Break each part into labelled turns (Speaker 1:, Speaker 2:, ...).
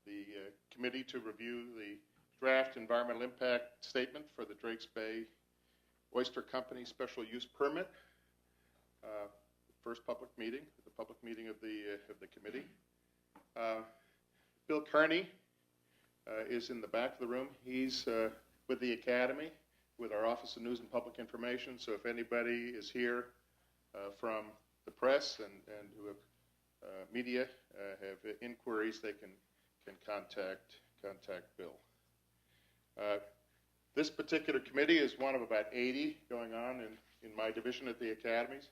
Speaker 1: the committee to review the draft environmental impact statement for the DrakesBay Oyster Company special use permit. First public meeting, the public meeting of the committee. Bill Kearney is in the back of the room. He's with the Academy, with our Office of News and Public Information. So if anybody is here from the press and who have media have inquiries, they can contact Bill. This particular committee is one of about 80 going on in my division at the academies,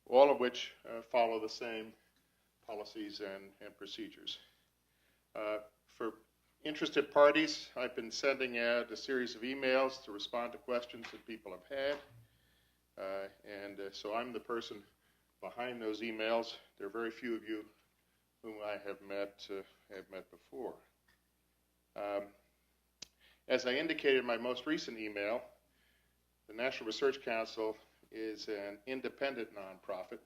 Speaker 1: all of which follow the same policies and procedures. For interested parties, I've been sending out a series of emails to respond to questions that people have had, so I'm the person behind those emails. There are very few of you whom I have met before. As I indicated in my most recent email, the National Research Council is an independent nonprofit.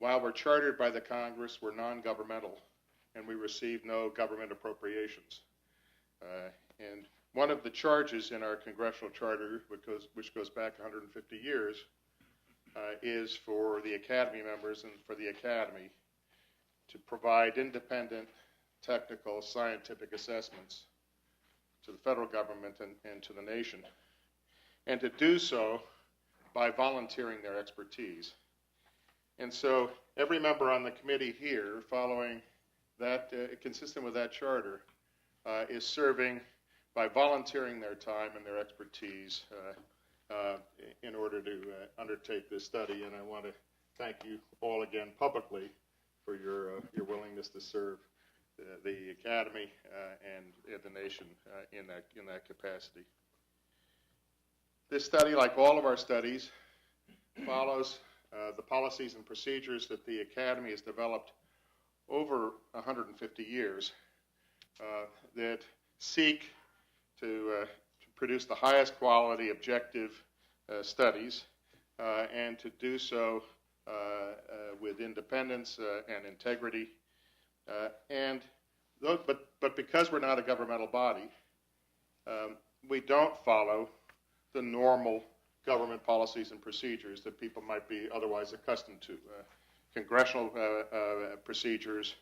Speaker 1: While we're chartered by the Congress, we're non-governmental, and we receive no government appropriations. And one of the charges in our congressional charter, which goes back 150 years, is for the Academy members and for the Academy to provide independent, technical, scientific assessments to the federal government and to the nation, and to do so by volunteering their expertise. And so every member on the committee here, following that, consistent with that charter, is serving by volunteering their time and their expertise in order to undertake this study. And I want to thank you all again publicly for your willingness to serve the Academy and the nation in that capacity. This study, like all of our studies, follows the policies and procedures that the Academy has developed over 150 years that seek to produce the highest quality, objective studies, and to do so with independence and integrity. But because we're not a governmental body, we don't follow the normal government policies and procedures that people might be otherwise accustomed to. Congressional procedures,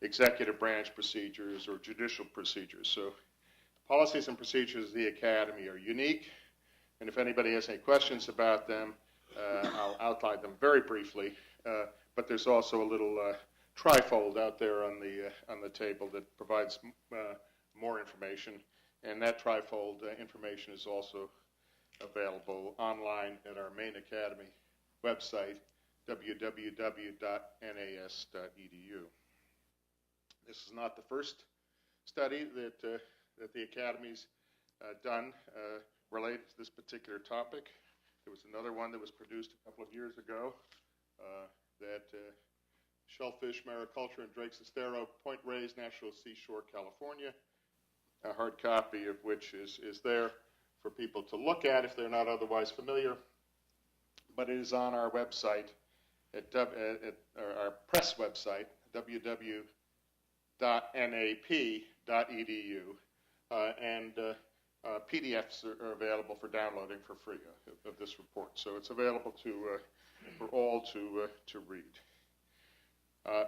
Speaker 1: executive branch procedures, or judicial procedures. So policies and procedures of the Academy are unique, and if anybody has any questions about them, I'll outline them very briefly, but there's also a little trifold out there on the table that provides more information, and that trifold information is also available online at our main Academy website, www.nas.edu. This is not the first study that the Academy's done related to this particular topic. There was another one that was produced a couple of years ago that shellfish mariculture in Drake's Estero, Point Reyes, National Seashore, California, a hard copy of which is there for people to look at if they're not otherwise familiar, but it is on our website, at our press website, www.nap.edu, and PDFs are available for downloading for free of this report. So it's available for all to read. Now,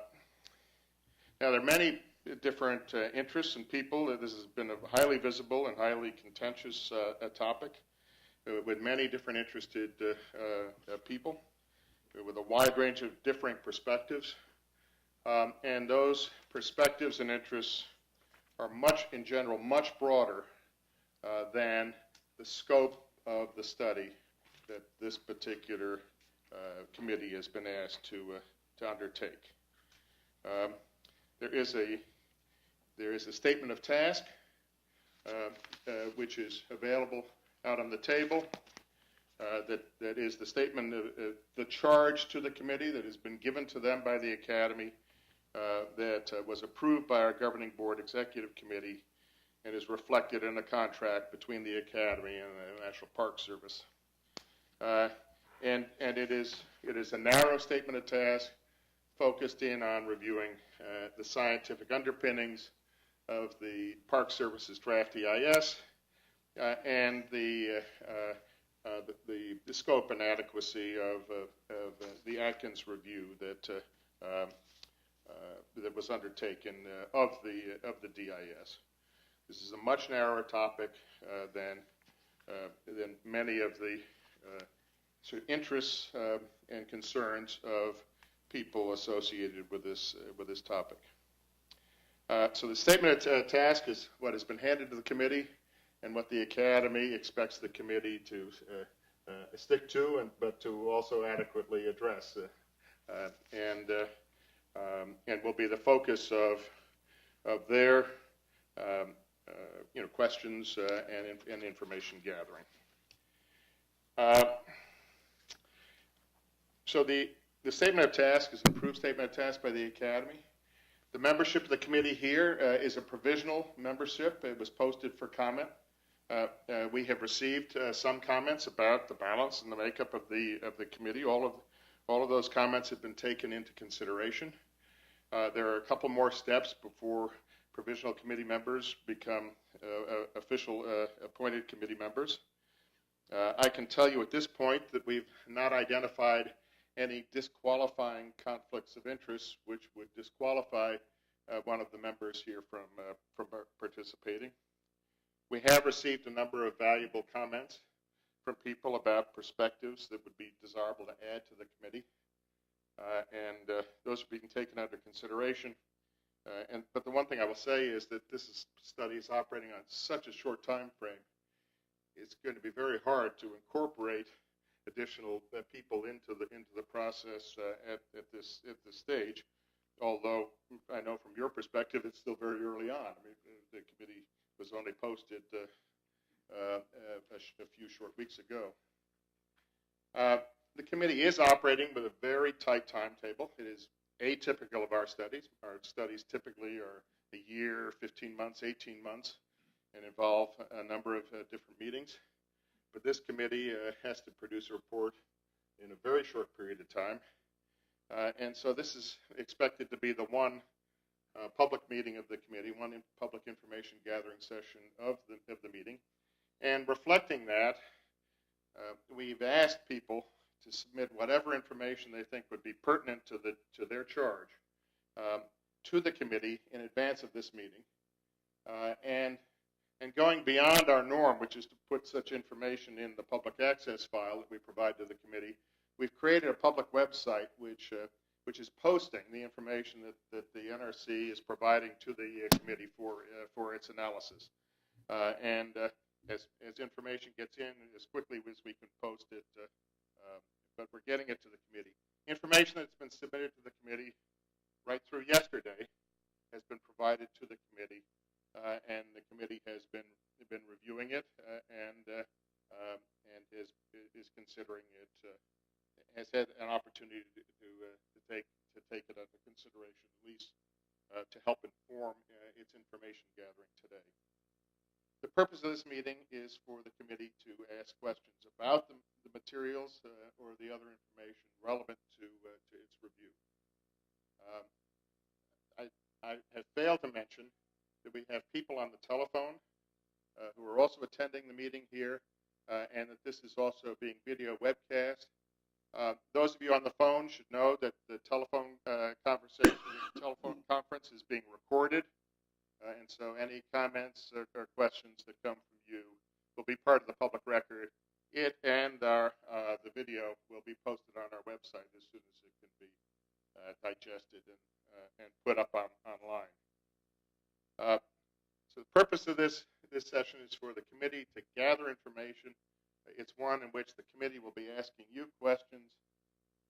Speaker 1: there are many different interests and people. This has been a highly visible and highly contentious topic with many different interested people with a wide range of differing perspectives. And those perspectives and interests are in general, much broader than the scope of the study that this particular committee has been asked to undertake. There is a statement of task which is available out on the table. That is the statement of the charge to the committee that has been given to them by the Academy, that was approved by our governing board executive committee and is reflected in a contract between the Academy and the National Park Service. And it is a narrow statement of task focused in on reviewing the scientific underpinnings of the Park Service's draft EIS and the scope and adequacy of the Atkins review that was undertaken of the DIS. This is a much narrower topic than many of the sort of interests and concerns of people associated with this topic. So the statement of task is what has been handed to the committee and what the Academy expects the committee to stick to, but to also adequately address, and will be the focus of their questions and information gathering. So the statement of task is an approved statement of task by the Academy. The membership of the committee here is a provisional membership. It was posted for comment. We have received some comments about the balance and the makeup of the committee. All of those comments have been taken into consideration. There are a couple more steps before provisional committee members become official appointed committee members. I can tell you at this point that we've not identified any disqualifying conflicts of interest which would disqualify one of the members here from participating. We have received a number of valuable comments from people about perspectives that would be desirable to add to the committee, and those are being taken under consideration. But the one thing I will say is that this study is operating on such a short time frame. It's going to be very hard to incorporate additional people into the process at this stage. Although I know from your perspective, it's still very early on. I mean, the committee was only posted a few short weeks ago. The committee is operating with a very tight timetable. It is atypical of our studies. Our studies typically are a year, 15 months, 18 months, and involve a number of different meetings. But this committee has to produce a report in a very short period of time. And so this is expected to be the one public meeting of the committee, one public information gathering session of the meeting. And reflecting that, we've asked people to submit whatever information they think would be pertinent to their charge to the committee in advance of this meeting. And going beyond our norm, which is to put such information in the public access file that we provide to the committee, we've created a public website which is posting the information that the NRC is providing to the committee for its analysis. And as information gets in as quickly as we can post it, but we're getting it to the committee. Information that's been submitted to the committee right through yesterday has been provided to the committee. And the committee has been reviewing it and is considering it. Has had an opportunity to take it under consideration, at least to help inform its information gathering today. The purpose of this meeting is for the committee to ask questions about the materials or the other information relevant to its review. I have failed to mention that we have people on the telephone who are also attending the meeting here, and that this is also being video webcast. Those of you on the phone should know that the telephone conference is being recorded, and so any comments or questions that come from you will be part of the public record. It and the video will be posted on our website as soon as it can be digested and put up online. So the purpose of this session is for the committee to gather information. It's one in which the committee will be asking you questions.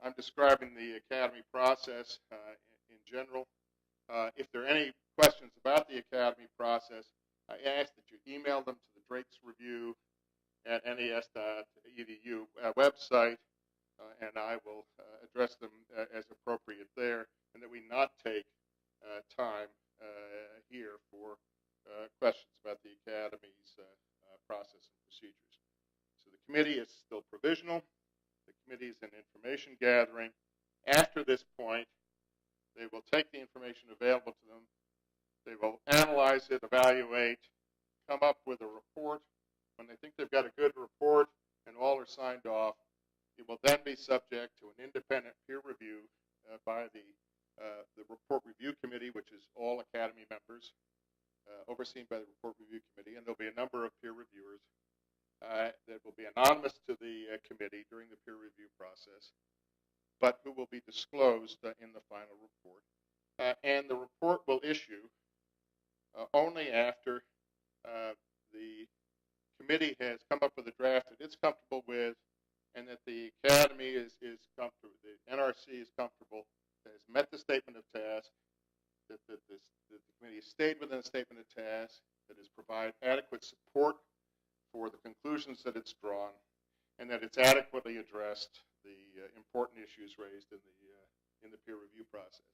Speaker 1: I'm describing the Academy process in general. If there are any questions about the Academy process, I ask that you email them to the Drakes Review at nes.edu website, and I will address them as appropriate there, and that we not take time here for questions about the Academy's process and procedures. So the committee is still provisional. The committee is in information gathering. After this point, They will take the information available to them. They will analyze it, evaluate, come up with a report. When they think they've got a good report and all are signed off, it will then be subject to an independent peer review by the report review committee, which is all Academy members, overseen by the report review committee, and there'll be a number of peer reviewers that will be anonymous to the committee during the peer review process, but who will be disclosed in the final report. And the report will issue only after the committee has come up with a draft that it's comfortable with, and that the Academy is comfortable, the NRC is comfortable, that has met the statement of task, that the committee has stayed within the statement of task, that has provided adequate support for the conclusions that it's drawn, and that it's adequately addressed the important issues raised in the peer review process.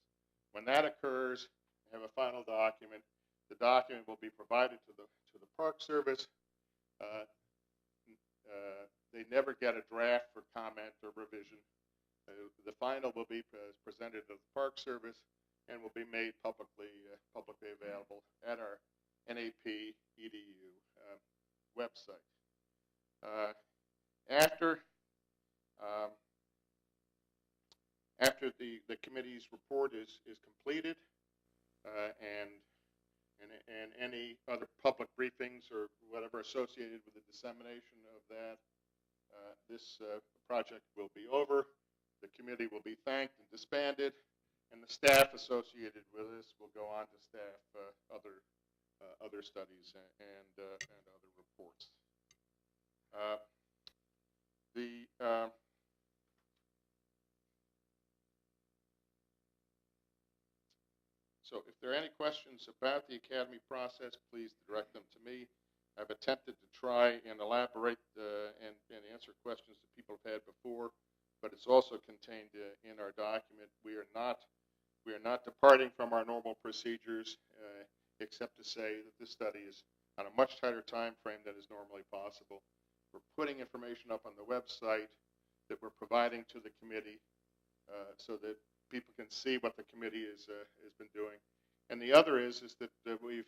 Speaker 1: When that occurs, we have a final document. The document will be provided to the Park Service. They never get a draft for comment or revision. The final will be presented to the Park Service and will be made publicly available at our NAP EDU website. After the committee's report is completed, and any other public briefings or whatever associated with the dissemination of that, this project will be over. The committee will be thanked and disbanded, and the staff associated with this will go on to staff other studies and other reports. So if there are any questions about the Academy process, please direct them to me. I've attempted to try and elaborate and answer questions that people have had before, but it's also contained in our document. We are not departing from our normal procedures, except to say that this study is on a much tighter time frame than is normally possible. We're putting information up on the website that we're providing to the committee so that people can see what the committee has been doing. And the other is that we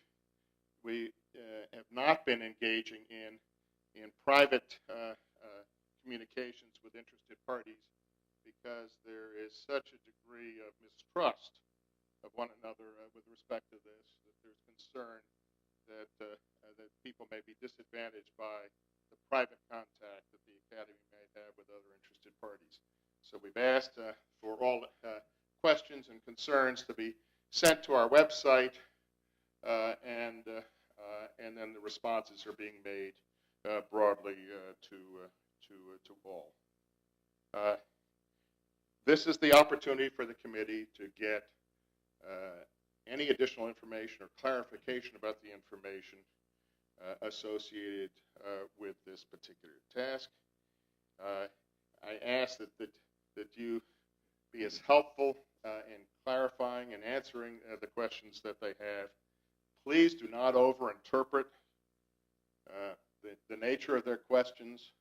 Speaker 1: have not been engaging in private communications with interested parties, because there is such a degree of mistrust of one another with respect to this, that there's concern that people may be disadvantaged by the private contact that the Academy may have with other interested parties. So we've asked for all questions and concerns to be sent to our website, and then the responses are being made broadly to all. This is the opportunity for the committee to get any additional information or clarification about the information associated with this particular task. I ask that you be as helpful in clarifying and answering the questions that they have. Please do not overinterpret the nature of their questions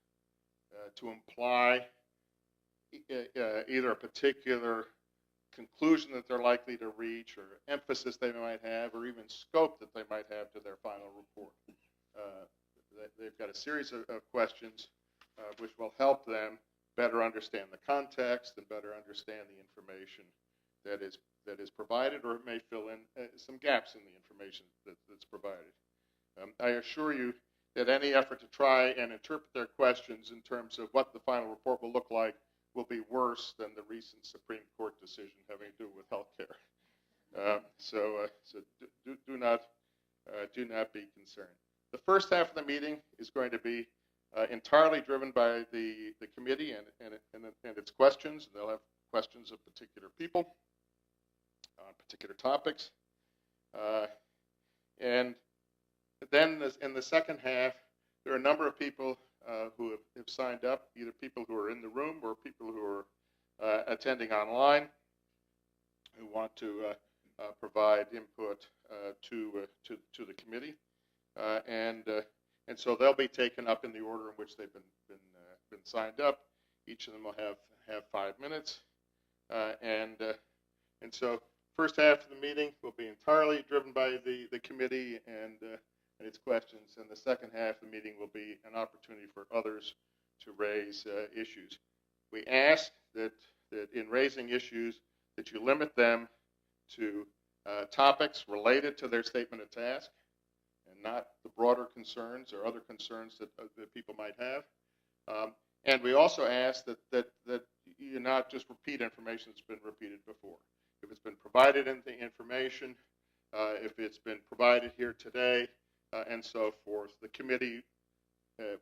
Speaker 1: to imply either a particular conclusion that they're likely to reach, or emphasis they might have, or even scope that they might have to their final report. They've got a series of questions which will help them better understand the context and better understand the information that is provided, or it may fill in some gaps in the information that's provided. I assure you that any effort to try and interpret their questions in terms of what the final report will look like will be worse than the recent Supreme Court decision having to do with health care. So do not be concerned. The first half of the meeting is going to be entirely driven by the committee and its questions. They'll have questions of particular people on particular topics. And then in the second half, there are a number of people who have signed up, either people who are in the room or people who are attending online, who want to provide input to the committee. And so they'll be taken up in the order in which they've been signed up. Each of them will have 5 minutes. And so first half of the meeting will be entirely driven by the committee and its questions, and the second half of the meeting will be an opportunity for others to raise issues. We ask that in raising issues that you limit them to topics related to their statement of task and not the broader concerns or other concerns that people might have. And we also ask that you not just repeat information that's been repeated before. If it's been provided in the information, if it's been provided here today, and so forth, the committee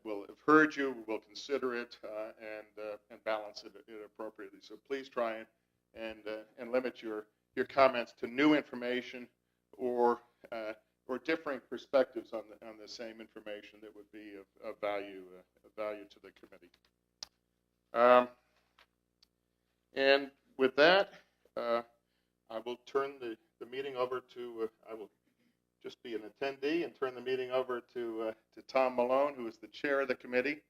Speaker 1: will have heard you, will consider it, and balance it appropriately. So please try and limit your comments to new information or differing perspectives on the same information that would be of value to the committee. And with that, I will turn the meeting over to, I will just be an attendee and turn the meeting over to Tom Malone, who is the chair of the committee,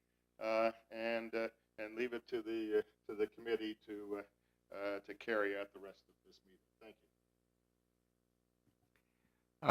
Speaker 1: and leave it to the committee to carry out the rest of this meeting. Thank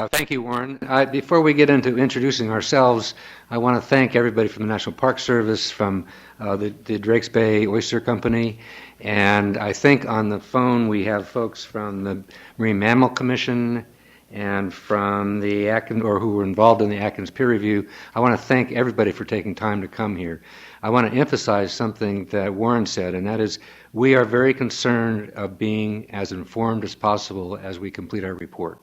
Speaker 1: you.
Speaker 2: Thank you, Warren. Before we get into introducing ourselves, I want to thank everybody from the National Park Service, from the DrakesBay Oyster Company, and I think on the phone we have folks from the Marine Mammal Commission and from the Atkins, or who were involved in the Atkins peer review. I want to thank everybody for taking time to come here. I want to emphasize something that Warren said, and that is we are very concerned of being as informed as possible as we complete our report,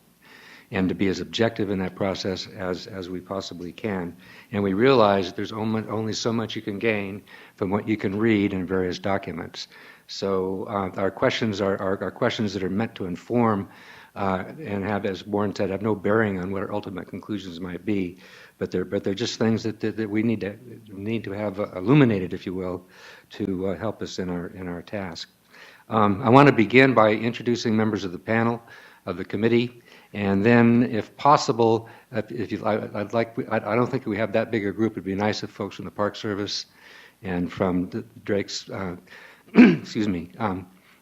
Speaker 2: and to be as objective in that process as we possibly can. And we realize there's only so much you can gain from what you can read in various documents. So our questions are questions that are meant to inform and have, as Warren said, have no bearing on what our ultimate conclusions might be, but they're just things that we need to have illuminated, if you will, to help us in our task. I want to begin by introducing members of the panel of the committee. And then, if possible, I don't think we have that big a group. It'd be nice if folks from the Park Service and from the Drake's,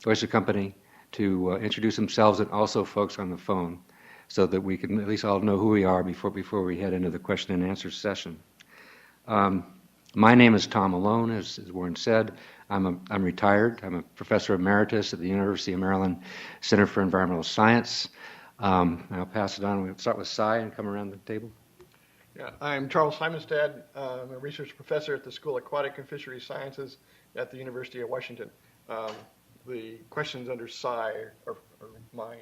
Speaker 2: Oyster Company to introduce themselves, and also folks on the phone, so that we can at least all know who we are before we head into the question and answer session. My name is Tom Malone, as Warren said. I'm retired. I'm a professor emeritus at the University of Maryland Center for Environmental Science. I'll pass it on. We'll start with Cy and come around the table.
Speaker 3: Yeah, I'm Charles Simonstad. I'm a research professor at the School of Aquatic and Fisheries Sciences at the University of Washington. The questions under Cy are mine.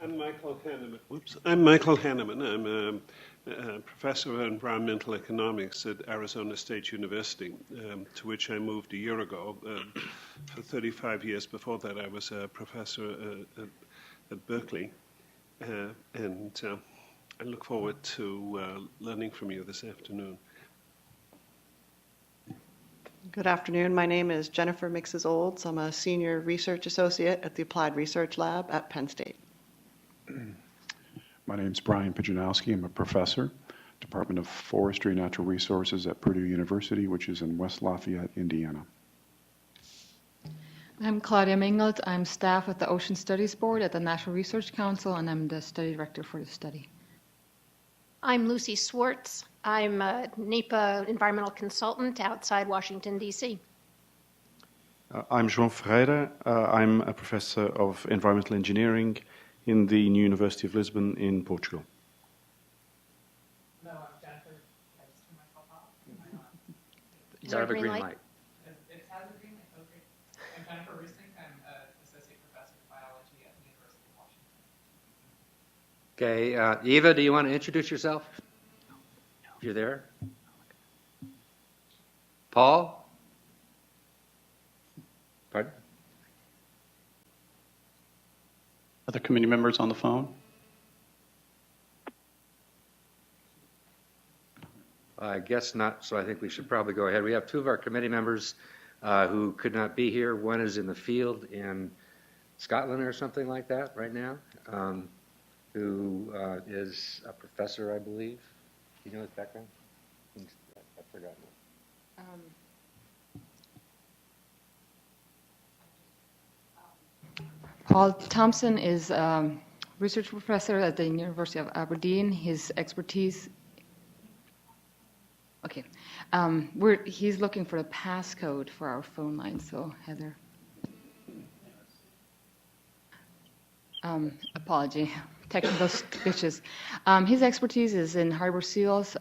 Speaker 4: I'm Michael Hanneman. I'm a professor of environmental economics at Arizona State University, to which I moved a year ago. For 35 years before that, I was a professor at Berkeley, and I look forward to learning from you this afternoon.
Speaker 5: Good afternoon. My name is Jennifer Mixes-Olds. I'm a senior research associate at the Applied Research Lab at Penn State.
Speaker 6: My name is Brian Pijanowski. I'm a professor, Department of Forestry and Natural Resources at Purdue University, which is in West Lafayette, Indiana.
Speaker 7: I'm Claudia Mingelt. I'm staff at the Ocean Studies Board at the National Research Council, and I'm the study director for the study.
Speaker 8: I'm Lucy Swartz. I'm a NEPA environmental consultant outside Washington, D.C.
Speaker 9: I'm João Ferreira. I'm a professor of environmental engineering in the New University of Lisbon in Portugal.
Speaker 10: Hello, I'm Jennifer. I just turned myself off.
Speaker 2: You have a green light.
Speaker 10: It has a green light. Okay. I'm Jennifer Rusink. I'm an associate professor of biology at the University of Washington.
Speaker 2: Okay, Eva, do you want to introduce yourself? If you're there. Paul? Pardon?
Speaker 11: Other committee members on the phone?
Speaker 2: I guess not, so I think we should probably go ahead. We have two of our committee members who could not be here. One is in the field in Scotland or something like that right now, who is a professor, I believe. Do you know his background? I've forgotten it.
Speaker 7: Paul Thompson is research professor at the University of Aberdeen. His expertise. Okay, he's looking for a passcode for our phone line. So Heather. Apology, technical glitches. His expertise is in harbor seals.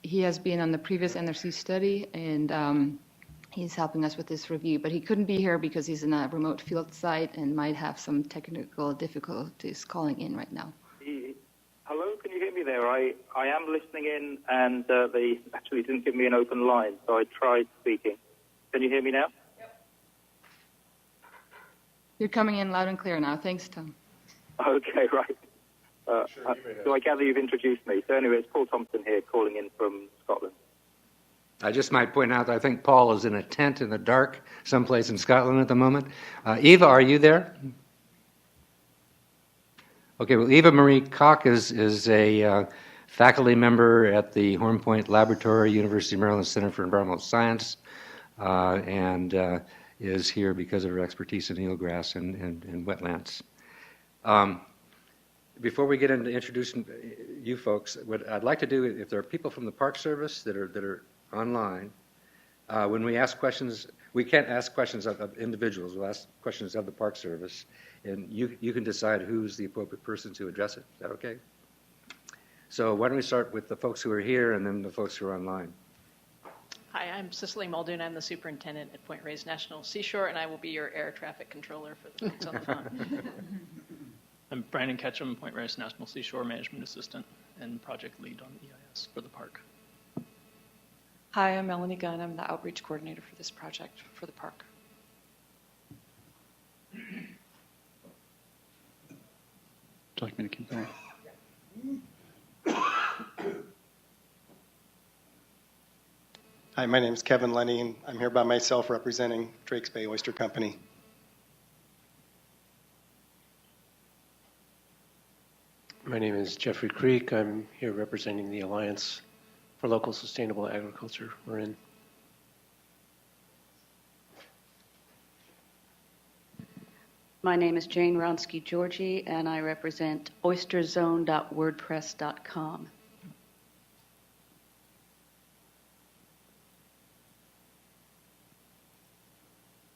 Speaker 7: He has been on the previous NRC study, and he's helping us with this review. But he couldn't be here because he's in a remote field site and might have some technical difficulties calling in right now.
Speaker 12: Hello, can you hear me there? I am listening in, and they actually didn't give me an open line, so I tried speaking. Can you hear me now?
Speaker 7: You're coming in loud and clear now. Thanks, Tom.
Speaker 12: Okay, right. So I gather you've introduced me. So anyway, it's Paul Thompson here calling in from Scotland.
Speaker 2: I just might point out that I think Paul is in a tent in the dark someplace in Scotland at the moment. Eva, are you there? Okay, well, Eva Marie Koch is a faculty member at the Horn Point Laboratory, University of Maryland Center for Environmental Science, and is here because of her expertise in eelgrass and wetlands. Before we get into introducing you folks, what I'd like to do, if there are people from the Park Service that are online, when we ask questions, we can't ask questions of individuals. We'll ask questions of the Park Service, and you can decide who's the appropriate person to address it. Is that okay? So why don't we start with the folks who are here and then the folks who are online.
Speaker 13: Hi, I'm Cicely Muldoon. I'm the superintendent at Point Reyes National Seashore, and I will be your air traffic controller for the folks on the phone.
Speaker 14: I'm Brandon Ketchum, Point Reyes National Seashore Management Assistant and Project Lead on EIS for the park.
Speaker 15: Hi, I'm Melanie Gunn. I'm the Outreach Coordinator for this project for the park.
Speaker 11: Would you like me to keep going?
Speaker 16: Hi, my name is Kevin Lenny, and I'm here by myself representing DrakesBay Oyster Company.
Speaker 17: My name is Jeffrey Creek. I'm here representing the Alliance for Local Sustainable Agriculture, Marin.
Speaker 18: My name is Jane Ronsky-Georgie, and I represent oysterzone.wordpress.com.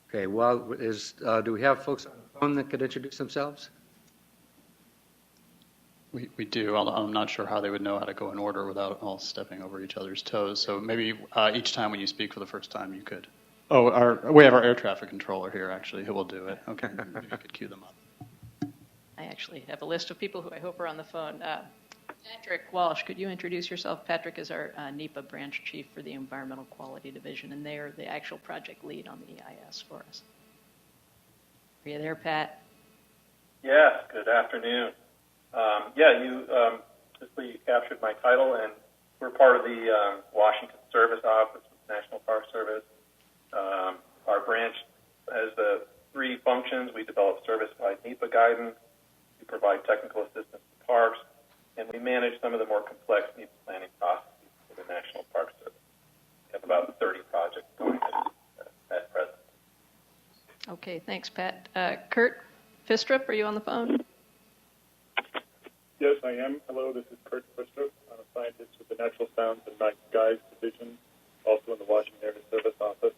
Speaker 2: Okay, well, do we have folks on the phone that could introduce themselves?
Speaker 11: We do, although I'm not sure how they would know how to go in order without all stepping over each other's toes. So maybe each time when you speak for the first time, you could. Oh, we have our air traffic controller here, actually, who will do it. Okay, maybe you could cue them up.
Speaker 13: I actually have a list of people who I hope are on the phone. Patrick Walsh, could you introduce yourself? Patrick is our NEPA branch chief for the Environmental Quality Division, and they are the actual project lead on the EIS for us. Are you there, Pat?
Speaker 19: Yes, good afternoon. You captured my title, and we're part of the Washington Service Office with the National Park Service. Our branch has three functions. We develop service-wide NEPA guidance, we provide technical assistance to parks, and we manage some of the more complex NEPA planning processes for the National Park Service. We have about 30 projects going at present.
Speaker 13: Okay, thanks, Pat. Kurt Fistrup, are you on the phone?
Speaker 20: Yes, I am. Hello, this is Kurt Fistrup. I'm a scientist with the Natural Sounds and Night Skies Division, also in the Washington Area Service Office.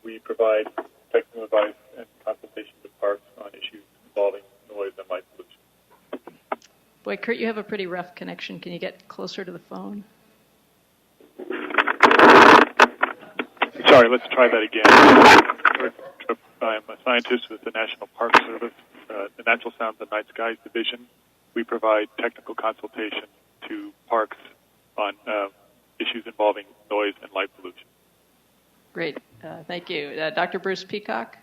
Speaker 20: We provide technical advice and consultation to parks on issues involving noise and light pollution.
Speaker 13: Boy, Kurt, you have a pretty rough connection. Can you get closer to the phone?
Speaker 20: Sorry, let's try that again. I'm a scientist with the National Park Service, the Natural Sounds and Night Skies Division. We provide technical consultation to parks on issues involving noise and light pollution.
Speaker 13: Great. Thank you. Dr. Bruce Peacock?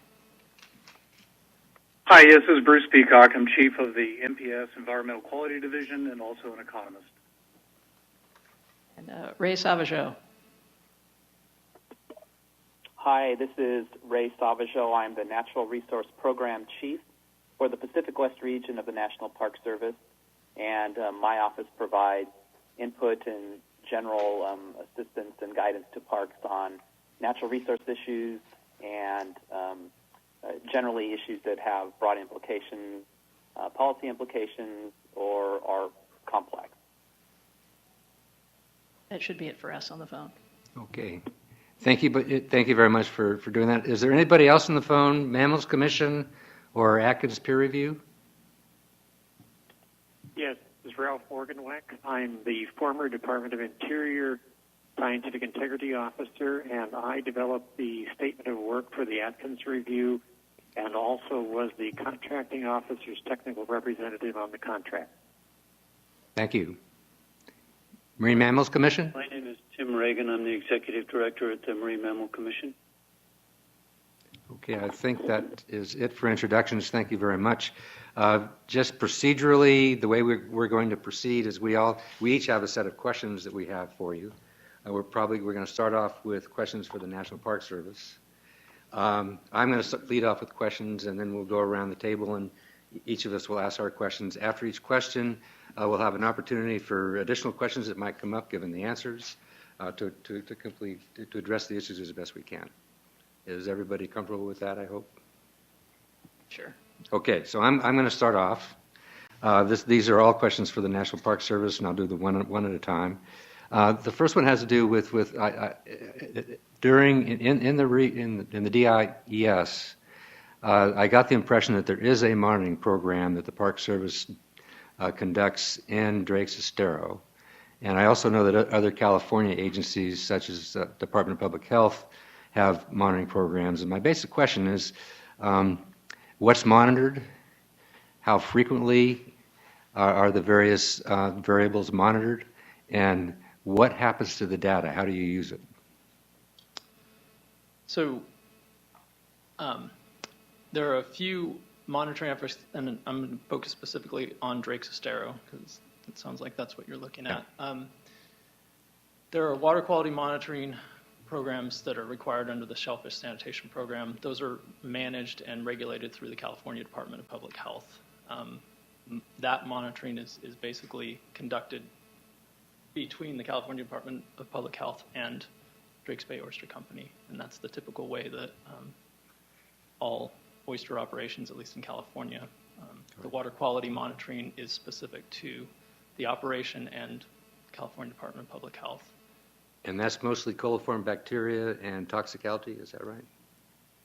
Speaker 21: Hi, yes, this is Bruce Peacock. I'm chief of the NPS Environmental Quality Division and also an economist.
Speaker 13: And Ray Savageau?
Speaker 22: Hi, this is Ray Savageau. I'm the Natural Resource Program Chief for the Pacific West region of the National Park Service, and my office provides input and general assistance and guidance to parks on natural resource issues and generally issues that have broad implications, policy implications, or are complex.
Speaker 13: That should be it for us on the phone.
Speaker 2: Okay. Thank you very much for doing that. Is there anybody else on the phone, Mammals Commission or Atkins Peer Review?
Speaker 1: Yes, this is Ralph Morganweck. I'm the former Department of Interior Scientific Integrity Officer, and I developed the statement of work for the Atkins Review and also was the contracting officer's technical representative on the contract.
Speaker 2: Thank you. Marine Mammals Commission?
Speaker 3: My name is Tim Reagan. I'm the Executive Director at the Marine Mammal Commission.
Speaker 2: Okay, I think that is it for introductions. Thank you very much. Just procedurally, the way we're going to proceed is we each have a set of questions that we have for you. We're going to start off with questions for the National Park Service. I'm going to lead off with questions, and then we'll go around the table, and each of us will ask our questions. After each question, we'll have an opportunity for additional questions that might come up given the answers to address the issues as best we can. Is everybody comfortable with that, I hope?
Speaker 13: Sure.
Speaker 2: Okay, so I'm going to start off. These are all questions for the National Park Service, and I'll do the one at a time. The first one has to do with during in the DIES. I got the impression that there is a monitoring program that the Park Service conducts in Drake's Estero, and I also know that other California agencies, such as Department of Public Health, have monitoring programs. And my basic question is, what's monitored? How frequently are the various variables monitored? And what happens to the data? How do you use it?
Speaker 14: So there are a few monitoring efforts, and I'm going to focus specifically on Drake's Estero because it sounds like that's what you're looking at. There are water quality monitoring programs that are required under the Shellfish Sanitation Program. Those are managed and regulated through the California Department of Public Health. That monitoring is basically conducted between the California Department of Public Health and DrakesBay Oyster Company, and that's the typical way that all oyster operations, at least in California, the water quality monitoring is specific to the operation and California Department of Public Health.
Speaker 2: And that's mostly coliform bacteria and toxicality, is that right?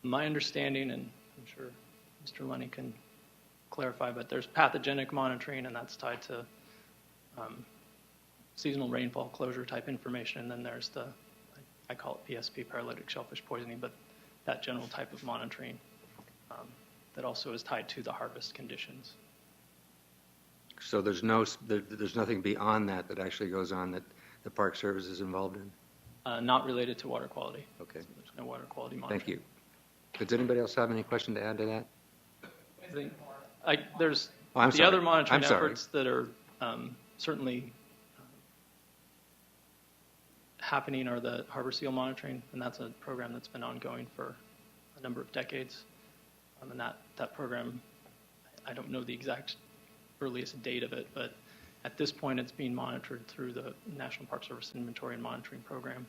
Speaker 14: My understanding, and I'm sure Mr. Lenny can clarify, but there's pathogenic monitoring, and that's tied to seasonal rainfall closure type information, and then there's I call it PSP, paralytic shellfish poisoning, but that general type of monitoring that also is tied to the harvest conditions.
Speaker 2: So there's nothing beyond that actually goes on that the Park Service is involved in?
Speaker 14: Not related to water quality.
Speaker 2: Okay.
Speaker 14: So there's no water quality monitoring.
Speaker 2: Thank you. Does anybody else have any question to add to that?
Speaker 14: I think there's
Speaker 2: I'm
Speaker 14: the
Speaker 2: sorry.
Speaker 14: other monitoring
Speaker 2: I'm sorry.
Speaker 14: efforts that are certainly happening are the harbor seal monitoring, and that's a program that's been ongoing for a number of decades. And that program, I don't know the exact earliest date of it, but at this point it's being monitored through the National Park Service Inventory and Monitoring Program.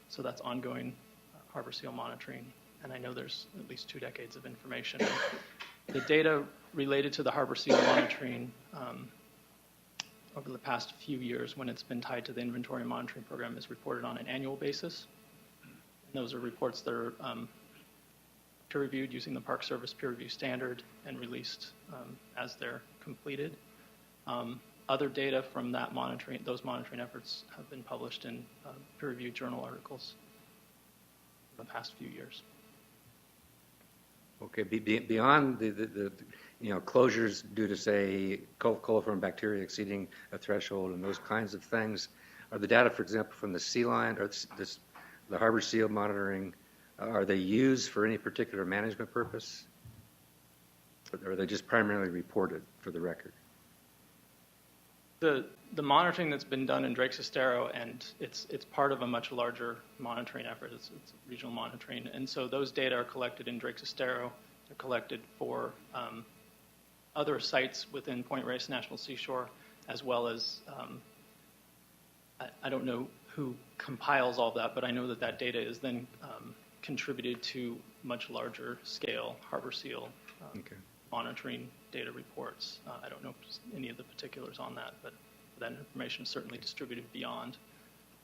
Speaker 14: So that's ongoing harbor seal monitoring, and I know there's at least 2 decades of information. The data related to the harbor seal monitoring over the past few years, when it's been tied to the inventory and monitoring program, is reported on an annual basis. And those are reports that are peer-reviewed using the Park Service peer review standard and released as they're completed. Other data from those monitoring efforts have been published in peer-reviewed journal articles in the past few years.
Speaker 2: Okay, beyond the closures due to, say, coliform bacteria exceeding a threshold and those kinds of things, are the data, for example, from the sea lion or the harbor seal monitoring, are they used for any particular management purpose? Or are they just primarily reported for the record?
Speaker 14: The monitoring that's been done in Drake's Estero, and it's part of a much larger monitoring effort. It's regional monitoring, and so those data are collected in Drake's Estero. They're collected for other sites within Point Reyes National Seashore, as well as I don't know who compiles all that, but I know that data is then contributed to much larger scale harbor seal monitoring data reports. I don't know any of the particulars on that, but that information is certainly distributed beyond.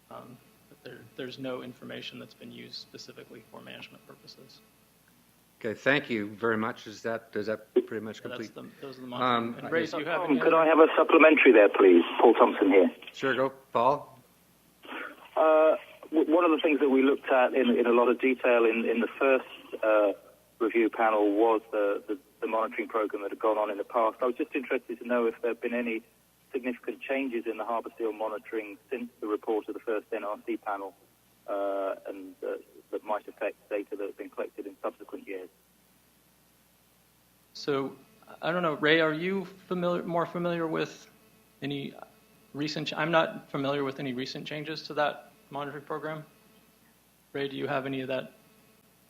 Speaker 14: But there's no information that's been used specifically for management purposes.
Speaker 2: Okay, thank you very much. Does that pretty much complete?
Speaker 14: Those are the monitoring. And Ray, do you have any
Speaker 12: Could I have a supplementary there, please? Paul Thompson here.
Speaker 2: Sure, go, Paul.
Speaker 12: One of the things that we looked at in a lot of detail in the first review panel was the monitoring program that had gone on in the past. I was just interested to know if there have been any significant changes in the harbour seal monitoring since the report of the first NRC panel, and that might affect data that has been collected in subsequent years.
Speaker 14: So, I don't know, Ray, are you more familiar with any recent? I'm not familiar with any recent changes to that monitoring program. Ray, do you have any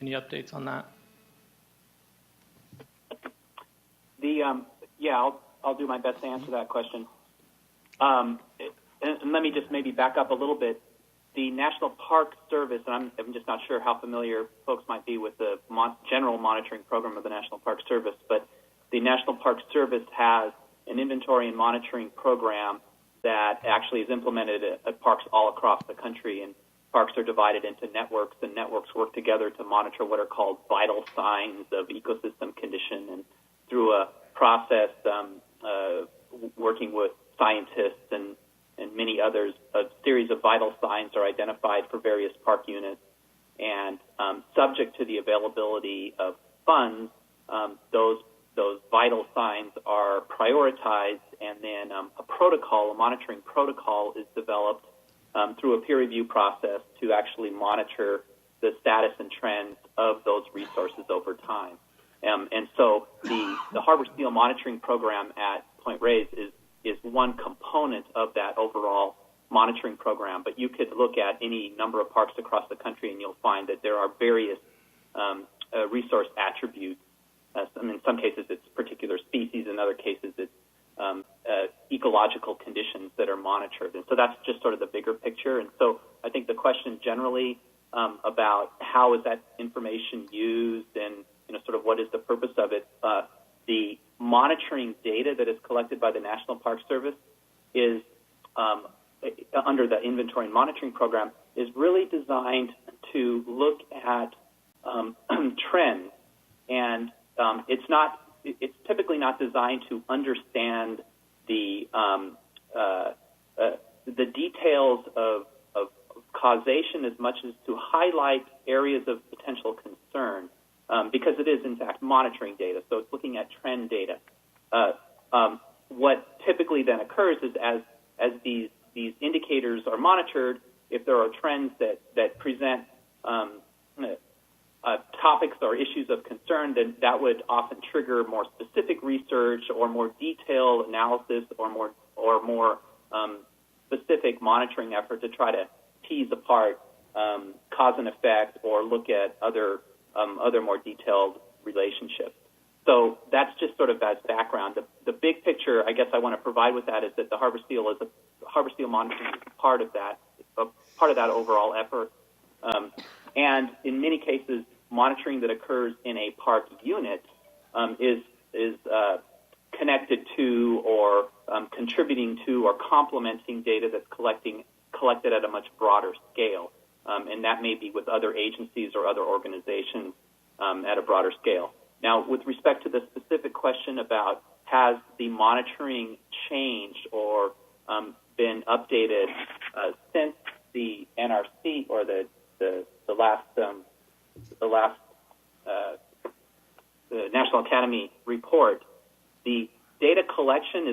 Speaker 14: any updates on that?
Speaker 22: Yeah, I'll do my best to answer that question. And let me just maybe back up a little bit. The National Park Service, and I'm just not sure how familiar folks might be with the general monitoring program of the National Park Service, but the National Park Service has an inventory and monitoring program that actually is implemented at parks all across the country, and parks are divided into networks, and networks work together to monitor what are called vital signs of ecosystem condition, and through a process working with scientists and many others, a series of vital signs are identified for various park units, and subject to the availability of funds, those vital signs are prioritized, and then a monitoring protocol is developed through a peer review process to actually monitor the status and trends of those resources over time. And so the Harbor Seal monitoring program at Point Reyes is one component of that overall monitoring program, but you could look at any number of parks across the country and you'll find that there are various resource attributes. In some cases it's particular species, in other cases it's ecological conditions that are monitored. And so that's just sort of the bigger picture. And so I think the question generally about how is that information used and sort of what is the purpose of it, the monitoring data that is collected by the National Park Service is under the inventory and monitoring program is really designed to look at trends, and it's typically not designed to understand the details of causation as much as to highlight areas of potential concern, because it is in fact monitoring data, so it's looking at trend data. What typically then occurs is as these indicators are monitored, if there are trends that present topics or issues of concern, then that would often trigger more specific research or more detailed analysis or more specific monitoring effort to try to tease apart cause and effect or look at other more detailed relationships. So that's just sort of as background. The big picture, I guess, I want to provide with that is that the Harbor Seal monitoring is part of that overall effort. And in many cases, monitoring that occurs in a park unit is connected to or contributing to or complementing data that's collected at a much broader scale. And that may be with other agencies or other organizations at a broader scale. Now, with respect to the specific question about has the monitoring changed or been updated since the NRC or the last National Academy report, the data collection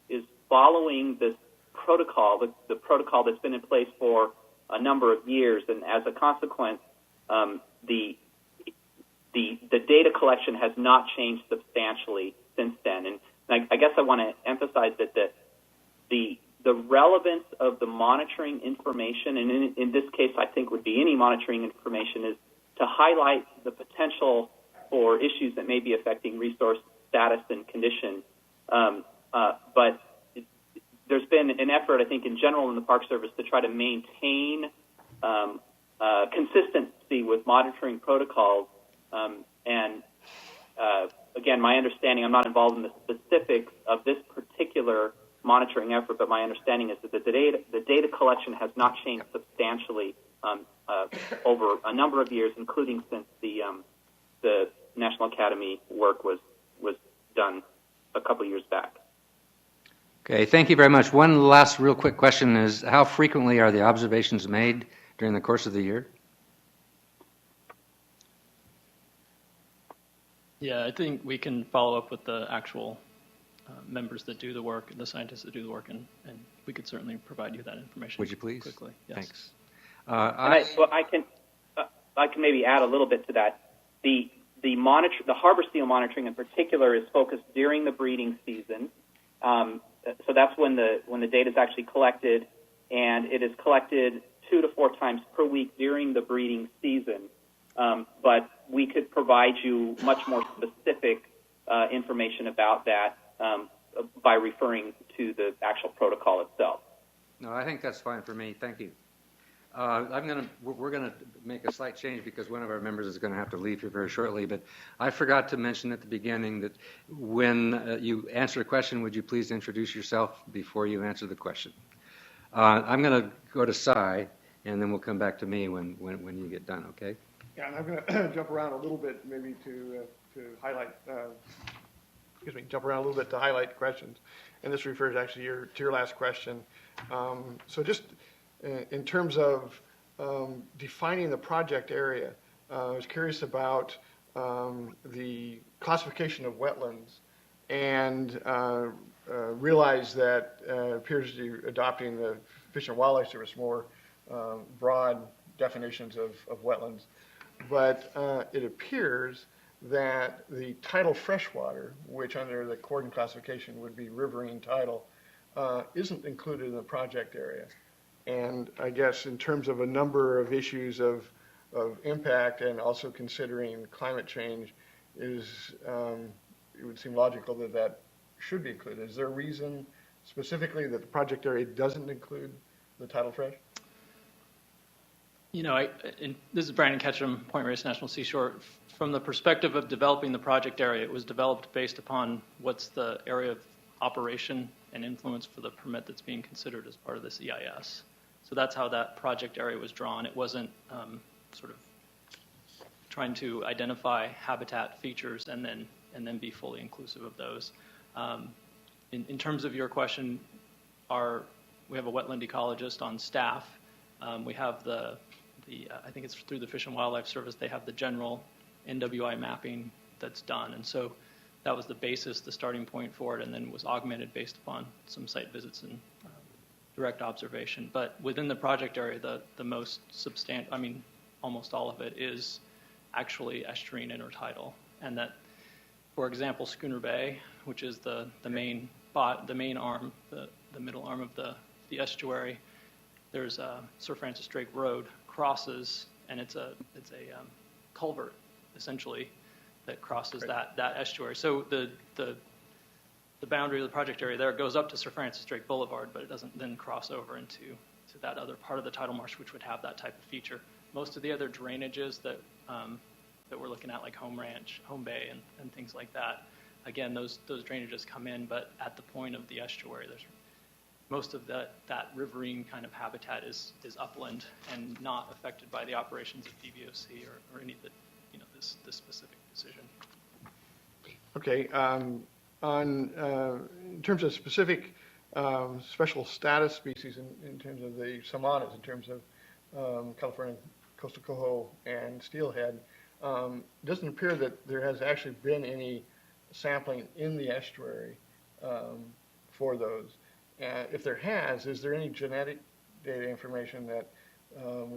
Speaker 22: is following this protocol, the protocol that's been in place for a number of years, and as a consequence, the data collection has not changed substantially since then. And I guess I want to emphasize that the relevance of the monitoring information, and in this case I think would be any monitoring information, is to highlight the potential for issues that may be affecting resource status and condition. But there's been an effort, I think, in general in the Park Service to try to maintain consistency with monitoring protocols Again, my understanding, I'm not involved in the specifics of this particular monitoring effort, but my understanding is that the data collection has not changed substantially over a number of years, including since the National Academy work was done a couple years back.
Speaker 2: Okay, thank you very much. One last real quick question is, how frequently are the observations made during the course of the year?
Speaker 14: Yeah, I think we can follow up with the actual members that do the work, the scientists that do the work, and we could certainly provide you that information.
Speaker 2: Would you please?
Speaker 14: Quickly, yes.
Speaker 2: Thanks.
Speaker 22: I can maybe add a little bit to that. The harbor seal monitoring in particular is focused during the breeding season. So that's when the data is actually collected, and it is collected 2 to 4 times per week during the breeding season. But we could provide you much more specific information about that by referring to the actual protocol itself.
Speaker 2: No, I think that's fine for me. Thank you. We're going to make a slight change because one of our members is going to have to leave here very shortly. But I forgot to mention at the beginning that when you answer a question, would you please introduce yourself before you answer the question? I'm going to go to Cy, and then we'll come back to me when you get done. Okay?
Speaker 4: Yeah, and I'm going to jump around a little bit, maybe to highlight. Jump around a little bit to highlight questions, and this refers actually to your last question. So just in terms of defining the project area, I was curious about the classification of wetlands, and realized that appears to be adopting the Fish and Wildlife Service more broad definitions of wetlands. But it appears that the tidal freshwater, which under the Corden classification would be riverine tidal, isn't included in the project area. And I guess in terms of a number of issues of impact and also considering climate change, it would seem logical that should be included. Is there a reason specifically that the project area doesn't include the tidal fresh?
Speaker 14: You know, this is Brandon Ketchum, Point Reyes National Seashore. From the perspective of developing the project area, it was developed based upon what's the area of operation and influence for the permit that's being considered as part of this EIS. So that's how that project area was drawn. It wasn't sort of trying to identify habitat features and then be fully inclusive of those. In terms of your question, we have a wetland ecologist on staff. We have I think it's through the Fish and Wildlife Service, they have the general NWI mapping that's done. And so that was the basis, the starting point for it, and then was augmented based upon some site visits and direct observation. But within the project area, the most substantial, almost all of it is actually estuarine intertidal. And that, for example, Schooner Bay, which is the main arm, the middle arm of the estuary, there's a Sir Francis Drake Road crosses, and it's a culvert essentially that crosses that estuary. So the boundary of the project area there goes up to Sir Francis Drake Boulevard, but it doesn't then cross over into that other part of the tidal marsh, which would have that type of feature. Most of the other drainages that we're looking at, like Home Ranch, Home Bay, and things like that, again, those drainages come in, but at the point of the estuary, there's most of that riverine kind of habitat is upland and not affected by the operations of DVOC or any of the, this specific decision.
Speaker 4: Okay. In terms of specific special status species, in terms of the samanas, in terms of California coastal coho and steelhead, it doesn't appear that there has actually been any sampling in the estuary for those. If there has, is there any genetic data information that,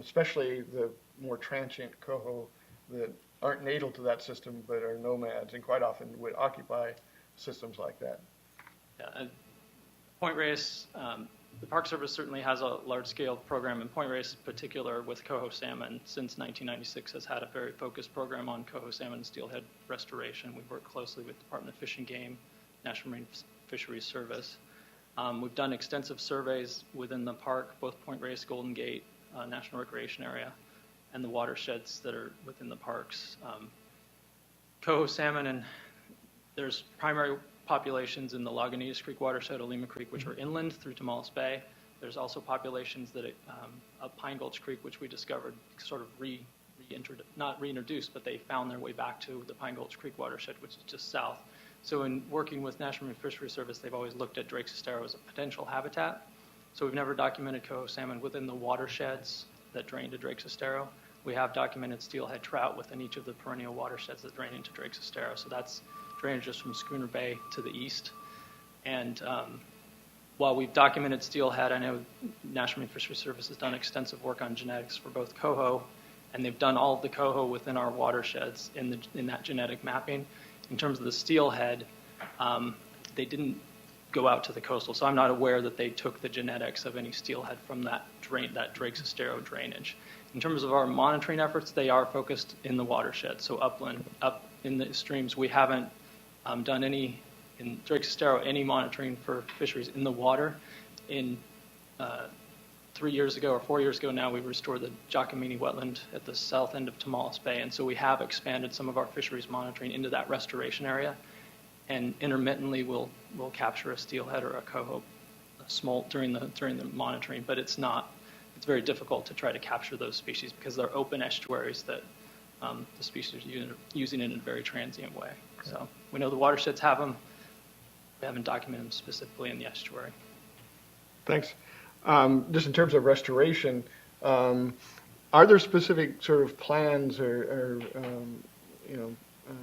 Speaker 4: especially the more transient coho that aren't natal to that system but are nomads and quite often would occupy systems like that?
Speaker 14: Yeah, Point Reyes, the Park Service certainly has a large-scale program, and Point Reyes in particular with coho salmon since 1996 has had a very focused program on coho salmon and steelhead restoration. We've worked closely with Department of Fish and Game, National Marine Fisheries Service. We've done extensive surveys within the park, both Point Reyes, Golden Gate, National Recreation Area, and the watersheds that are within the parks. coho salmon, and there's primary populations in the Lagunitas Creek watershed, Olima Creek, which are inland through Tomales Bay. There's also populations that of Pine Gulch Creek, which we discovered sort of not reintroduced, but they found their way back to the Pine Gulch Creek watershed, which is just south. So in working with National Marine Fisheries Service, they've always looked at Drake's estero as a potential habitat. So we've never documented coho salmon within the watersheds that drain to Drake's estero. We have documented steelhead trout within each of the perennial watersheds that drain into Drake's estero. So that's drainage just from Schooner Bay to the east. And while we've documented steelhead, I know National Marine Fisheries Service has done extensive work on genetics for both coho, and they've done all of the coho within our watersheds in that genetic mapping. In terms of the steelhead, they didn't go out to the coastal, so I'm not aware that they took the genetics of any steelhead from that Drake's estero drainage. In terms of our monitoring efforts, they are focused in the watershed, so upland, up in the streams. We haven't done any, in Drake's estero, any monitoring for fisheries in the water. In 3 years ago or 4 years ago now, we restored the Giacomini wetland at the south end of Tomales Bay, and so we have expanded some of our fisheries monitoring into that restoration area, and intermittently we'll capture a steelhead or a coho, a smolt during the monitoring, but it's very difficult to try to capture those species because they're open estuaries that the species are using in a very transient way. So we know the watersheds have them. We haven't documented them specifically in the estuary.
Speaker 4: Thanks. Just in terms of restoration, are there specific sort of plans or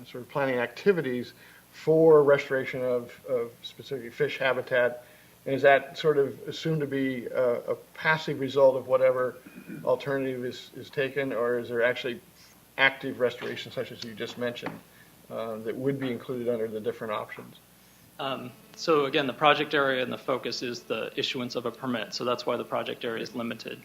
Speaker 4: sort of planning activities for restoration of specific fish habitat? And is that sort of assumed to be a passive result of whatever alternative is taken, or is there actually active restoration, such as you just mentioned, that would be included under the different options?
Speaker 14: So again, the project area and the focus is the issuance of a permit, so that's why the project area is limited.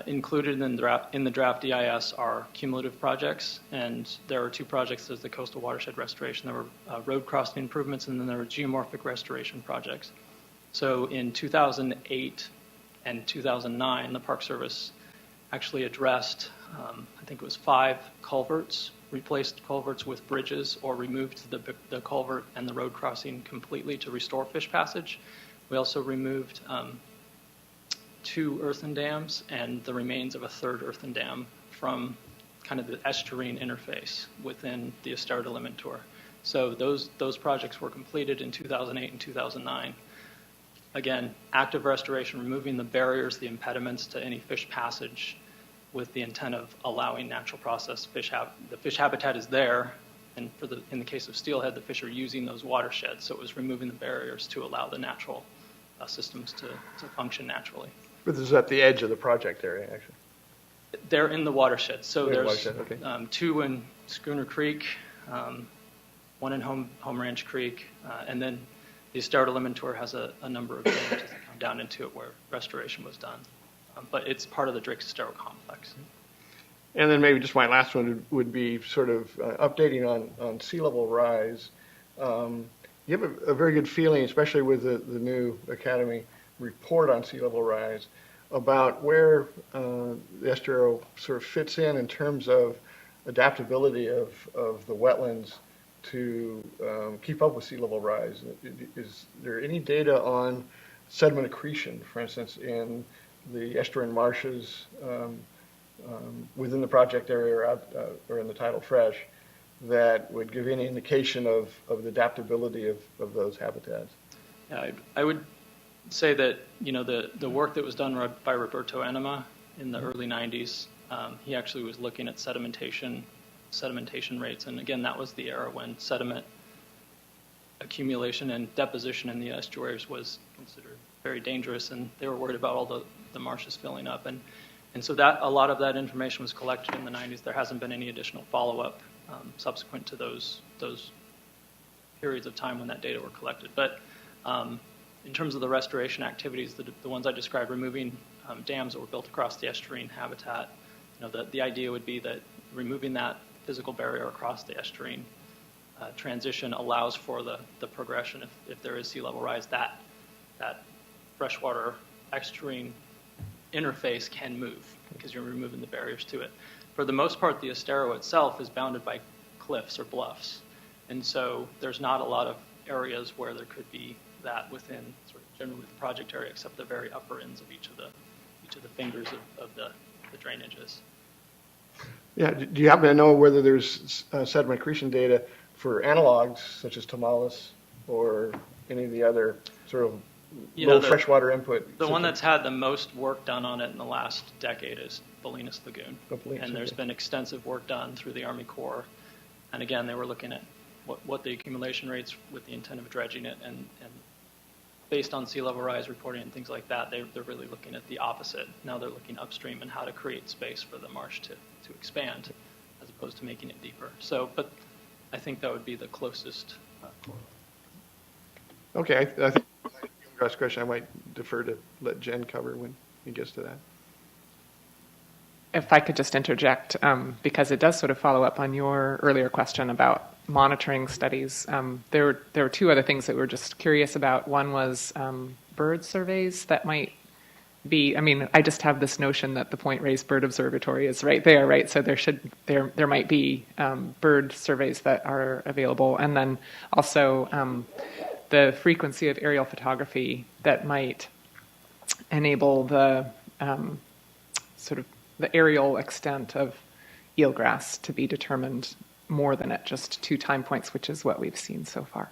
Speaker 14: Included in the draft EIS are cumulative projects, and there are two projects. There's the coastal watershed restoration, there were road crossing improvements, and then there were geomorphic restoration projects. So in 2008 and 2009, the Park Service actually addressed, I think it was 5 culverts, replaced culverts with bridges, or removed the culvert and the road crossing completely to restore fish passage. We also removed 2 earthen dams and the remains of a 3rd earthen dam from kind of the estuarine interface within the Estero de Limentor. So those projects were completed in 2008 and 2009. Again, active restoration, removing the barriers, the impediments to any fish passage, with the intent of allowing natural process fish. The fish habitat is there, and in the case of steelhead, the fish are using those watersheds, so it was removing the barriers to allow the natural systems to function naturally.
Speaker 4: But this is at the edge of the project area, actually.
Speaker 14: They're in the watershed. So
Speaker 4: They're
Speaker 14: there's
Speaker 4: watershed, okay.
Speaker 14: 2 in Schooner Creek, 1 in Home Ranch Creek, and then the Estero de Limentor has a number of dams that come down into it where restoration was done. But it's part of the Drake's Estero complex.
Speaker 4: And then maybe just my last one would be sort of updating on sea level rise. You have a very good feeling, especially with the new Academy report on sea level rise, about where the estuary sort of fits in terms of adaptability of the wetlands to keep up with sea level rise. Is there any data on sediment accretion, for instance, in the estuarine marshes within the project area or in the tidal fresh, that would give any indication of the adaptability of those habitats?
Speaker 14: Yeah, I would say that the work that was done by Roberto Enema in the early 90s, he actually was looking at sedimentation rates, and again, that was the era when sediment accumulation and deposition in the estuaries was considered very dangerous, and they were worried about all the marshes filling up, and so that a lot of that information was collected in the 90s. There hasn't been any additional follow-up subsequent to those periods of time when that data were collected. But in terms of the restoration activities, the ones I described, removing dams that were built across the estuarine habitat, the idea would be that removing that physical barrier across the estuarine transition allows for the progression. If there is sea level rise, that freshwater estuarine interface can move because you're removing the barriers to it. For the most part, the estero itself is bounded by cliffs or bluffs. And so there's not a lot of areas where there could be that within sort of generally the project area, except the very upper ends of each of the fingers of the drainages.
Speaker 4: Yeah, do you happen to know whether there's sediment accretion data for analogs such as Tamales or any of the other sort of low freshwater input?
Speaker 14: The one that's had the most work done on it in the last decade is Bolinas Lagoon. And there's been extensive work done through the Army Corps. And again, they were looking at what the accumulation rates with the intent of dredging it, and based on sea level rise reporting and things like that, they're really looking at the opposite. Now they're looking upstream and how to create space for the marsh to expand as opposed to making it deeper. So, but I think that would be the closest.
Speaker 4: Okay, I think the last question I might defer to let Jen cover when he gets to that.
Speaker 10: If I could just interject, because it does sort of follow up on your earlier question about monitoring studies. There were two other things that we were just curious about. One was bird surveys that might be, I mean, I just have this notion that the Point Reyes Bird Observatory is right there, right? So there might be bird surveys that are available. And then also the frequency of aerial photography that might enable the sort of the aerial extent of eelgrass to be determined more than at just 2 time points, which is what we've seen so far.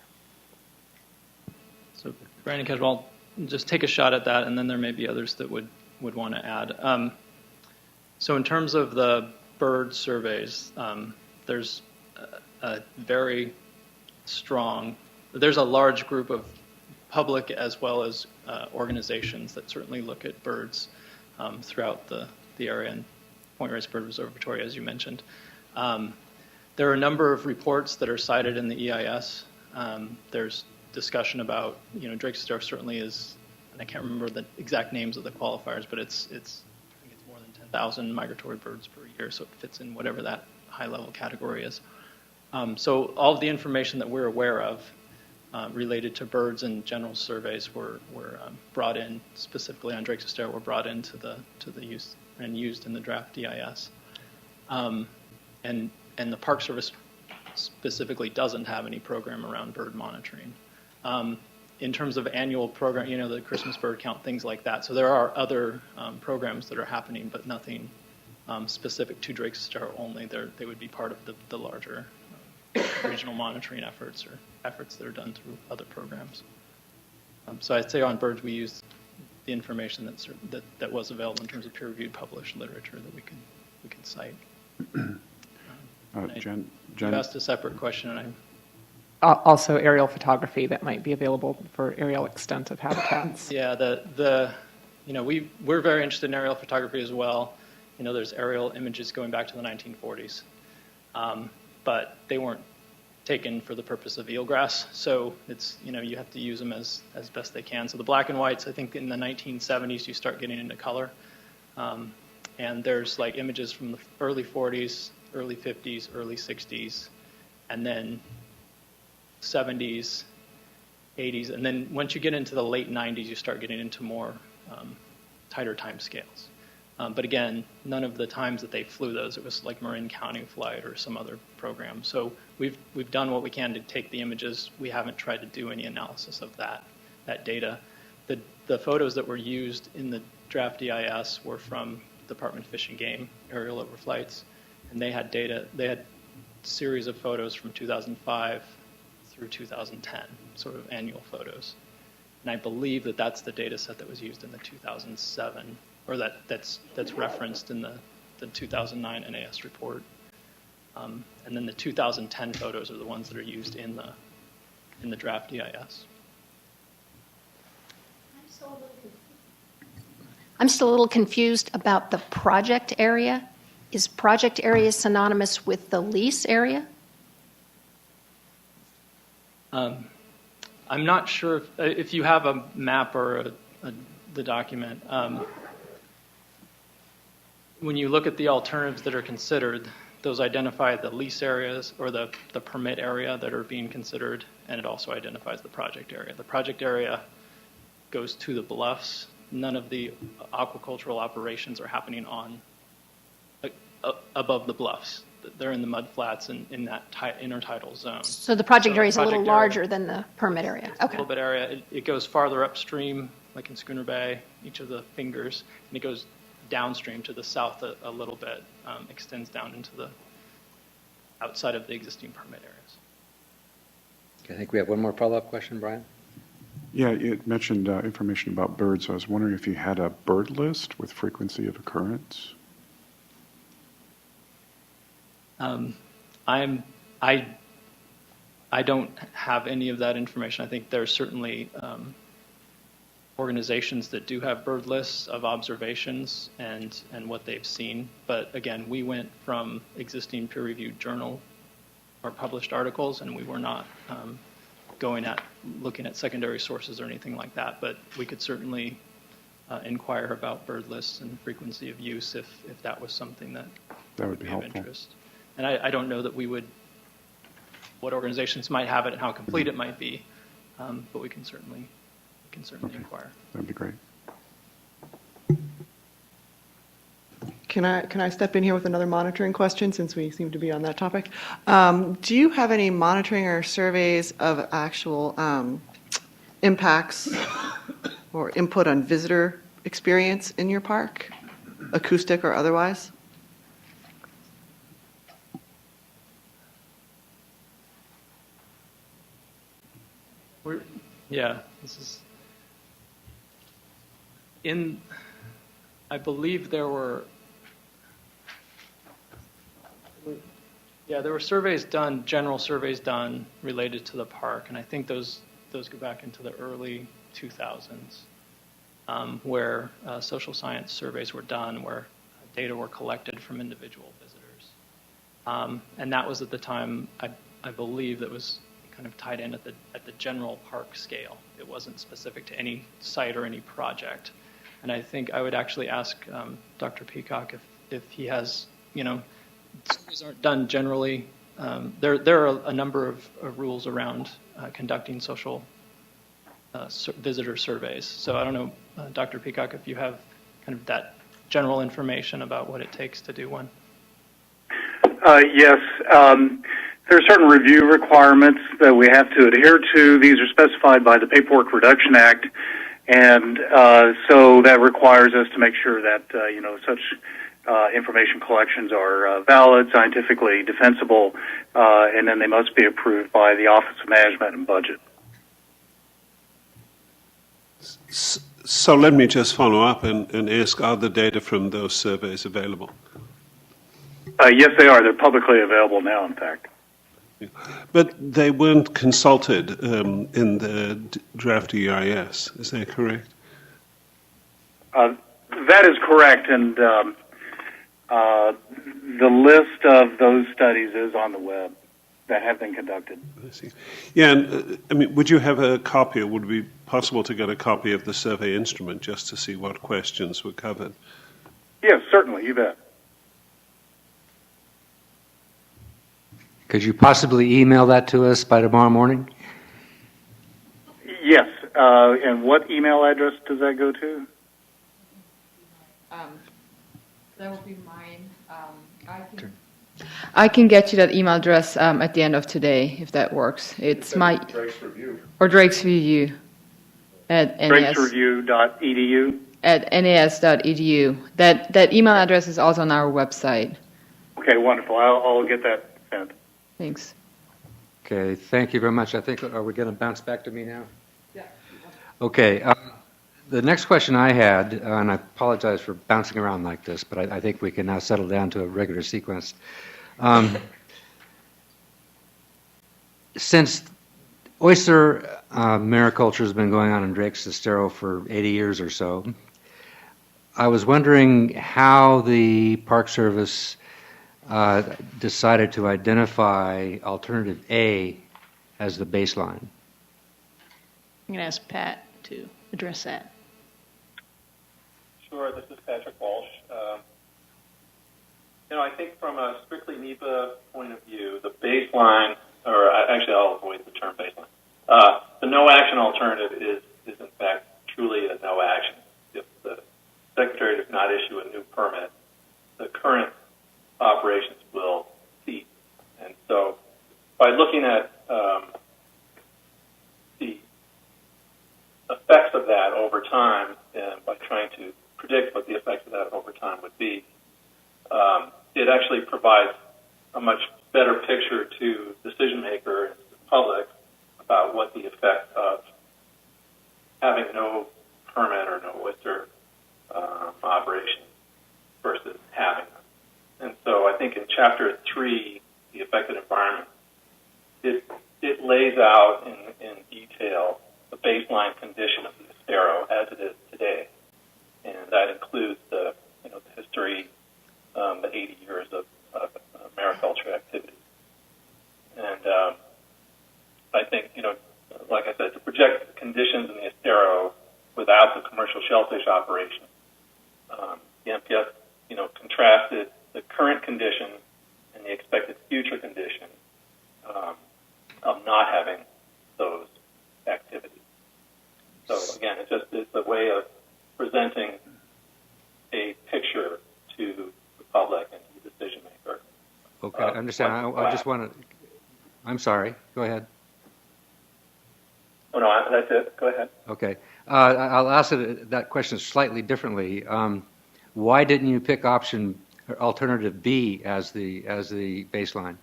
Speaker 14: So Brandon Kedwell, just take a shot at that, and then there may be others that would want to add. So in terms of the bird surveys, there's a very strong, there's a large group of public as well as organizations that certainly look at birds throughout the area, and Point Reyes Bird Observatory, as you mentioned. There are a number of reports that are cited in the EIS. There's discussion about, Drake's Star certainly is, and I can't remember the exact names of the qualifiers, but it's I think it's more than 10,000 migratory birds per year, so it fits in whatever that high-level category is. So all of the information that we're aware of related to birds and general surveys were brought in specifically on Drake's Star, were brought into the use and used in the draft EIS. And the Park Service specifically doesn't have any program around bird monitoring. In terms of annual program, the Christmas bird count, things like that. So there are other programs that are happening, but nothing specific to Drake's Star only. They would be part of the larger regional monitoring efforts or efforts that are done through other programs. So I'd say on birds we use the information that was available in terms of peer-reviewed published literature that we can cite.
Speaker 9: Jen
Speaker 14: you asked a separate question, and
Speaker 10: Also aerial photography that might be available for aerial extent of habitats.
Speaker 14: Yeah, we're very interested in aerial photography as well. There's aerial images going back to the 1940s, but they weren't taken for the purpose of eelgrass. So it's you have to use them as best they can. So the black and whites, I think in the 1970s you start getting into color, and there's like images from the early 40s, early 50s, early 60s, and then 70s, 80s, and then once you get into the late 90s, you start getting into more tighter time scales. But again, none of the times that they flew those, it was like Marin County flight or some other program. So we've done what we can to take the images. We haven't tried to do any analysis of that data. The photos that were used in the draft EIS were from Department of Fish and Game aerial overflights, and they had data. They had a series of photos from 2005 through 2010, sort of annual photos. And I believe that's the data set that was used in the 2007, or that's referenced in the 2009 NAS report. And then the 2010 photos are the ones that are used in the draft EIS.
Speaker 8: I'm still a little confused about the project area. Is project area synonymous with the lease area?
Speaker 14: I'm not sure if you have a map or the document. When you look at the alternatives that are considered, those identify the lease areas or the permit area that are being considered, and it also identifies the project area. The project area goes to the bluffs. None of the aquacultural operations are happening on above the bluffs. They're in the mud flats in that intertidal zone.
Speaker 8: So the project
Speaker 14: So
Speaker 8: area is a little
Speaker 14: project area-
Speaker 8: larger than the permit area.
Speaker 14: A
Speaker 8: Okay.
Speaker 14: little bit area. It goes farther upstream, like in Schooner Bay, each of the fingers, and it goes downstream to the south a little bit, extends down into the outside of the existing permit areas.
Speaker 2: I think we have one more follow-up question, Brian.
Speaker 5: Yeah, it mentioned information about birds. I was wondering if you had a bird list with frequency of occurrence.
Speaker 14: I don't have any of that information. I think there's certainly organizations that do have bird lists of observations and what they've seen. But again, we went from existing peer-reviewed journal or published articles, and we were not looking at secondary sources or anything like that. But we could certainly inquire about bird lists and frequency of use if that was something that
Speaker 5: would be
Speaker 14: of
Speaker 5: helpful.
Speaker 14: interest. And I don't know that what organizations might have it and how complete it might be, but we can certainly inquire.
Speaker 5: That'd be great.
Speaker 6: Can I step in here with another monitoring question since we seem to be on that topic? Do you have any monitoring or surveys of actual impacts or input on visitor experience in your park, acoustic or otherwise?
Speaker 14: This is I believe there were surveys done, general surveys done related to the park, and I think those go back into the early 2000s, where social science surveys were done, where data were collected from individual visitors, and that was at the time I believe that was kind of tied in at the general park scale. It wasn't specific to any site or any project. And I think I would actually ask Dr. Peacock if he has, surveys aren't done generally. There are a number of rules around conducting social visitor surveys. So I don't know, Dr. Peacock, if you have kind of that general information about what it takes to do one.
Speaker 21: Yes. There are certain review requirements that we have to adhere to. These are specified by the Paperwork Reduction Act, and so that requires us to make sure that such information collections are valid, scientifically defensible, and then they must be approved by the Office of Management and Budget.
Speaker 23: So let me just follow up and ask, are the data from those surveys available?
Speaker 21: Yes, they are. They're publicly available now, in fact.
Speaker 23: But they weren't consulted in the draft EIS, is that correct?
Speaker 21: That is correct, and the list of those studies is on the web that have been conducted.
Speaker 23: I see. Yeah, and would you have a copy, or would it be possible to get a copy of the survey instrument just to see what questions were covered?
Speaker 21: Yes, certainly, you bet.
Speaker 2: Could you possibly email that to us by tomorrow morning?
Speaker 21: Yes, and what email address does that go to?
Speaker 7: That will be mine. I can get you that email address at the end of today, if that works. It's my
Speaker 5: Drake's Review.
Speaker 7: Or Drake's Review at NAS.
Speaker 21: DrakesReview.edu.
Speaker 7: At nas.edu. That email address is also on our website.
Speaker 21: Okay, wonderful. I'll get that sent.
Speaker 7: Thanks.
Speaker 2: Okay, thank you very much. I think, are we going to bounce back to me now? Yeah. Okay. The next question I had, and I apologize for bouncing around like this, but I think we can now settle down to a regular sequence. Since oyster mariculture has been going on in Drake's Estero for 80 years or so, I was wondering how the Park Service decided to identify alternative A as the baseline.
Speaker 13: I'm going to ask Pat to address that.
Speaker 19: Sure, this is Patrick Walsh. I think from a strictly NEPA point of view, the baseline, or actually I'll avoid the term baseline, the no action alternative is in fact truly a no action. If the Secretary does not issue a new permit, the current operations will cease. And so by looking at the effects of that over time, and by trying to predict what the effects of that over time would be, it actually provides a much better picture to decision makers and the public about what the effect of having no permit or no oyster operation versus having them. And so I think in Chapter 3, the affected environment, it lays out in detail the baseline condition of the estero as it is today. And that includes the history, the 80 years of mariculture activity. And I think, like I said, to project the conditions in the estero without the commercial shellfish operation, the MPS, contrasted the current condition and the expected future condition of not having those activities. So again, it's a way of presenting a picture to the public and to the decision maker.
Speaker 2: Okay, I understand. I just want to. I'm sorry. Go ahead.
Speaker 19: Oh no, that's it. Go ahead.
Speaker 2: Okay, I'll ask that question slightly differently. Why didn't you pick alternative B as the baseline?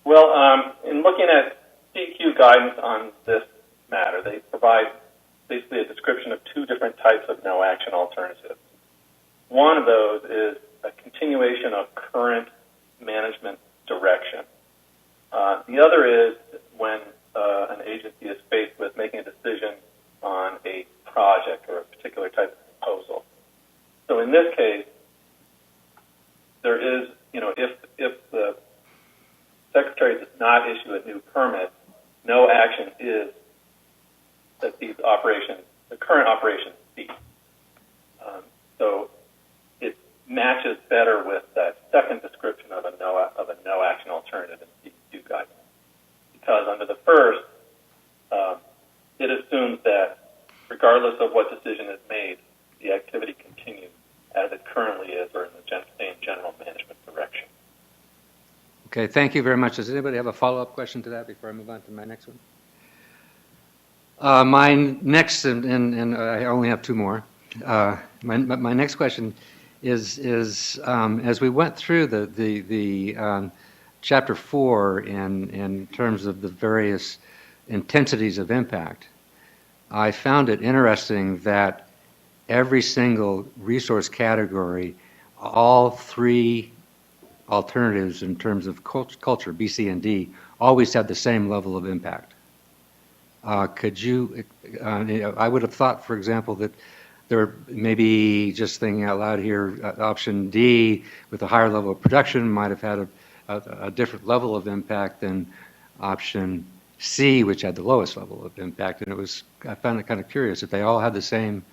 Speaker 19: Well, in looking at CQ guidance on this matter, they provide basically a description of two different types of no-action alternatives. One of those is a continuation of current management direction. The other is when an agency is faced with making a decision on a project or a particular type of proposal. So in this case, there is, if the Secretary does not issue a new permit, no action is that these operations, the current operations, cease. So it matches better with that second description of a no action alternative in CQ guidance. Because under the first, it assumes that regardless of what decision is made, the activity continues as it currently is or in the same general management direction.
Speaker 2: Okay, thank you very much. Does anybody have a follow-up question to that before I move on to my next one? My next, and I only have two more. My next question is as we went through the Chapter 4 in terms of the various intensities of impact, I found it interesting that every single resource category, all three alternatives in terms of culture, B, C, and D, always had the same level of impact. Could you, I would have thought, for example, that there maybe, just thinking out loud here, option D with a higher level of production might have had a different level of impact than option C, which had the lowest level of impact. And I found it kind of curious if they all had the same,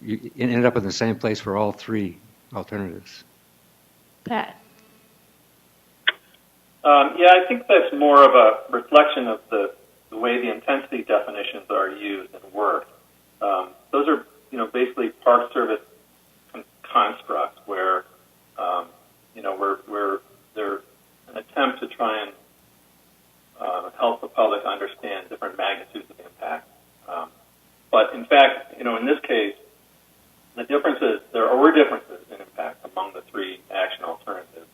Speaker 2: you ended up in the same place for all three alternatives.
Speaker 8: Pat.
Speaker 19: Yeah, I think that's more of a reflection of the way the intensity definitions are used and work. Those are, basically Park Service constructs where, where they're an attempt to try and help the public understand different magnitudes of impact. But in fact, in this case, there were differences in impact among the three action alternatives,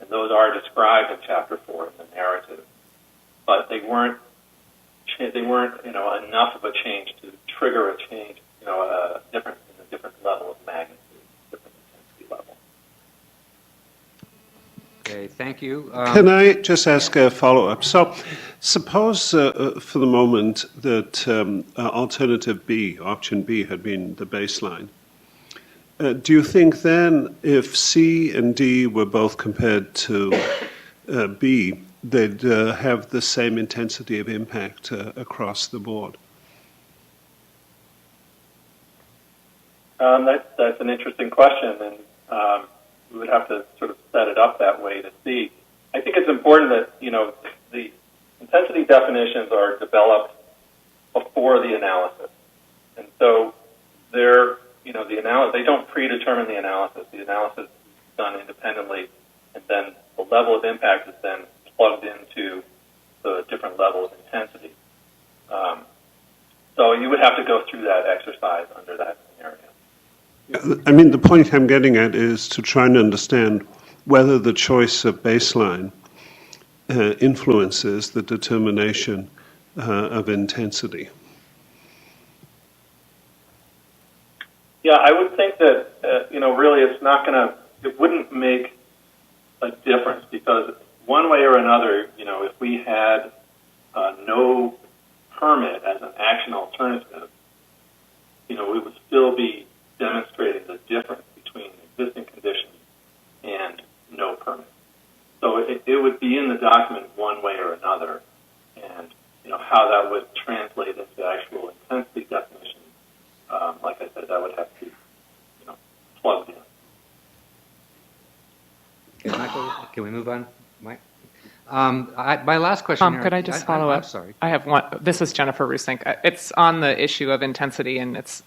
Speaker 19: and those are described in Chapter 4 in the narrative. But they weren't enough of a change to trigger a change, a difference in a different level of magnitude, different intensity level.
Speaker 2: Okay, thank you.
Speaker 23: Can I just ask a follow-up? So suppose for the moment that alternative B, option B, had been the baseline. Do you think then if C and D were both compared to B, they'd have the same intensity of impact across the board?
Speaker 19: That's an interesting question, and we would have to sort of set it up that way to see. I think it's important that, the intensity definitions are developed before the analysis. And so they're, they don't predetermine the analysis. The analysis done independently, and then the level of impact is then plugged into the different level of intensity. So you would have to go through that exercise under that scenario.
Speaker 23: I mean, the point I'm getting at is to try and understand whether the choice of baseline influences the determination of intensity.
Speaker 19: Yeah, I would think that, really it wouldn't make a difference, because one way or another, if we had no permit as an action alternative, we would still be demonstrating the difference between existing conditions and no permit. So it would be in the document one way or another, and how that would translate into actual intensity definition. Like I said, that would have to be plugged in.
Speaker 2: Okay, Michael, can we move on, Mike? My last question.
Speaker 10: Could I just follow up?
Speaker 2: I'm sorry.
Speaker 10: I have one. This is Jennifer Rusink. It's on the issue of intensity, and it's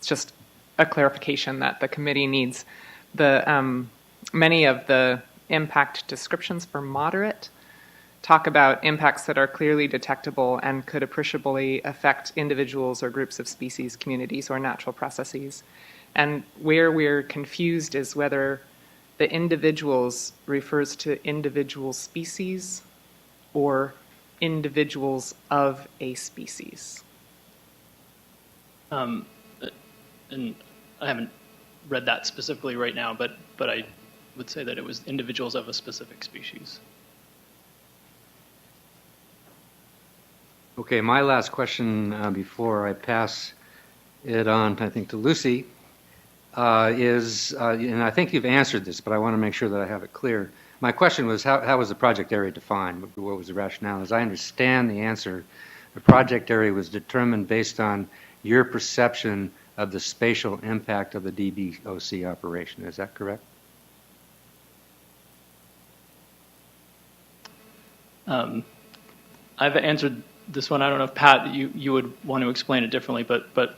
Speaker 10: just a clarification that the committee needs. Many of the impact descriptions for moderate talk about impacts that are clearly detectable and could appreciably affect individuals or groups of species, communities, or natural processes. And where we're confused is whether the individuals refers to individual species or individuals of a species.
Speaker 14: And I haven't read that specifically right now, but I would say that it was individuals of a specific species.
Speaker 2: Okay, my last question before I pass it on, I think, to Lucy, is, and I think you've answered this, but I want to make sure that I have it clear. My question was, how was the project area defined? What was the rationale? As I understand the answer, the project area was determined based on your perception of the spatial impact of the DBOC operation. Is that correct?
Speaker 14: I've answered this one. I don't know if, Pat, you would want to explain it differently, but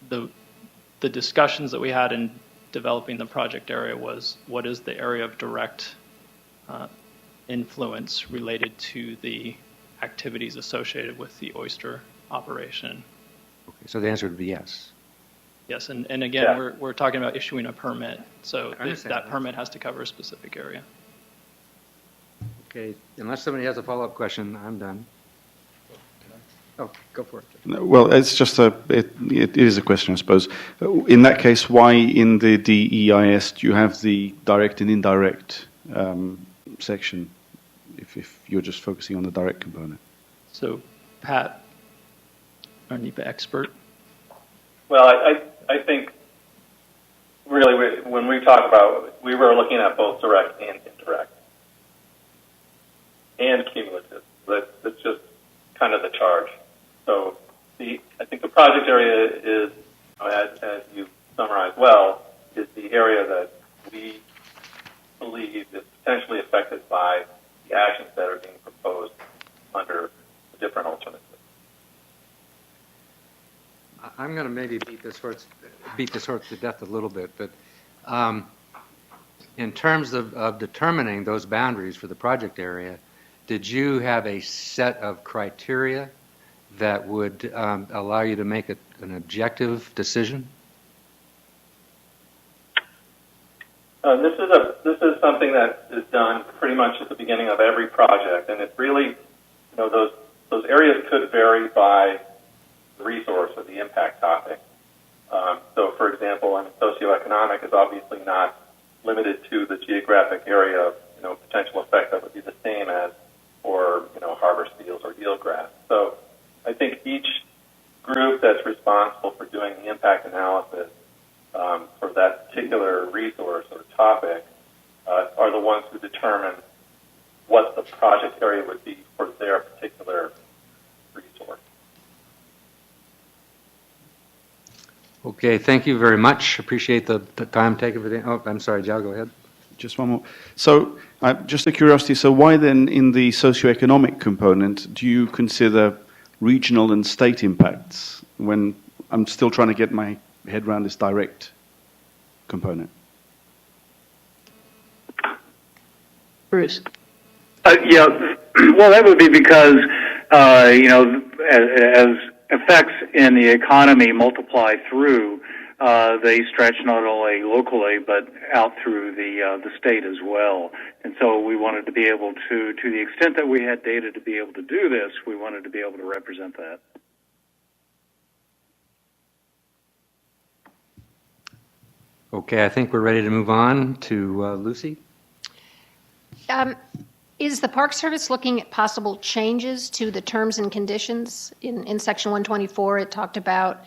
Speaker 14: the discussions that we had in developing the project area was, what is the area of direct influence related to the activities associated with the oyster operation?
Speaker 2: Okay, so the answer would be yes.
Speaker 14: Yes, and again, yeah, we're talking about issuing a permit, so that permit has to cover a specific area.
Speaker 2: Okay, unless somebody has a follow-up question, I'm done. Oh, go for it.
Speaker 9: Well, it's just it is a question, I suppose. In that case, why in the DEIS do you have the direct and indirect section if you're just focusing on the direct component?
Speaker 14: So, Pat, our NEPA expert.
Speaker 19: Well, I think really when we talk about, we were looking at both direct and indirect and cumulative. That's just kind of the charge. So I think the project area is, as you summarized well, is the area that we believe is potentially affected by the actions that are being proposed under the different alternatives.
Speaker 2: I'm going to maybe beat this horse to death a little bit, but in terms of determining those boundaries for the project area, did you have a set of criteria that would allow you to make an objective decision?
Speaker 19: This is something that is done pretty much at the beginning of every project, and it really, those areas could vary by the resource or the impact topic. So, for example, socioeconomic is obviously not limited to the geographic area of potential effect that would be the same as for harbor seals or eelgrass. So, I think each group that's responsible for doing the impact analysis for that particular resource or topic are the ones who determine what the project area would be for their particular resource.
Speaker 2: Okay, thank you very much. Appreciate the time taken for the. Oh, I'm sorry, Jal, go ahead.
Speaker 9: Just one more. So, just a curiosity, so why then in the socioeconomic component do you consider regional and state impacts when I'm still trying to get my head around this direct component?
Speaker 18: Bruce.
Speaker 21: Yeah, well, that would be because, as effects in the economy multiply through, they stretch not only locally but out through the state as well. And so we wanted to be able to the extent that we had data to be able to do this, we wanted to be able to represent that.
Speaker 2: Okay, I think we're ready to move on to Lucy.
Speaker 8: Is the Park Service looking at possible changes to the terms and conditions? In Section 124, it talked about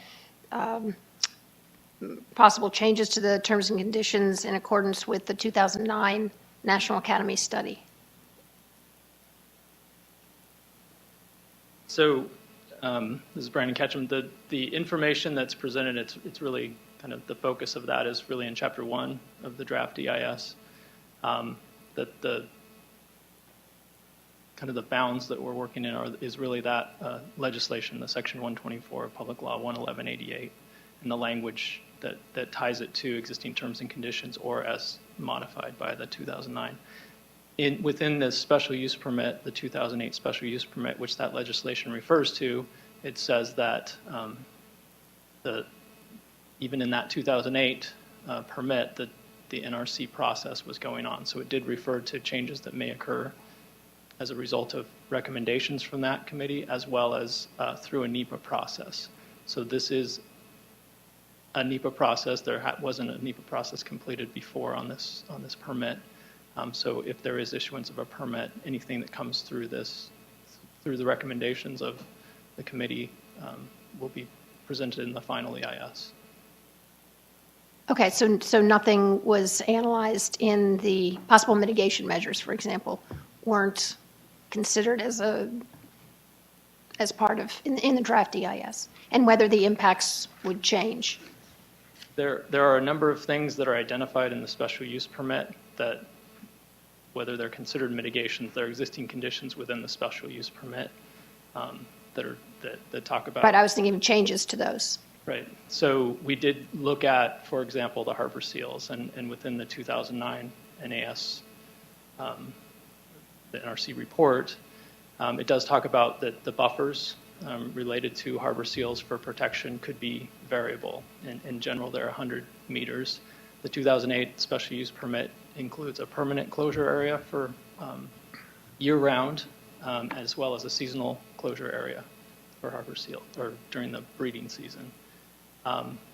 Speaker 8: possible changes to the terms and conditions in accordance with the 2009 National Academy study.
Speaker 14: So this is Brandon Ketchum. The information that's presented, it's really kind of the focus of that is really in Chapter 1 of the draft EIS. That the kind of the bounds that we're working in is really that legislation, the Section 124 of Public Law 11188, and the language that ties it to existing terms and conditions or as modified by the 2009. Within the special use permit, the 2008 special use permit, which that legislation refers to, it says that even in that 2008 permit, the NRC process was going on. So it did refer to changes that may occur as a result of recommendations from that committee, as well as through a NEPA process. So this is a NEPA process. There wasn't a NEPA process completed before on this permit. So if there is issuance of a permit, anything that comes through the recommendations of the committee will be presented in the final EIS.
Speaker 8: Okay, so nothing was analyzed in the possible mitigation measures, for example, weren't considered as part of in the draft EIS, and whether the impacts would change.
Speaker 14: There are a number of things that are identified in the special use permit that, whether they're considered mitigations, there are existing conditions within the special use permit that talk about.
Speaker 8: Right, I was thinking of changes to those.
Speaker 14: Right. So we did look at, for example, the harbor seals, and within the 2009 NAS, the NRC report, it does talk about that the buffers related to harbor seals for protection could be variable. In general, they're 100 meters. The 2008 special use permit includes a permanent closure area for year-round, as well as a seasonal closure area for harbor seal, or during the breeding season.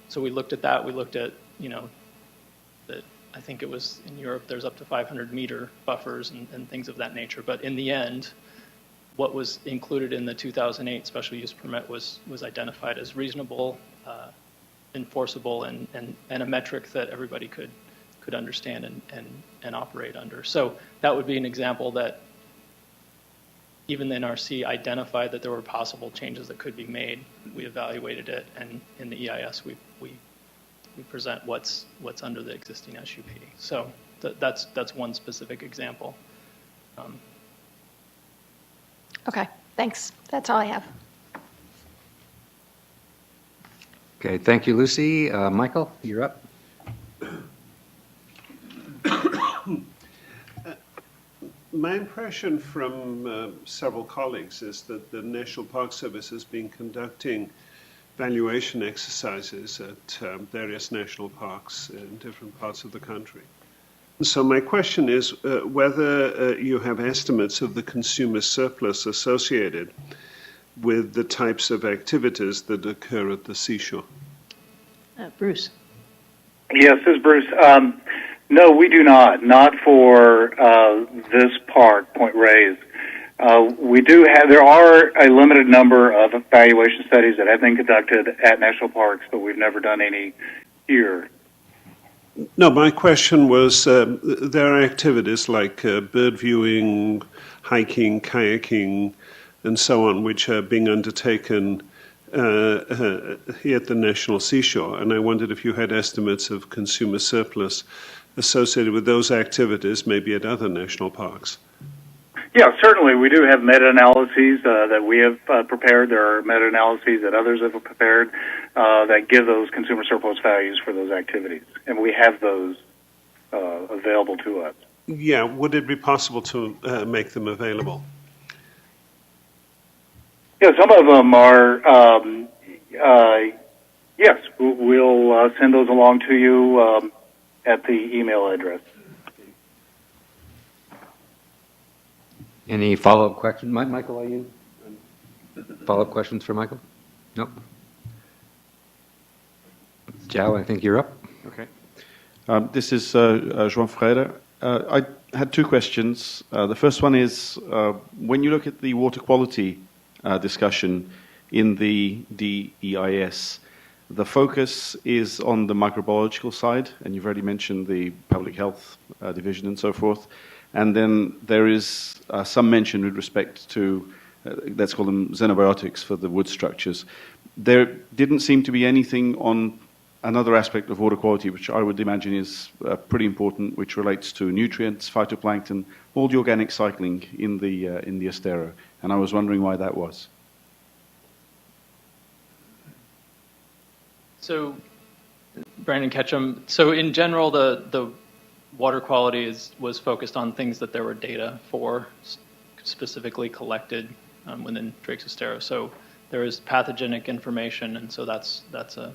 Speaker 14: So we looked at that. We looked at, that I think it was in Europe, there's up to 500-meter buffers and things of that nature. But in the end, what was included in the 2008 special use permit was identified as reasonable, enforceable, and a metric that everybody could understand and operate under. So that would be an example that even the NRC identified that there were possible changes that could be made. We evaluated it, and in the EIS we present what's under the existing SUP. So that's one specific example.
Speaker 8: Okay, thanks. That's all I have.
Speaker 2: Okay, thank you, Lucy. Michael, you're up.
Speaker 23: My impression from several colleagues is that the National Park Service has been conducting valuation exercises at various national parks in different parts of the country. So my question is whether you have estimates of the consumer surplus associated with the types of activities that occur at the seashore.
Speaker 18: Bruce.
Speaker 21: Yes, this is Bruce. No, we do not. Not for this park, Point Reyes. We do have. There are a limited number of evaluation studies that have been conducted at national parks, but we've never done any here.
Speaker 23: No, my question was there are activities like bird viewing, hiking, kayaking, and so on, which are being undertaken here at the National Seashore. And I wondered if you had estimates of consumer surplus associated with those activities, maybe at other national parks.
Speaker 21: Yeah, certainly. We do have meta-analyses that we have prepared. There are meta-analyses that others have prepared that give those consumer surplus values for those activities. And we have those available to us.
Speaker 23: Yeah, would it be possible to make them available?
Speaker 21: Yeah, some of them are, yes, we'll send those along to you at the email address.
Speaker 2: Any follow-up questions? Michael, are you? Follow-up questions for Michael? Nope. Joe, I think you're up.
Speaker 9: Okay. This is João Freire. I had two questions. The first one is, when you look at the water quality discussion in the DEIS, the focus is on the microbiological side, and you've already mentioned the public health division and so forth. And then there is some mention with respect to, let's call them xenobiotics for the wood structures. There didn't seem to be anything on another aspect of water quality, which I would imagine is pretty important, which relates to nutrients, phytoplankton, all the organic cycling in the estero. And I was wondering why that was.
Speaker 14: So, Brandon Ketchum, so in general, the water quality was focused on things that there were data for, specifically collected within Drake's estero. So there is pathogenic information, and so that's a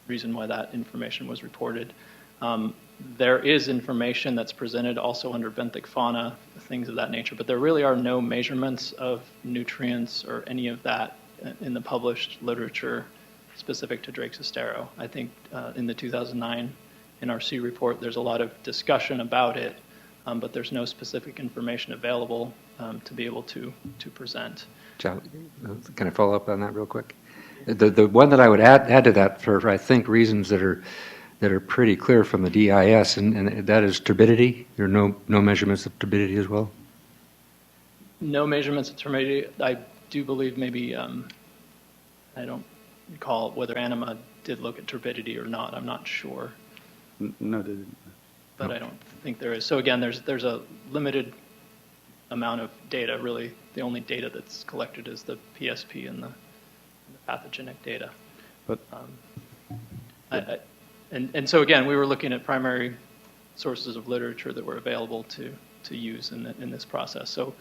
Speaker 14: reason why that information was reported. There is information that's presented also under benthic fauna, things of that nature, but there really are no measurements of nutrients or any of that in the published literature specific to Drake's estero. I think in the 2009 NRC report, there's a lot of discussion about it, but there's no specific information available to be able to present.
Speaker 2: Joe, can I follow up on that real quick? The one that I would add to that for I think reasons that are pretty clear from the DIS, and that is turbidity. There are no measurements of turbidity as well.
Speaker 14: No measurements of turbidity. I do believe maybe I don't recall whether Anima did look at turbidity or not. I'm not sure.
Speaker 9: No, they didn't.
Speaker 14: But I don't think there is. So again, there's a limited amount of data. Really, the only data that's collected is the PSP and the pathogenic data.
Speaker 9: But
Speaker 14: and so again, we were looking at primary sources of literature that were available to use in this process. So,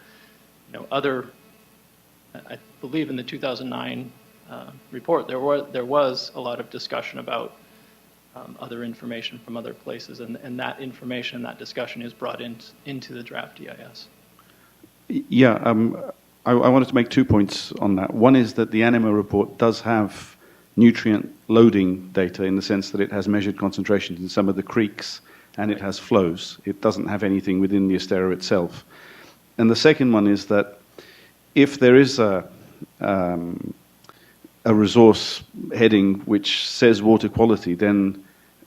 Speaker 14: I believe in the 2009 report there was a lot of discussion about other information from other places, and that information, that discussion is brought into the draft DIS.
Speaker 9: Yeah, I wanted to make 2 points on that. One is that the Anima report does have nutrient loading data in the sense that it has measured concentrations in some of the creeks and it has flows. It doesn't have anything within the estero itself. And the second one is that if there is a resource heading which says water quality, then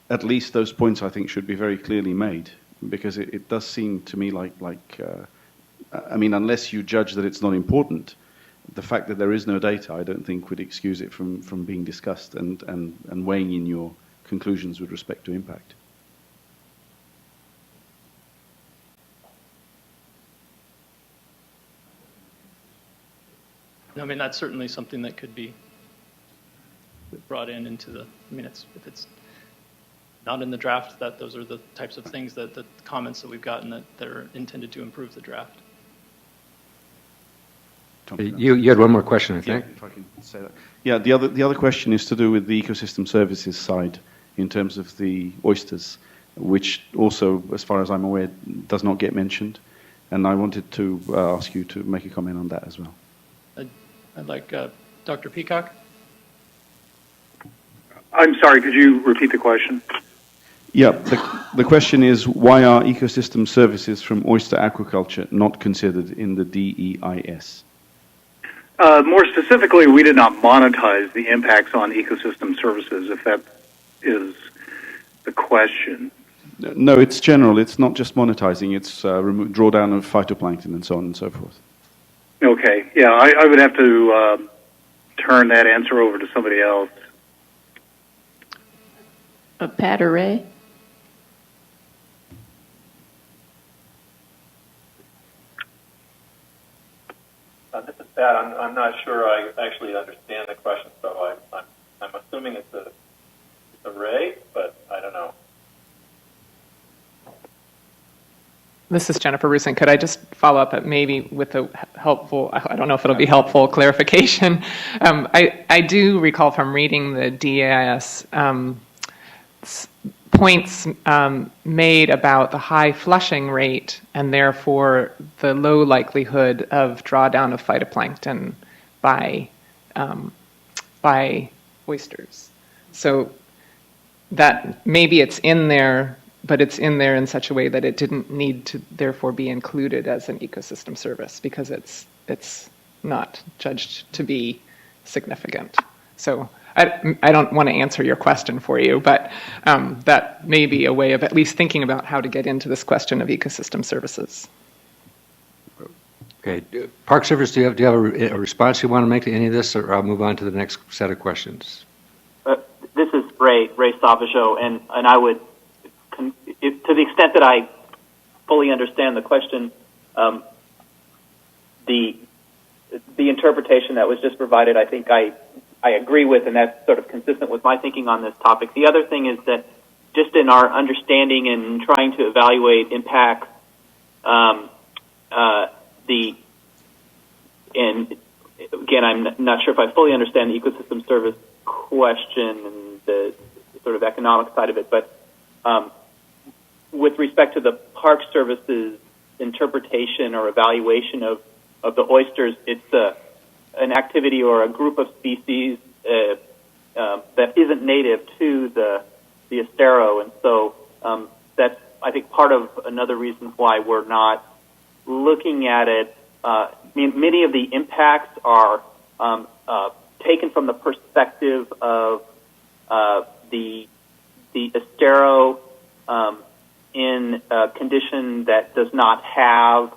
Speaker 9: at least those points I think should be very clearly made, because it does seem to me like I mean, unless you judge that it's not important, the fact that there is no data, I don't think would excuse it from being discussed and weighing in your conclusions with respect to impact.
Speaker 14: I mean, that's certainly something that could be brought into the, I mean, if it's not in the draft, those are the types of things the comments that we've gotten that are intended to improve the draft.
Speaker 2: You had one more question, I think.
Speaker 9: Yeah, if I can say that. Yeah, the other question is to do with the ecosystem services side in terms of the oysters, which also, as far as I'm aware, does not get mentioned. And I wanted to ask you to make a comment on that as well.
Speaker 14: I'd like Dr. Peacock.
Speaker 21: I'm sorry, could you repeat the question?
Speaker 9: Yeah, the question is, why are ecosystem services from oyster aquaculture not considered in the DEIS?
Speaker 21: More specifically, we did not monetize the impacts on ecosystem services, if that is the question.
Speaker 9: No, it's general. It's not just monetizing. It's drawdown of phytoplankton and so on and so forth.
Speaker 21: Okay. Yeah, I would have to turn that answer over to somebody else.
Speaker 13: Pat or Ray?
Speaker 19: This is Pat. I'm not sure I actually understand the question, so I'm assuming it's a Ray, but I don't know.
Speaker 10: This is Jennifer Rusink. Could I just follow up maybe with a helpful, I don't know if it'll be helpful, clarification. I do recall from reading the DAIS points made about the high flushing rate and therefore the low likelihood of drawdown of phytoplankton by oysters. So that maybe it's in there, but it's in there in such a way that it didn't need to therefore be included as an ecosystem service because it's not judged to be significant. So I don't want to answer your question for you, but that may be a way of at least thinking about how to get into this question of ecosystem services.
Speaker 2: Okay, Park Service, do you have a response you want to make to any of this, or I'll move on to the next set of questions?
Speaker 12: This is Ray Savageau, and I would, to the extent that I fully understand the question, the interpretation that was just provided, I think I agree with, and that's sort of consistent with my thinking on this topic. The other thing is that just in our understanding and trying to evaluate impacts, and again, I'm not sure if I fully understand the ecosystem service question and the sort of economic side of it, but with respect to the Park Service's interpretation or evaluation of the oysters, it's an activity or a group of species that isn't native to the estero, and so that's, I think, part of another reason why we're not looking at it. Many of the impacts are taken from the perspective of the estero in a condition that does not have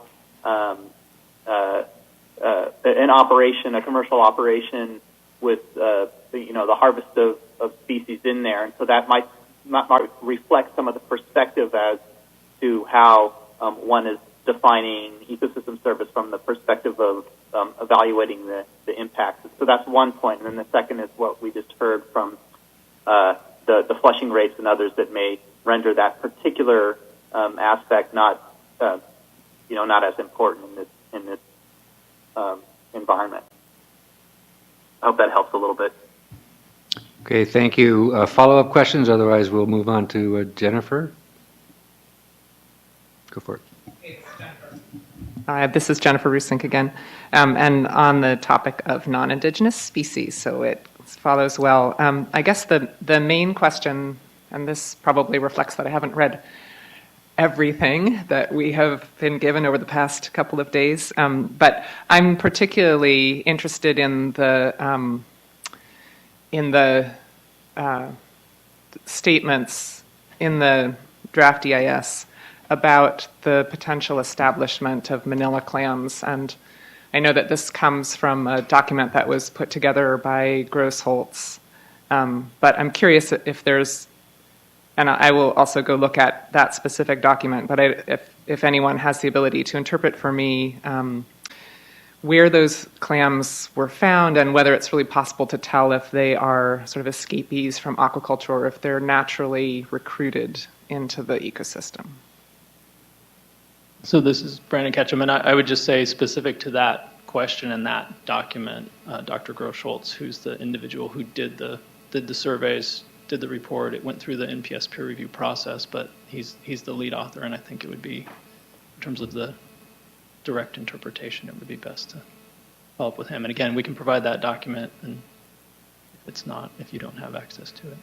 Speaker 12: an operation, a commercial operation with the harvest of species in there, and so that might reflect some of the perspective as to how one is defining ecosystem service from the perspective of evaluating the impacts. So that's one point, and then the second is what we just heard from the flushing rates and others that may render that particular aspect not as important in this environment. I hope that helps a little bit.
Speaker 2: Okay, thank you. Follow-up questions? Otherwise, we'll move on to Jennifer. Go for it.
Speaker 10: This is Jennifer Rusink again, and on the topic of non-indigenous species, so it follows well. I guess the main question, and this probably reflects that I haven't read everything that we have been given over the past couple of days, but I'm particularly interested in the statements in the draft EIS about the potential establishment of manila clams. And I know that this comes from a document that was put together by Grossholtz, but I'm curious if there's, and I will also go look at that specific document, but if anyone has the ability to interpret for me where those clams were found and whether it's really possible to tell if they are sort of escapees from aquaculture or if they're naturally recruited into the ecosystem.
Speaker 14: So this is Brandon Ketchum, and I would just say specific to that question and that document, Dr. Grossholtz, who's the individual who did the surveys, did the report, it went through the NPS peer review process, but he's the lead author, and I think it would be, in terms of the direct interpretation, it would be best to follow up with him. And again, we can provide that document, and if you don't have access to it.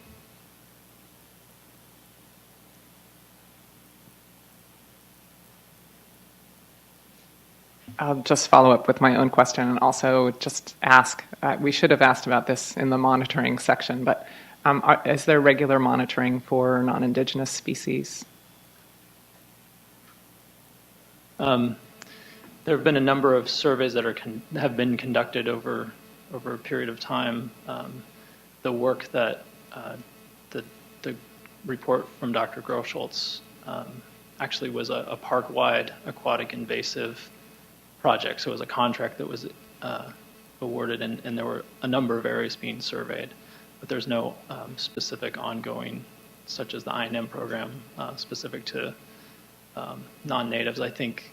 Speaker 10: I'll just follow up with my own question and also just ask, we should have asked about this in the monitoring section, but is there regular monitoring for non-indigenous species?
Speaker 14: There have been a number of surveys that have been conducted over a period of time. The work that the report from Dr. Grossholtz actually was a park-wide aquatic invasive project. So it was a contract that was awarded, and there were a number of areas being surveyed, but there's no specific ongoing, such as the I&M program, specific to non-natives. I think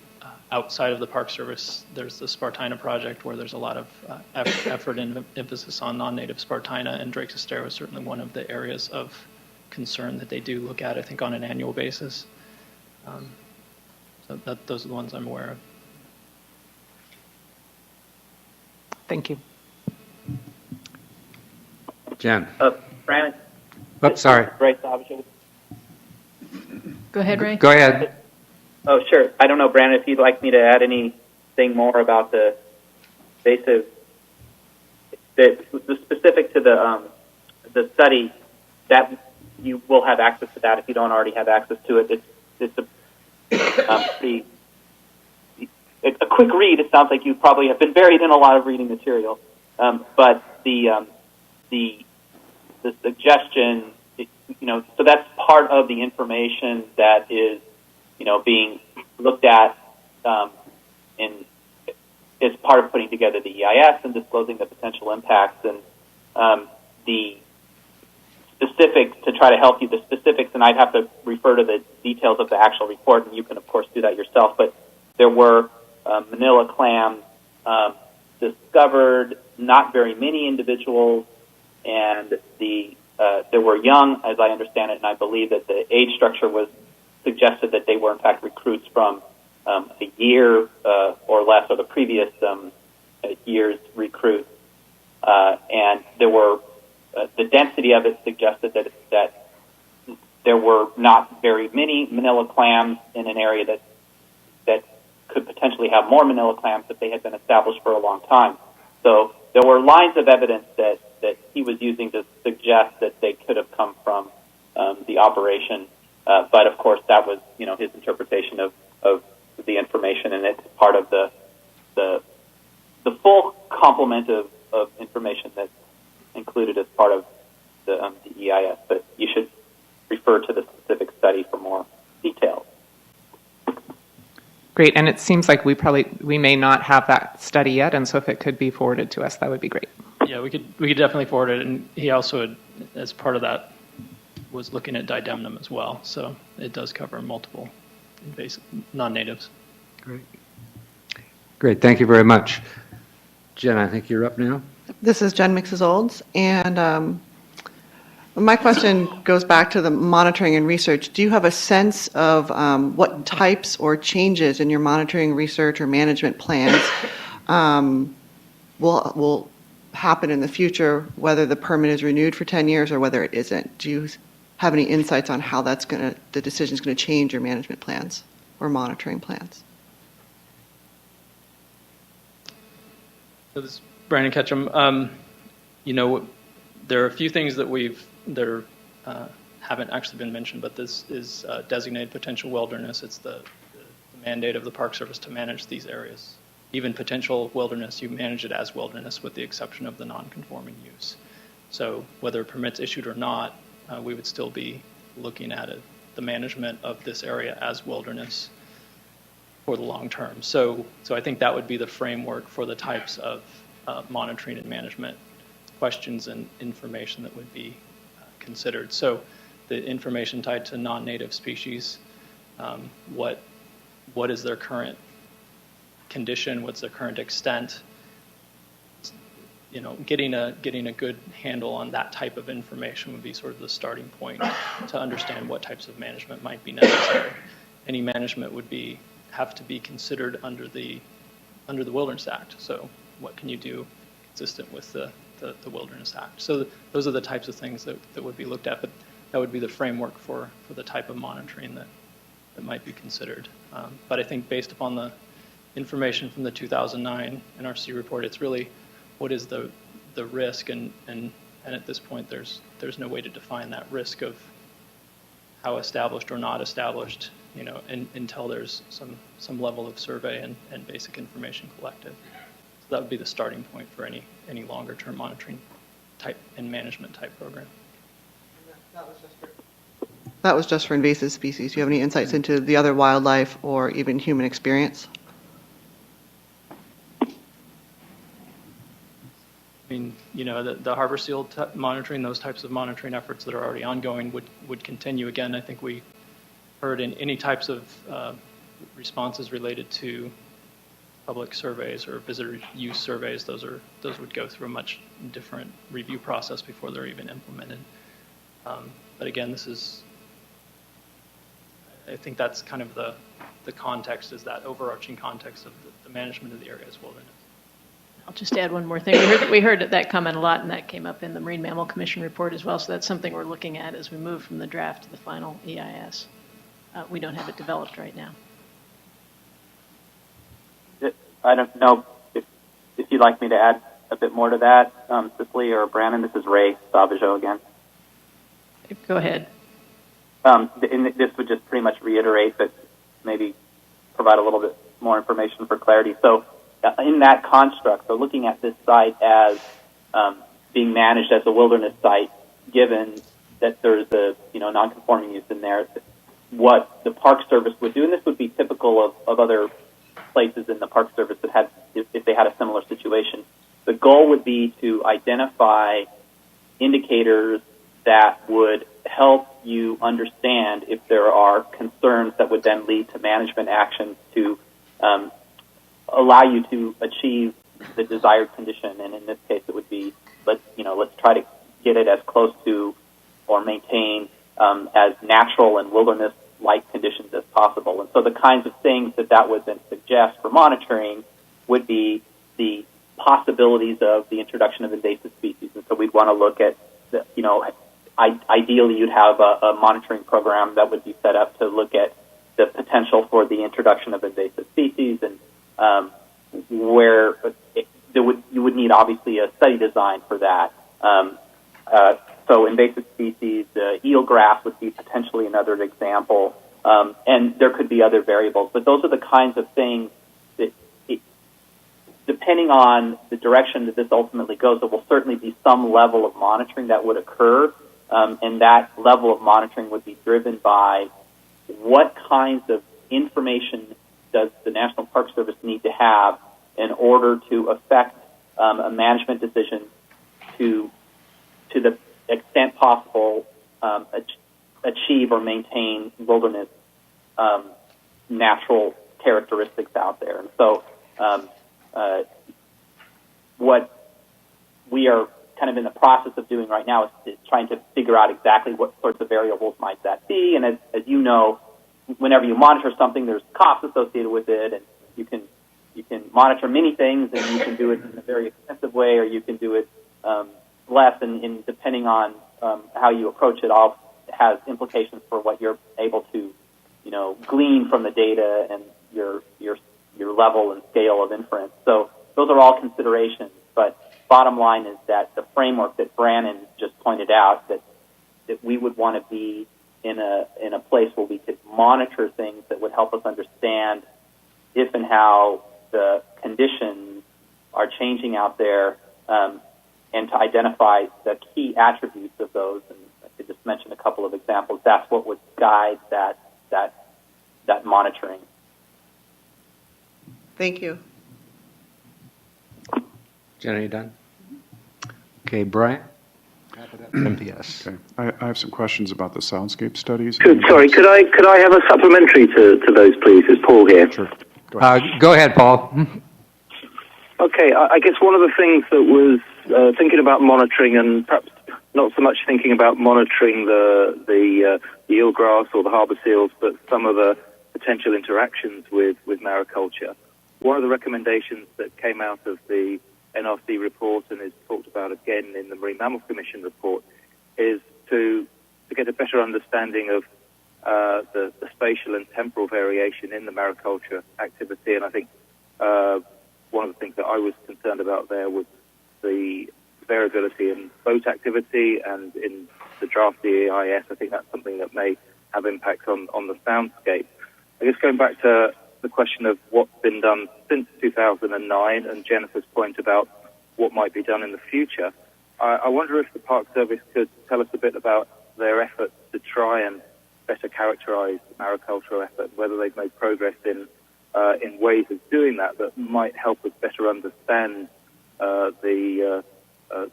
Speaker 14: outside of the Park Service, there's the Spartina project where there's a lot of effort and emphasis on non-native Spartina, and Drake's Estero is certainly one of the areas of concern that they do look at, I think, on an annual basis. So those are the ones I'm aware of.
Speaker 10: Thank you.
Speaker 2: Jen.
Speaker 12: Brandon.
Speaker 2: Oops, sorry.
Speaker 12: Ray Savage.
Speaker 13: Go ahead, Ray.
Speaker 2: Go ahead.
Speaker 12: Oh, sure. I don't know, Brandon, if you'd like me to add anything more about the invasive, the specific to the study, that you will have access to that if you don't already have access to it. It's a quick read. It sounds like you probably have been buried in a lot of reading material, but the suggestion, so that's part of the information that is, being looked at as part of putting together the EIS and disclosing the potential impacts. And the specifics, to try to help you, the specifics, and I'd have to refer to the details of the actual report, and you can, of course, do that yourself, but there were manila clams discovered, not very many individuals, and there were young, as I understand it, and I believe that the age structure was suggested that they were, in fact, recruits from a year or less, or the previous year's recruits. And there were, the density of it suggested that there were not very many manila clams in an area that could potentially have more manila clams if they had been established for a long time. So there were lines of evidence that he was using to suggest that they could have come from the operation. But of course, that was, his interpretation of the information, and it's part of the full complement of information that's included as part of the EIS. But you should refer to the specific study for more details.
Speaker 10: Great, and it seems like we may not have that study yet, and so if it could be forwarded to us, that would be great.
Speaker 14: Yeah, we could definitely forward it, and he also had, as part of that, was looking at didemnum as well. So it does cover multiple invasive non-natives.
Speaker 2: Great, thank you very much. Jen, I think you're up now.
Speaker 6: This is Jen Mixes-Olds, and my question goes back to the monitoring and research. Do you have a sense of what types or changes in your monitoring, research, or management plans will happen in the future, whether the permit is renewed for 10 years or whether it isn't? Do you have any insights on how the decision is going to change your management plans or monitoring plans?
Speaker 14: So this is Brandon Ketchum. There are a few things that haven't actually been mentioned, but this is designated potential wilderness. It's the mandate of the Park Service to manage these areas. Even potential wilderness, you manage it as wilderness with the exception of the non-conforming use. So whether a permit's issued or not, we would still be looking at the management of this area as wilderness for the long term. So I think that would be the framework for the types of monitoring and management questions and information that would be considered. So the information tied to non-native species, what is their current condition, what's their current extent, getting a good handle on that type of information would be sort of the starting point to understand what types of management might be necessary. Any management would have to be considered under the Wilderness Act. So what can you do consistent with the Wilderness Act? So those are the types of things that would be looked at, but that would be the framework for the type of monitoring that might be considered. But I think based upon the information from the 2009 NRC report, it's really what is the risk, and at this point there's no way to define that risk of how established or not established, until there's some level of survey and basic information collected. So that would be the starting point for any longer term monitoring type and management type program.
Speaker 6: That was just for invasive species. Do you have any insights into the other wildlife or even human experience?
Speaker 14: I mean, the harbor seal monitoring, those types of monitoring efforts that are already ongoing would continue. Again, I think we heard in any types of responses related to public surveys or visitor use surveys. Those would go through a much different review process before they're even implemented. But again, I think that's kind of the context, is that overarching context of the management of the area as wilderness.
Speaker 13: I'll just add one more thing. We heard that comment a lot, and that came up in the Marine Mammal Commission report as well. So that's something we're looking at as we move from the draft to the final EIS. We don't have it developed right now.
Speaker 22: I don't know if you'd like me to add a bit more to that, Cicely or Brandon. This is Ray Savageau again.
Speaker 13: Go ahead.
Speaker 22: This would just pretty much reiterate, but maybe provide a little bit more information for clarity. So in that construct, so looking at this site as being managed as a wilderness site, given that there's a non-conforming use in there, what the Park Service would do, and this would be typical of other places in the Park Service that had, if they had a similar situation, the goal would be to identify indicators that would help you understand if there are concerns that would then lead to management actions to allow you to achieve the desired condition. And in this case, it would be let's try to get it as close to or maintain as natural and wilderness-like conditions as possible. And so the kinds of things that would then suggest for monitoring would be the possibilities of the introduction of invasive species. And so we'd want to look at ideally, you'd have a monitoring program that would be set up to look at the potential for the introduction of invasive species, and where you would need obviously a study design for that. So invasive species, eelgrass would be potentially another example, and there could be other variables. But those are the kinds of things that, depending on the direction that this ultimately goes, there will certainly be some level of monitoring that would occur. And that level of monitoring would be driven by what kinds of information does the National Park Service need to have in order to affect a management decision to the extent possible achieve or maintain wilderness natural characteristics out there. And so what we are kind of in the process of doing right now is trying to figure out exactly what sorts of variables might that be. And as you know, whenever you monitor something, there's costs associated with it, and you can monitor many things, and you can do it in a very expensive way, or you can do it less, and depending on how you approach it, all has implications for what you're able to, glean from the data and your level and scale of inference. So those are all considerations, but bottom line is that the framework that Brannon just pointed out, that we would want to be in a place where we could monitor things that would help us understand if and how the conditions are changing out there, and to identify the key attributes of those. And I could just mention a couple of examples. That's what would guide that monitoring.
Speaker 6: Thank you.
Speaker 2: Jen, are you done? Okay, Brian? MPS.
Speaker 5: Okay. I have some questions about the soundscape studies.
Speaker 12: Sorry, could I have a supplementary to those, please? It's Paul here.
Speaker 5: Sure.
Speaker 2: Go ahead, Paul.
Speaker 12: Okay, I guess one of the things that was thinking about monitoring, and perhaps not so much thinking about monitoring the eelgrass or the harbour seals, but some of the potential interactions with mariculture. One of the recommendations that came out of the NRC report and is talked about again in the Marine Mammal Commission report is to get a better understanding of the spatial and temporal variation in the mariculture activity. And I think one of the things that I was concerned about there was the variability in boat activity, and in the draft EIS, I think that's something that may have impacts on the soundscape. I guess going back to the question of what's been done since 2009 and Jennifer's point about what might be done in the future, I wonder if the Park Service could tell us a bit about their efforts to try and better characterize the maricultural effort, whether they've made progress in ways of doing that might help us better understand the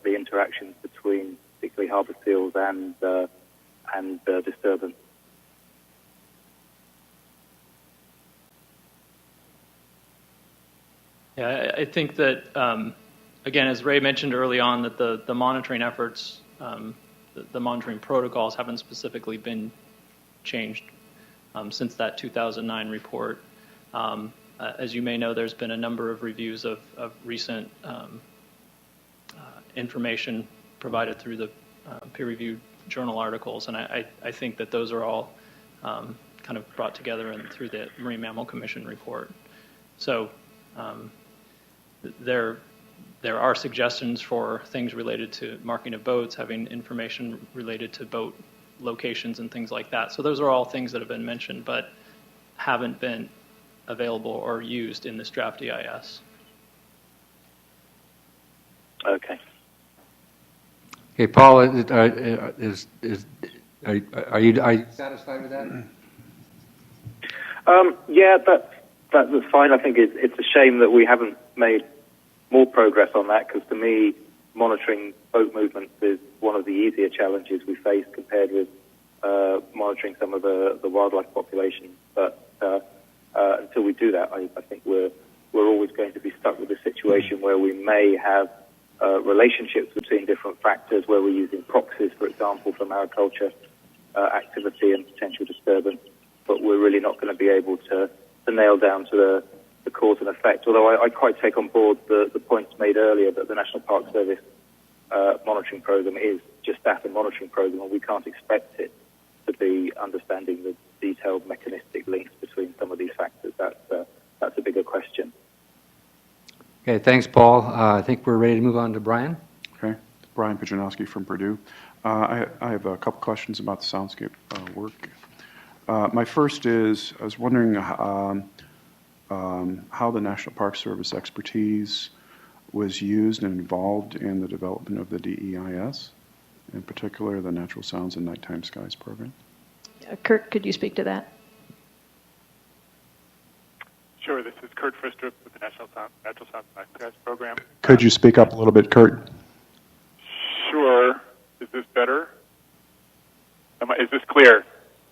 Speaker 12: interactions between particularly harbour seals and disturbance.
Speaker 14: Yeah, I think that, again, as Ray mentioned early on, that the monitoring efforts, the monitoring protocols haven't specifically been changed since that 2009 report. As you may know, there's been a number of reviews of recent information provided through the peer-reviewed journal articles, and I think that those are all kind of brought together through the Marine Mammal Commission report. So there are suggestions for things related to marking of boats, having information related to boat locations and things like that. So those are all things that have been mentioned, but haven't been available or used in this draft EIS.
Speaker 12: Okay.
Speaker 2: Okay, Paul, are you satisfied with that?
Speaker 12: Yeah, that's fine. I think it's a shame that we haven't made more progress on that, because to me, monitoring boat movements is one of the easier challenges we face compared with monitoring some of the wildlife population. But until we do that, I think we're always going to be stuck with a situation where we may have relationships between different factors, where we're using proxies, for example, from agriculture activity and potential disturbance, but we're really not going to be able to nail down to the cause and effect. Although I quite take on board the points made earlier that the National Park Service monitoring program is just that, a monitoring program, and we can't expect it to be understanding the detailed mechanistic links between some of these factors. That's a bigger question.
Speaker 2: Okay, thanks, Paul. I think we're ready to move on to Brian.
Speaker 5: Okay, Brian Pajanowski from Purdue. I have a couple questions about the soundscape work. My first is, I was wondering how the National Park Service expertise was used and involved in the development of the DEIS, in particular the Natural Sounds and Nighttime Skies program.
Speaker 13: Kurt, could you speak to that?
Speaker 20: Sure, this is Kurt Fristrup with the Natural Sounds and Night Skies program.
Speaker 5: Could you speak up a little bit, Kurt?
Speaker 20: Sure. Is this better? Is this clear?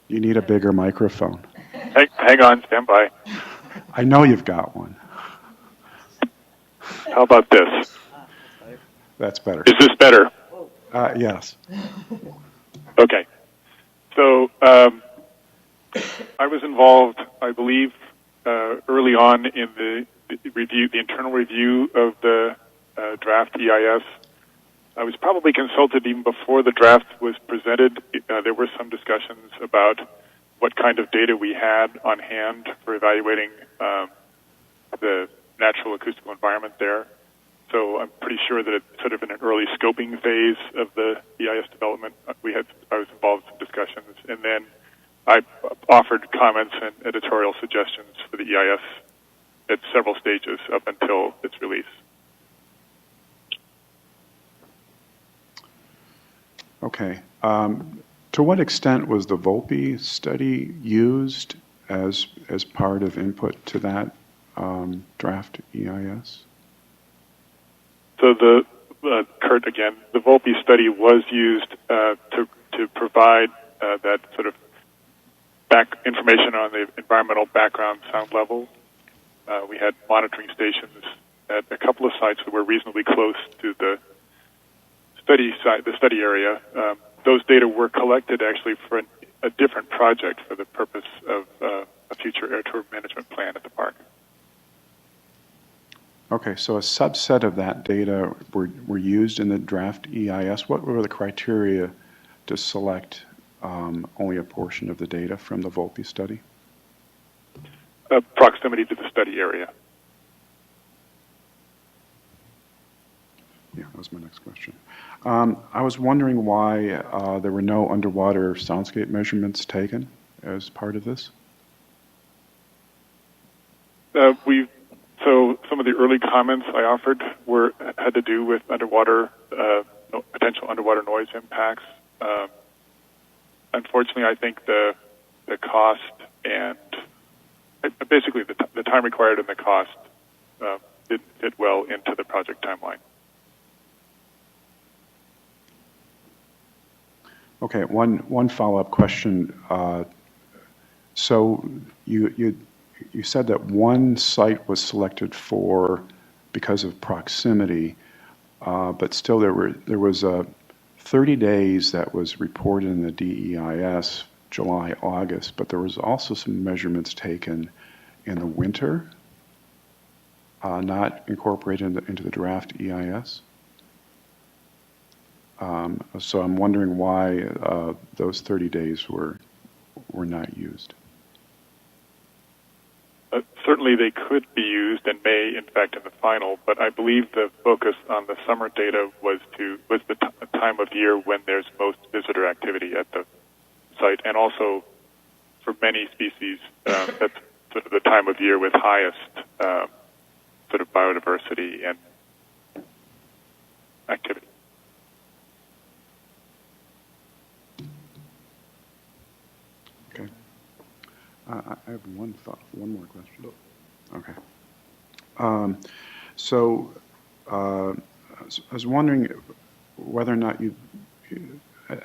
Speaker 5: You need a bigger microphone.
Speaker 20: Hang on, stand by.
Speaker 5: I know you've got one.
Speaker 20: How about this?
Speaker 5: That's better.
Speaker 20: Is this better?
Speaker 5: Yes.
Speaker 20: Okay. So I was involved, I believe, early on in the review, the internal review of the draft EIS. I was probably consulted even before the draft was presented. There were some discussions about what kind of data we had on hand for evaluating the natural acoustical environment there. So I'm pretty sure that it's sort of in an early scoping phase of the EIS development. I was involved in some discussions, and then I offered comments and editorial suggestions for the EIS at several stages up until its release.
Speaker 5: Okay. To what extent was the Volpe study used as part of input to that draft EIS?
Speaker 20: So Kurt, again, the Volpe study was used to provide that sort of information on the environmental background sound level. We had monitoring stations at a couple of sites that were reasonably close to the study site, the study area. Those data were collected actually for a different project for the purpose of a future air tour management plan at the park.
Speaker 5: Okay, so a subset of that data were used in the draft EIS. What were the criteria to select only a portion of the data from the Volpe study?
Speaker 20: Proximity to the study area.
Speaker 5: Yeah, that was my next question. I was wondering why there were no underwater soundscape measurements taken as part of this.
Speaker 20: So some of the early comments I offered had to do with potential underwater noise impacts. Unfortunately, I think the cost and basically the time required and the cost didn't fit well into the project timeline.
Speaker 5: Okay, one follow-up question. So you're you said that one site was selected because of proximity, but still there was 30 days that was reported in the DEIS, July, August, but there was also some measurements taken in the winter, not incorporated into the draft EIS. So I'm wondering why those 30 days were not used.
Speaker 20: Certainly they could be used and may, in fact, in the final, but I believe the focus on the summer data was the time of year when there's most visitor activity at the site, and also for many species, that's sort of the time of year with highest sort of biodiversity and activity.
Speaker 5: Okay. I have one more question. Okay. So I was wondering whether or not you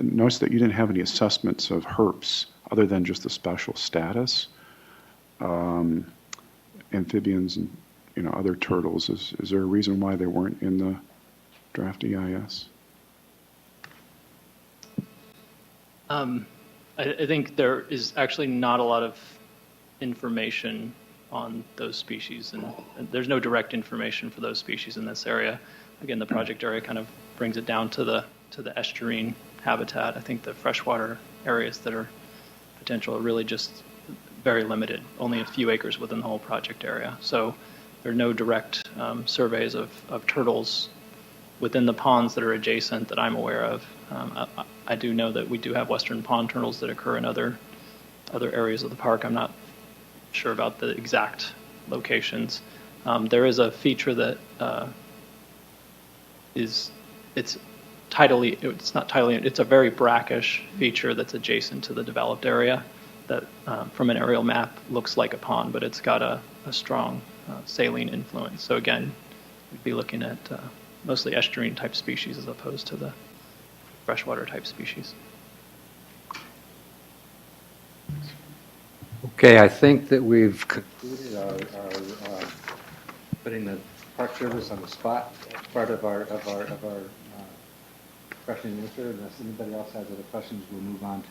Speaker 5: noticed that you didn't have any assessments of herps other than just the special status, amphibians and other turtles. Is there a reason why they weren't in the draft EIS?
Speaker 14: I think there is actually not a lot of information on those species, and there's no direct information for those species in this area. Again, the project area kind of brings it down to the estuarine habitat. I think the freshwater areas that are potential are really just very limited, only a few acres within the whole project area. So there are no direct surveys of turtles within the ponds that are adjacent that I'm aware of. I do know that we do have western pond turtles that occur in other areas of the park. I'm not sure about the exact locations. There is a feature that it's a very brackish feature that's adjacent to the developed area that from an aerial map looks like a pond, but it's got a strong saline influence. So again, we'd be looking at mostly estuarine type species as opposed to the freshwater type species.
Speaker 2: Okay, I think that we've concluded our putting the Park Service on the spot as part of our question and answer. Unless anybody else has other questions, we'll move on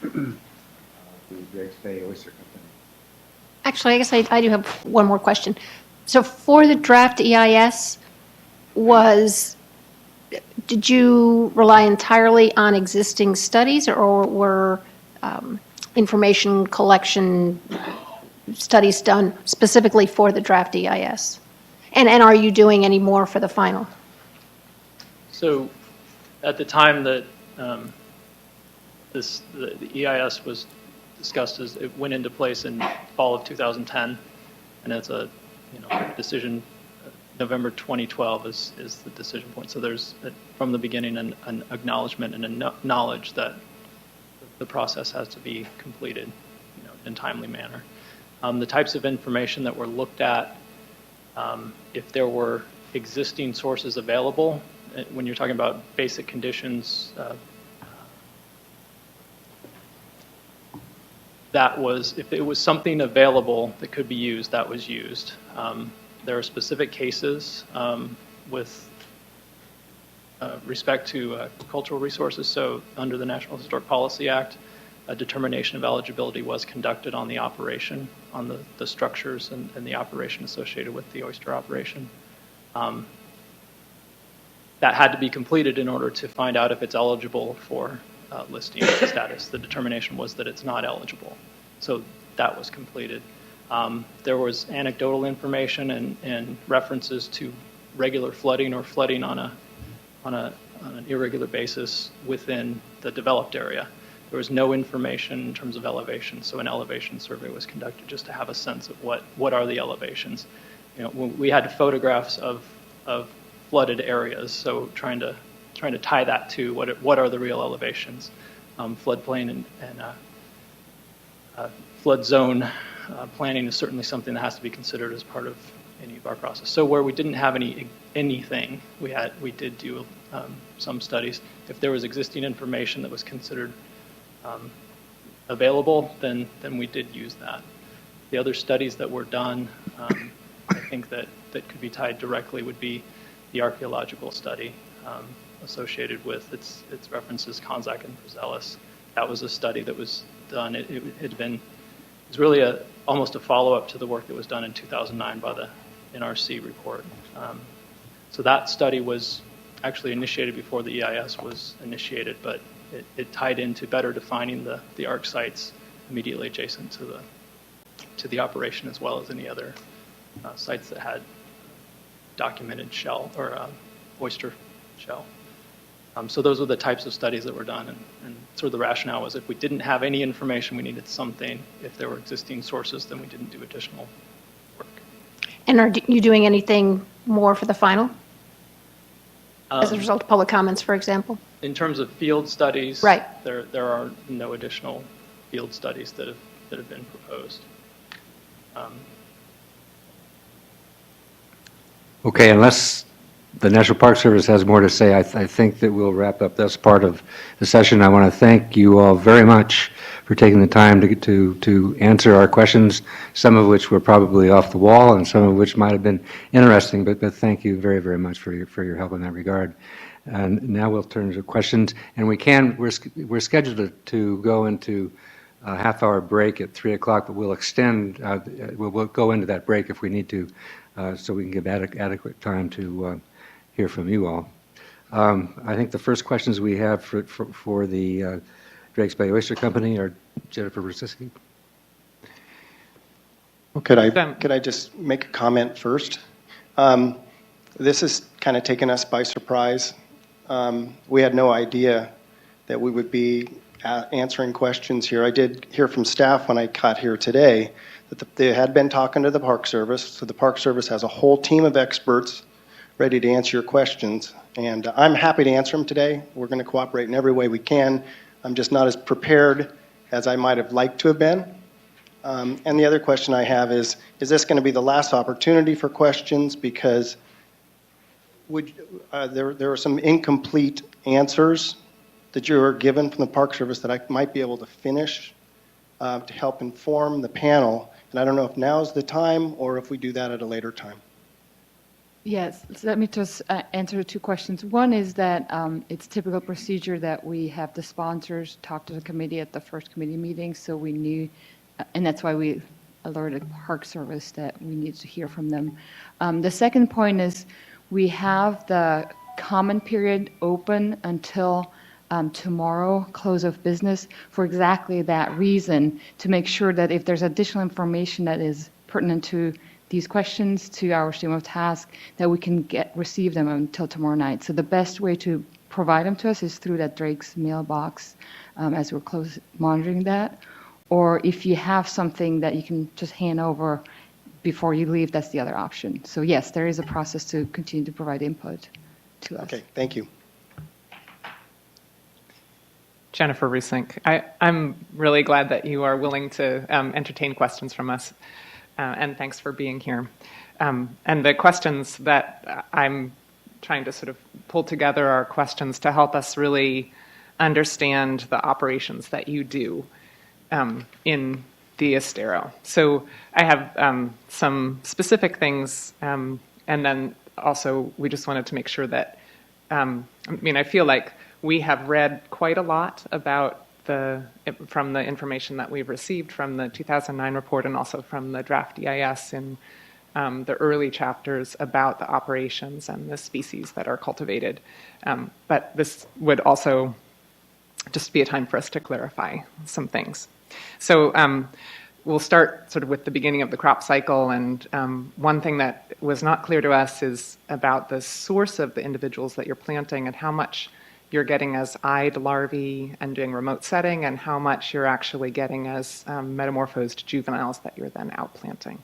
Speaker 2: to the DrakesBay Oyster Company.
Speaker 8: Actually, I guess I do have one more question. So for the draft EIS, did you rely entirely on existing studies, or were information collection studies done specifically for the draft EIS? And are you doing any more for the final?
Speaker 14: So at the time that the EIS was discussed, as it went into place in fall of 2010, and it's a decision. November 2012 is the decision point. So there's from the beginning an acknowledgement and a knowledge that the process has to be completed, in a timely manner. The types of information that were looked at, if there were existing sources available, when you're talking about basic conditions, if it was something available that could be used, that was used. There are specific cases with respect to cultural resources. So under the National Historic Policy Act, a determination of eligibility was conducted on the operation, on the structures and the operation associated with the oyster operation. That had to be completed in order to find out if it's eligible for listing status. The determination was that it's not eligible. So that was completed. There was anecdotal information and references to regular flooding or flooding on an irregular basis within the developed area. There was no information in terms of elevation, so an elevation survey was conducted just to have a sense of what are the elevations. We had photographs of flooded areas, so trying to tie that to what are the real elevations. Floodplain and flood zone planning is certainly something that has to be considered as part of any of our process. So where we didn't have anything, we did do some studies. If there was existing information that was considered available, then we did use that. The other studies that were done, I think that could be tied directly would be the archaeological study associated with its references Konzak and Prazelis. That was a study that was done. It was really almost a follow-up to the work that was done in 2009 by the NRC report. So that study was actually initiated before the EIS was initiated, but it tied into better defining the ARC sites immediately adjacent to the operation, as well as any other sites that had documented shell or oyster shell. So those were the types of studies that were done, and sort of the rationale was if we didn't have any information, we needed something. If there were existing sources, then we didn't do additional work.
Speaker 8: And are you doing anything more for the final? As a result of public comments, for example?
Speaker 14: In terms of field studies,
Speaker 8: right.
Speaker 14: There are no additional field studies that have been proposed.
Speaker 2: Okay, unless the National Park Service has more to say, I think that we'll wrap up this part of the session. I want to thank you all very much for taking the time to answer our questions, some of which were probably off the wall and some of which might have been interesting, but thank you very, very much for your help in that regard. And now we'll turn to questions, and we're scheduled to go into a half-hour break at 3 o'clock, but we'll extend, we'll go into that break if we need to, so we can give adequate time to hear from you all. I think the first questions we have for the DrakesBay Oyster Company are Jennifer Brzezinski.
Speaker 15: Well, could I just make a comment first? This has kind of taken us by surprise. We had no idea that we would be answering questions here. I did hear from staff when I got here today that they had been talking to the Park Service, so the Park Service has a whole team of experts ready to answer your questions, and I'm happy to answer them today. We're going to cooperate in every way we can. I'm just not as prepared as I might have liked to have been. And the other question I have is this going to be the last opportunity for questions? Because there were some incomplete answers that you were given from the Park Service that I might be able to finish to help inform the panel. And I don't know if now's the time or if we do that at a later time.
Speaker 7: Yes, let me just answer two questions. One is that it's typical procedure that we have the sponsors talk to the committee at the first committee meeting, so we knew, and that's why we alerted Park Service that we need to hear from them. The second point is we have the comment period open until tomorrow, close of business, for exactly that reason, to make sure that if there's additional information that is pertinent to these questions, to our stream of task, that we can receive them until tomorrow night. So the best way to provide them to us is through that Drake's mailbox as we're monitoring that. Or if you have something that you can just hand over before you leave, that's the other option. So yes, there is a process to continue to provide input to us.
Speaker 15: Okay, thank you.
Speaker 10: Jennifer Rusink, I'm really glad that you are willing to entertain questions from us, and thanks for being here. And the questions that I'm trying to sort of pull together are questions to help us really understand the operations that you do in the Estero. So I have some specific things, and then also we just wanted to make sure that, I feel like we have read quite a lot about from the information that we've received from the 2009 report and also from the draft EIS in the early chapters about the operations and the species that are cultivated. But this would also just be a time for us to clarify some things. So we'll start sort of with the beginning of the crop cycle, and one thing that was not clear to us is about the source of the individuals that you're planting and how much you're getting as eyed larvae and doing remote setting, and how much you're actually getting as metamorphosed juveniles that you're then outplanting.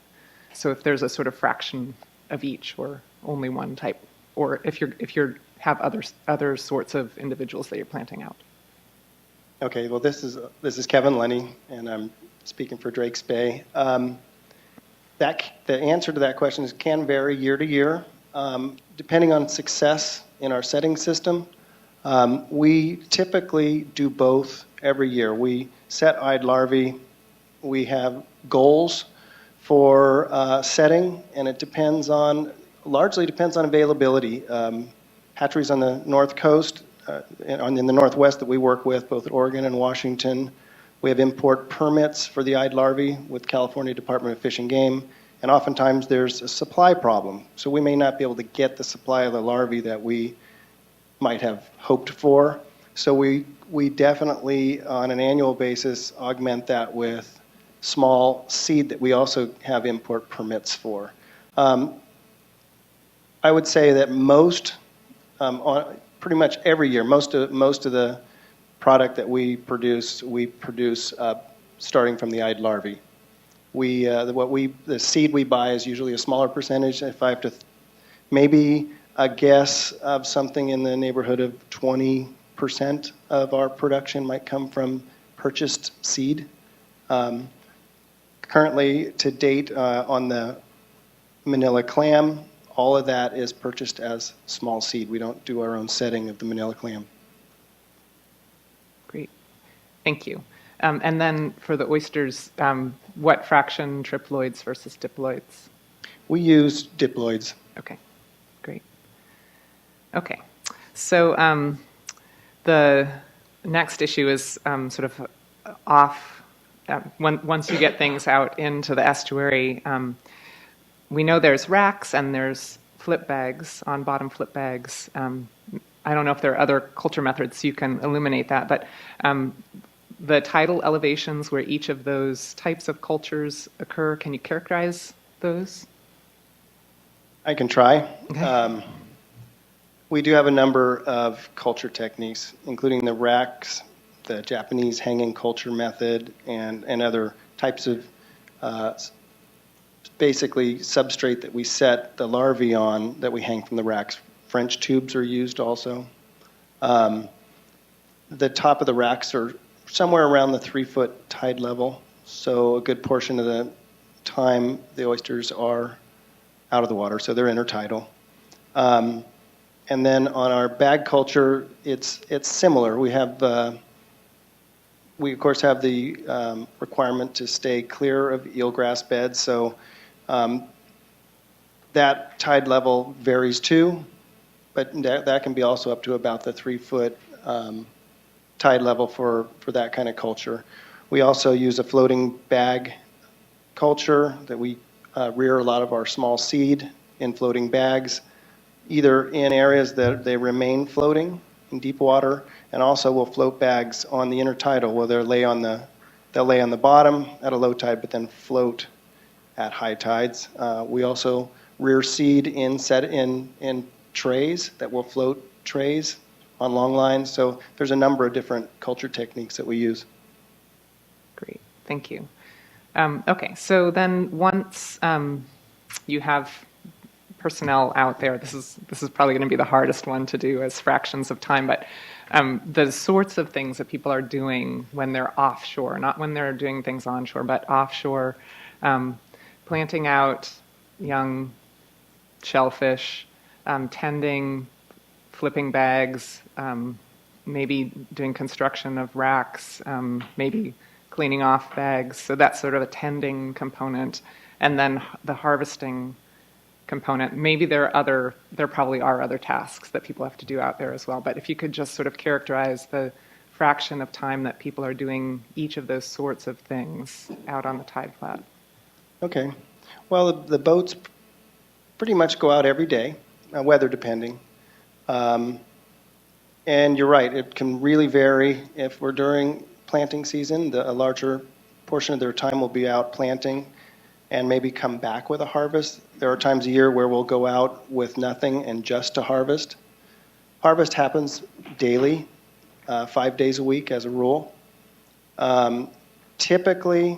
Speaker 10: So if there's a sort of fraction of each, or only one type, or if you have other sorts of individuals that you're planting out.
Speaker 15: Okay, well this is Kevin Lenny, and I'm speaking for DrakesBay. The answer to that question can vary year to year, depending on success in our setting system. We typically do both every year. We set eyed larvae. We have goals for setting, and it largely depends on availability. Hatcheries on the North Coast, in the Northwest that we work with, both Oregon and Washington, we have import permits for the eyed larvae with California Department of Fish and Game, and oftentimes there's a supply problem. So we may not be able to get the supply of the larvae that we might have hoped for. So we definitely, on an annual basis, augment that with small seed that we also have import permits for. I would say that pretty much every year, most of the product that we produce starting from the eyed larvae. The seed we buy is usually a smaller percentage. If I have to maybe a guess of something in the neighborhood of 20% of our production might come from purchased seed. Currently, to date, on the manila clam, all of that is purchased as small seed. We don't do our own setting of the manila clam.
Speaker 10: Great. Thank you. And then for the oysters, what fraction triploids versus diploids?
Speaker 15: We use diploids.
Speaker 10: Okay, great. Okay, so the next issue is sort of off. Once you get things out into the estuary, we know there's racks and there's flip bags, on-bottom flip bags. I don't know if there are other culture methods you can illuminate that, but the tidal elevations where each of those types of cultures occur, can you characterize those?
Speaker 15: I can try.
Speaker 10: Okay.
Speaker 15: We do have a number of culture techniques, including the racks, the Japanese hanging culture method, and other types of basically substrate that we set the larvae on that we hang from the racks. French tubes are used also. The top of the racks are somewhere around the 3-foot tide level, so a good portion of the time the oysters are out of the water, so they're intertidal. And then on our bag culture, it's similar. We of course have the requirement to stay clear of eelgrass beds, so that tide level varies too, but that can be also up to about the 3-foot tide level for that kind of culture. We also use a floating bag culture that we rear a lot of our small seed in floating bags, either in areas that they remain floating in deep water, and also we'll float bags on the intertidal where they'll lay on the bottom at a low tide, but then float at high tides. We also rear seed in trays that will float trays on long lines. So there's a number of different culture techniques that we use.
Speaker 10: Great, thank you. Okay, so then once you have personnel out there, this is probably going to be the hardest one to do as fractions of time, but the sorts of things that people are doing when they're offshore, not when they're doing things onshore, but offshore, planting out young shellfish, tending, flipping bags, maybe doing construction of racks, maybe cleaning off bags. So that's sort of a tending component. And then the harvesting component. Maybe there probably are other tasks that people have to do out there as well. But if you could just sort of characterize the fraction of time that people are doing each of those sorts of things out on the tide flat.
Speaker 15: Okay. Well, the boats pretty much go out every day, weather depending. And you're right, it can really vary. If we're during planting season, a larger portion of their time will be out planting and maybe come back with a harvest. There are times a year where we'll go out with nothing and just to harvest. Harvest happens daily, 5 days a week as a rule. Typically,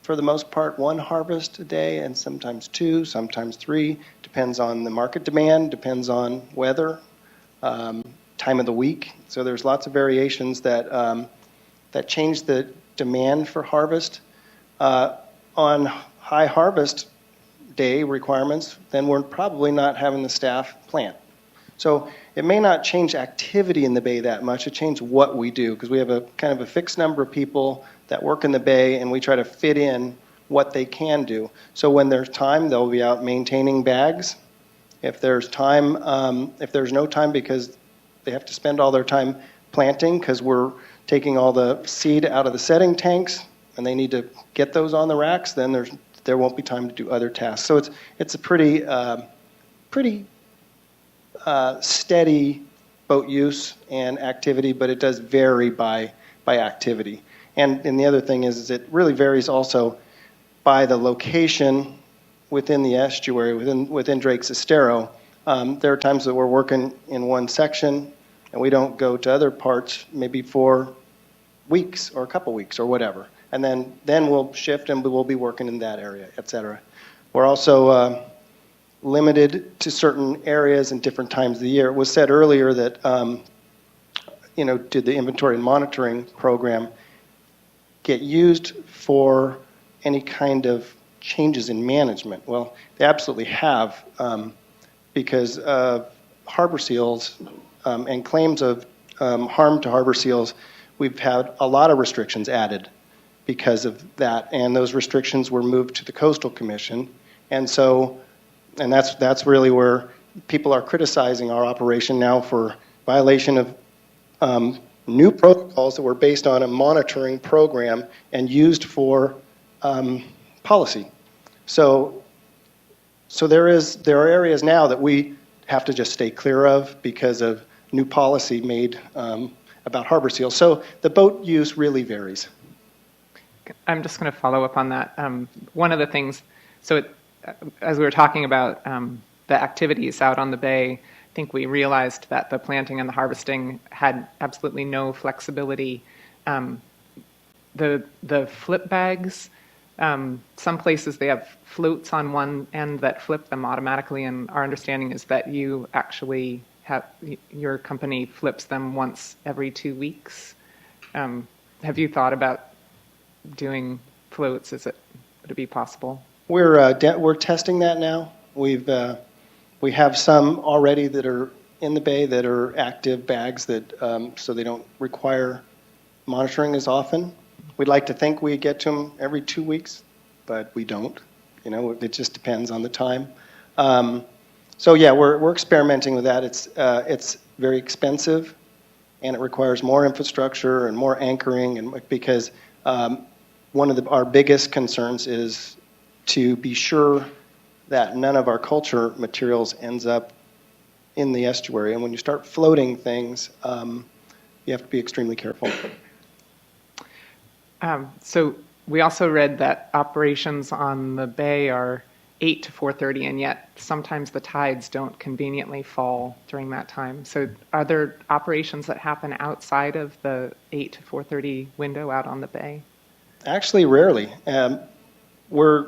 Speaker 15: for the most part, 1 harvest a day, and sometimes 2, sometimes 3. Depends on the market demand, depends on weather, time of the week. So there's lots of variations that change the demand for harvest. On high harvest day requirements, then we're probably not having the staff plant. So it may not change activity in the bay that much. It changes what we do, because we have a kind of a fixed number of people that work in the bay, and we try to fit in what they can do. So when there's time, they'll be out maintaining bags. If there's time, if there's no time because they have to spend all their time planting because we're taking all the seed out of the setting tanks and they need to get those on the racks, then there won't be time to do other tasks. So it's a pretty steady boat use and activity, but it does vary by activity. And the other thing is it really varies also by the location within the estuary, within Drake's Estero. There are times that we're working in one section and we don't go to other parts maybe for weeks or a couple weeks or whatever. And then we'll shift and we'll be working in that area, et cetera. We're also limited to certain areas and different times of the year. It was said earlier that, did the inventory and monitoring program get used for any kind of changes in management? Well, they absolutely have, because harbor seals and claims of harm to harbor seals, we've had a lot of restrictions added because of that, and those restrictions were moved to the Coastal Commission, and that's really where people are criticizing our operation now for violation of new protocols that were based on a monitoring program and used for policy. So there are areas now that we have to just stay clear of because of new policy made about harbor seals. So the boat use really varies.
Speaker 10: I'm just going to follow up on that. One of the things, as we were talking about the activities out on the bay, I think we realized that the planting and the harvesting had absolutely no flexibility. The flip bags, some places they have floats on one end that flip them automatically, and our understanding is that you actually your company flips them once every 2 weeks. Have you thought about doing floats? Would it be possible?
Speaker 15: We're testing that now. We have some already that are in the bay that are active bags that so they don't require monitoring as often. We'd like to think we get to them every 2 weeks, but we don't. It just depends on the time. So yeah, we're experimenting with that. It's very expensive, and it requires more infrastructure and more anchoring, and because one of our biggest concerns is to be sure that none of our culture materials ends up in the estuary. And when you start floating things, you have to be extremely careful.
Speaker 10: So we also read that operations on the bay are 8 to 4:30, and yet sometimes the tides don't conveniently fall during that time. So are there operations that happen outside of the 8 to 4:30 window out on the bay?
Speaker 15: Actually, rarely. We're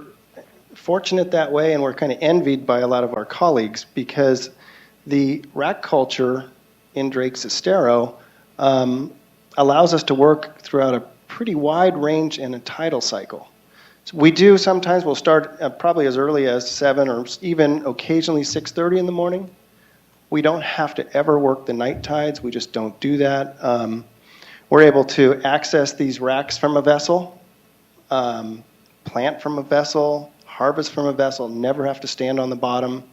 Speaker 15: fortunate that way, and we're kind of envied by a lot of our colleagues because the rack culture in Drake's Estero allows us to work throughout a pretty wide range in a tidal cycle. So we do sometimes, we'll start probably as early as 7 or even occasionally 6:30 in the morning. We don't have to ever work the night tides. We just don't do that. We're able to access these racks from a vessel, plant from a vessel, harvest from a vessel, never have to stand on the bottom.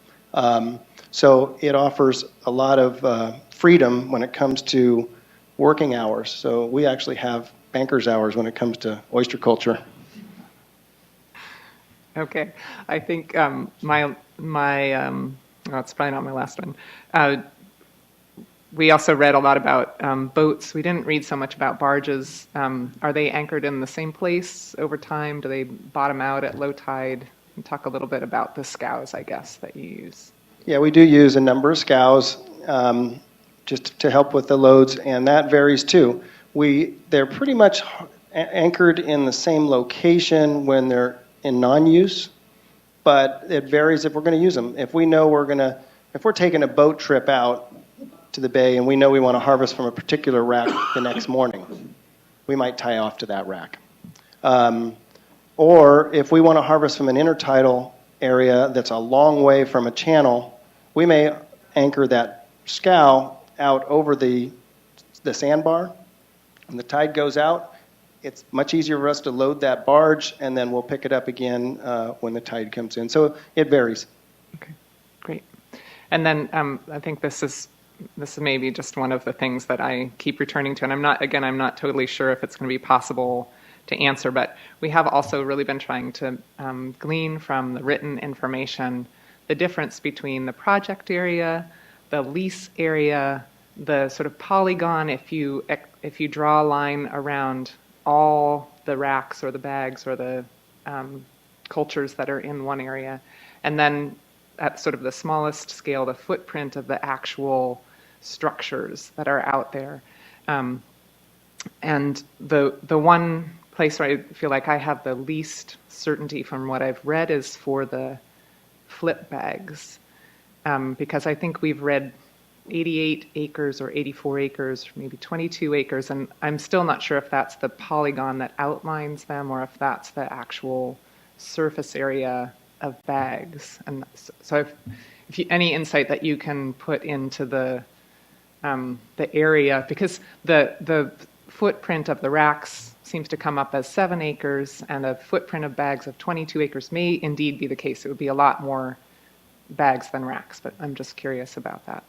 Speaker 15: So it offers a lot of freedom when it comes to working hours. So we actually have banker's hours when it comes to oyster culture.
Speaker 10: Okay, I think it's probably not my last one. We also read a lot about boats. We didn't read so much about barges. Are they anchored in the same place over time? Do they bottom out at low tide? And talk a little bit about the scows, I guess, that you use.
Speaker 15: Yeah, we do use a number of scows just to help with the loads, and that varies too. They're pretty much anchored in the same location when they're in non-use, but it varies if we're going to use them. If we know if we're taking a boat trip out to the bay and we know we want to harvest from a particular rack the next morning, we might tie off to that rack. Or if we want to harvest from an intertidal area that's a long way from a channel, we may anchor that scow out over the sandbar. When the tide goes out, it's much easier for us to load that barge, and then we'll pick it up again when the tide comes in. So it varies.
Speaker 10: Great. And then I think this is maybe just one of the things that I keep returning to, and I'm not totally sure if it's going to be possible to answer, but we have also really been trying to glean from the written information the difference between the project area, the lease area, the sort of polygon, if you draw a line around all the racks or the bags or the cultures that are in one area, and then at sort of the smallest scale, the footprint of the actual structures that are out there. And the one place where I feel like I have the least certainty from what I've read is for the flip bags, because I think we've read 88 acres or 84 acres, maybe 22 acres, and I'm still not sure if that's the polygon that outlines them or if that's the actual surface area of bags. And so if you, any insight that you can put into the area, because the footprint of the racks seems to come up as 7 acres, and a footprint of bags of 22 acres may indeed be the case. It would be a lot more bags than racks, but I'm just curious about that.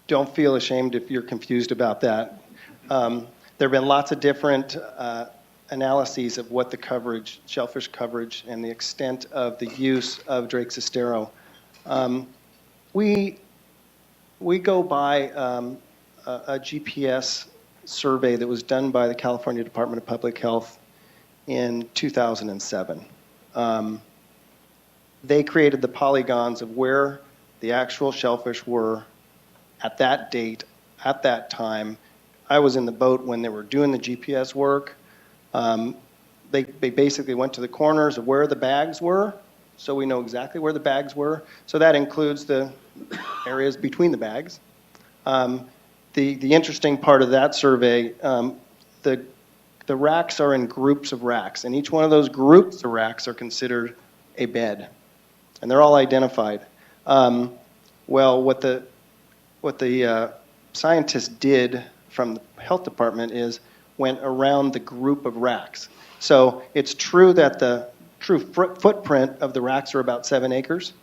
Speaker 15: Don't feel ashamed if you're confused about that. There have been lots of different analyses of what the coverage, shellfish coverage, and the extent of the use of Drake's estero. We go by a GPS survey that was done by the California Department of Public Health in 2007. They created the polygons of where the actual shellfish were at that date, at that time. I was in the boat when they were doing the GPS work. They basically went to the corners of where the bags were, so we know exactly where the bags were. So that includes the areas between the bags. The interesting part of that survey, the racks are in groups of racks, and each one of those groups of racks are considered a bed, and they're all identified. Well, what the scientists did from the health department is went around the group of racks. So it's true that the true footprint of the racks are about 7 acres.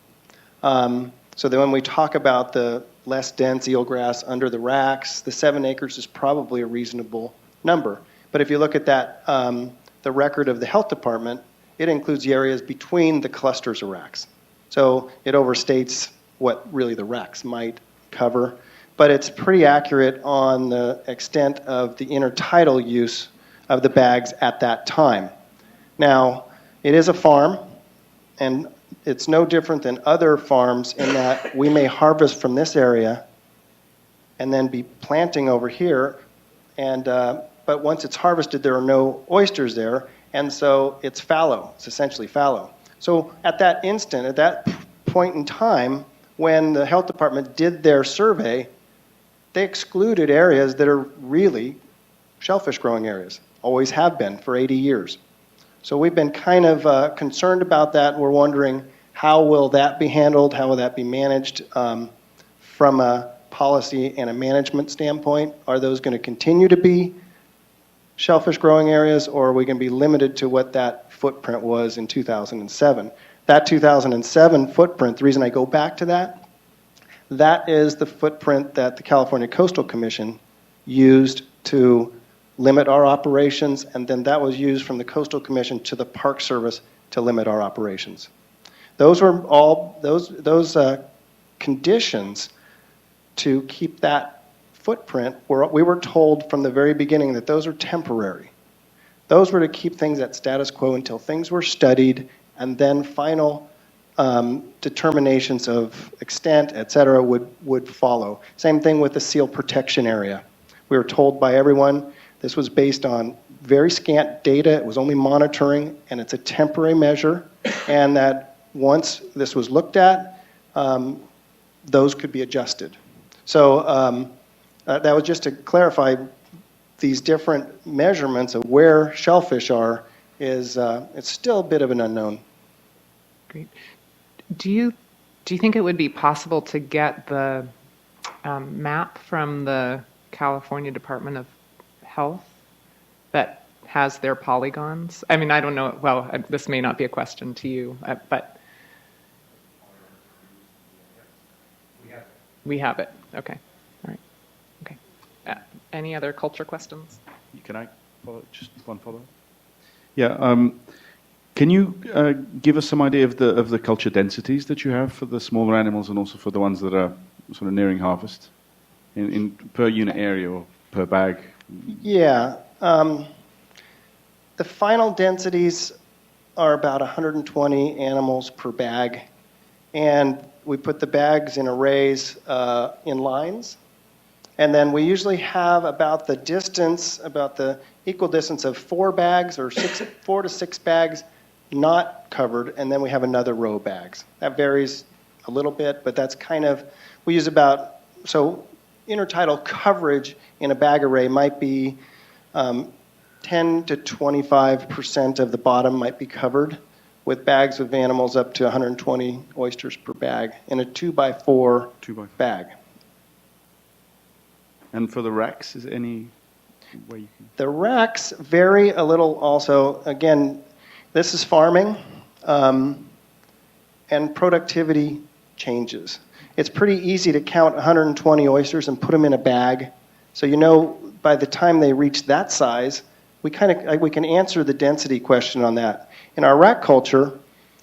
Speaker 15: So then when we talk about the less dense eelgrass under the racks, the 7 acres is probably a reasonable number. But if you look at that, the record of the health department, it includes the areas between the clusters of racks. So it overstates what really the racks might cover. But it's pretty accurate on the extent of the intertidal use of the bags at that time. Now, it is a farm, and it's no different than other farms in that we may harvest from this area and then be planting over here, and but once it's harvested, there are no oysters there, and so it's fallow. It's essentially fallow. So at that instant, at that point in time, when the health department did their survey, they excluded areas that are really shellfish growing areas, always have been for 80 years. So we've been kind of concerned about that. We're wondering how will that be handled, how will that be managed from a policy and a management standpoint. Are those going to continue to be shellfish growing areas, or are we going to be limited to what that footprint was in 2007? That 2007 footprint, the reason I go back to that, that is the footprint that the California Coastal Commission used to limit our operations, and then that was used from the Coastal Commission to the Park Service to limit our operations. Those were all those conditions to keep that footprint. We were told from the very beginning that those are temporary. Those were to keep things at status quo until things were studied, and then final determinations of extent, et cetera, would follow. Same thing with the seal protection area. We were told by everyone this was based on very scant data. It was only monitoring, and it's a temporary measure, and that once this was looked at, those could be adjusted. So that was just to clarify these different measurements of where shellfish are is it's still a bit of an unknown.
Speaker 10: Great. Do you think it would be possible to get the map from the California Department of Health that has their polygons? I mean, I don't know. Well, this may not be a question to you, but we have it. Okay. All right. Okay. Any other culture questions?
Speaker 9: Can I follow? Just one follow-up? Yeah. Can you give us some idea of the culture densities that you have for the smaller animals and also for the ones that are sort of nearing harvest, in per unit area or per bag?
Speaker 15: Yeah. The final densities are about 120 animals per bag, and we put the bags in arrays in lines. And then we usually have about the distance, about the equal distance of 4 bags or 4 to 6 bags not covered, and then we have another row of bags. That varies a little bit, but that's kind of, we use about, so intertidal coverage in a bag array might be 10 to 25% of the bottom might be covered with bags of animals up to 120 oysters per bag in a 2x4 bag.
Speaker 9: And for the racks, is there any way you can?
Speaker 15: The racks vary a little also. Again, this is farming, and productivity changes. It's pretty easy to count 120 oysters and put them in a bag. So you know by the time they reach that size, we can answer the density question on that. In our rack culture,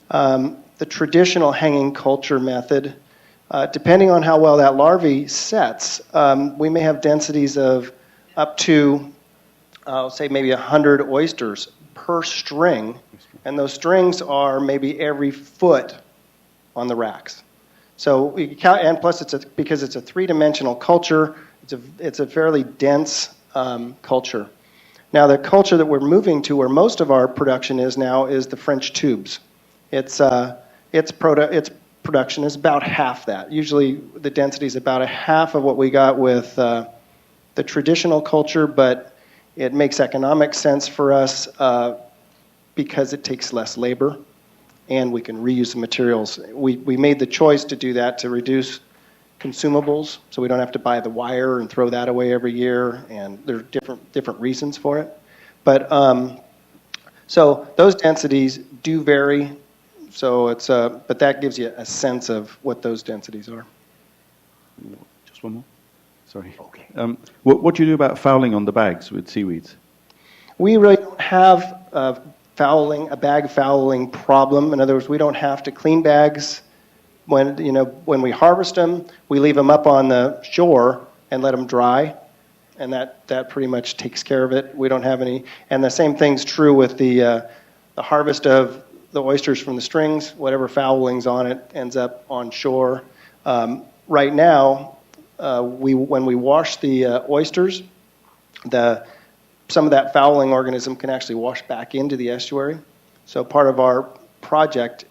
Speaker 15: the traditional hanging culture method, depending on how well that larvae sets, we may have densities of up to, say, maybe 100 oysters per string, and those strings are maybe every foot on the racks. So we count, and plus because it's a three-dimensional culture, it's a fairly dense culture. Now the culture that we're moving to, where most of our production is now, is the French tubes. Its production is about half that. Usually the density is about a half of what we got with the traditional culture, but it makes economic sense for us because it takes less labor and we can reuse the materials. We made the choice to do that to reduce consumables, so we don't have to buy the wire and throw that away every year, and there are different reasons for it. But so those densities do vary. So it's but that gives you a sense of what those densities are.
Speaker 9: Just one more. Sorry. Okay. What do you do about fouling on the bags with seaweeds?
Speaker 15: We really don't have a bag fouling problem. In other words, we don't have to clean bags. When we harvest them, we leave them up on the shore and let them dry, and that pretty much takes care of it. We don't have any, and the same thing's true with the harvest of the oysters from the strings. Whatever fouling's on it ends up on shore. Right now, when we wash the oysters, some of that fouling organism can actually wash back into the estuary. So part of our project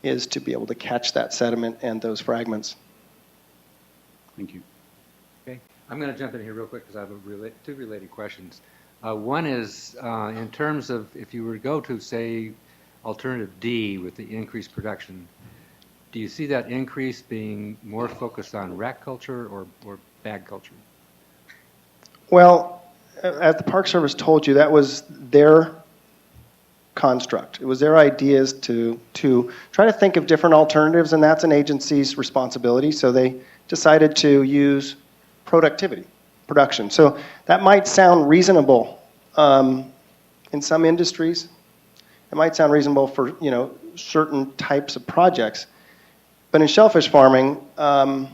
Speaker 15: is to be able to catch that sediment and those fragments.
Speaker 9: Thank you.
Speaker 2: Okay, I'm going to jump in here real quick because I have two related questions. One is in terms of if you were to go to, say, alternative D with the increased production, do you see that increase being more focused on rack culture or bag culture?
Speaker 15: Well, as the Park Service told you, that was their construct. It was their ideas to try to think of different alternatives, and that's an agency's responsibility. So they decided to use production. So that might sound reasonable in some industries. It might sound reasonable for certain types of projects, but in shellfish farming, our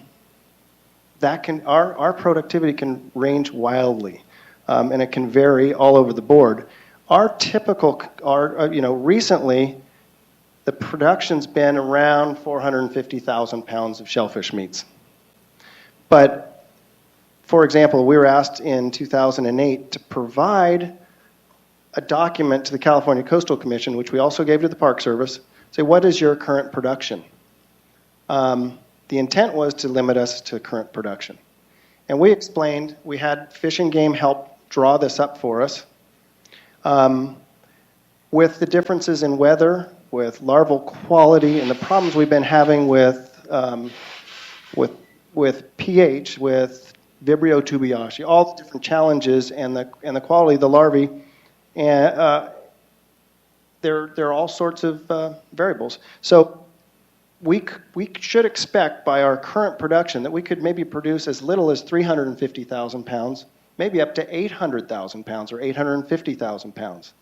Speaker 15: productivity can range wildly, and it can vary all over the board. Recently, the production's been around 450,000 pounds of shellfish meats. But, for example, we were asked in 2008 to provide a document to the California Coastal Commission, which we also gave to the Park Service, say, what is your current production? The intent was to limit us to current production. And we explained, we had Fish and Game help draw this up for us. With the differences in weather, with larval quality, and the problems we've been having with pH, with Vibrio tubiaceae, all the different challenges and the quality of the larvae, and there are all sorts of variables. So we should expect by our current production that we could maybe produce as little as 350,000 pounds, maybe up to 800,000 pounds or 850,000 pounds.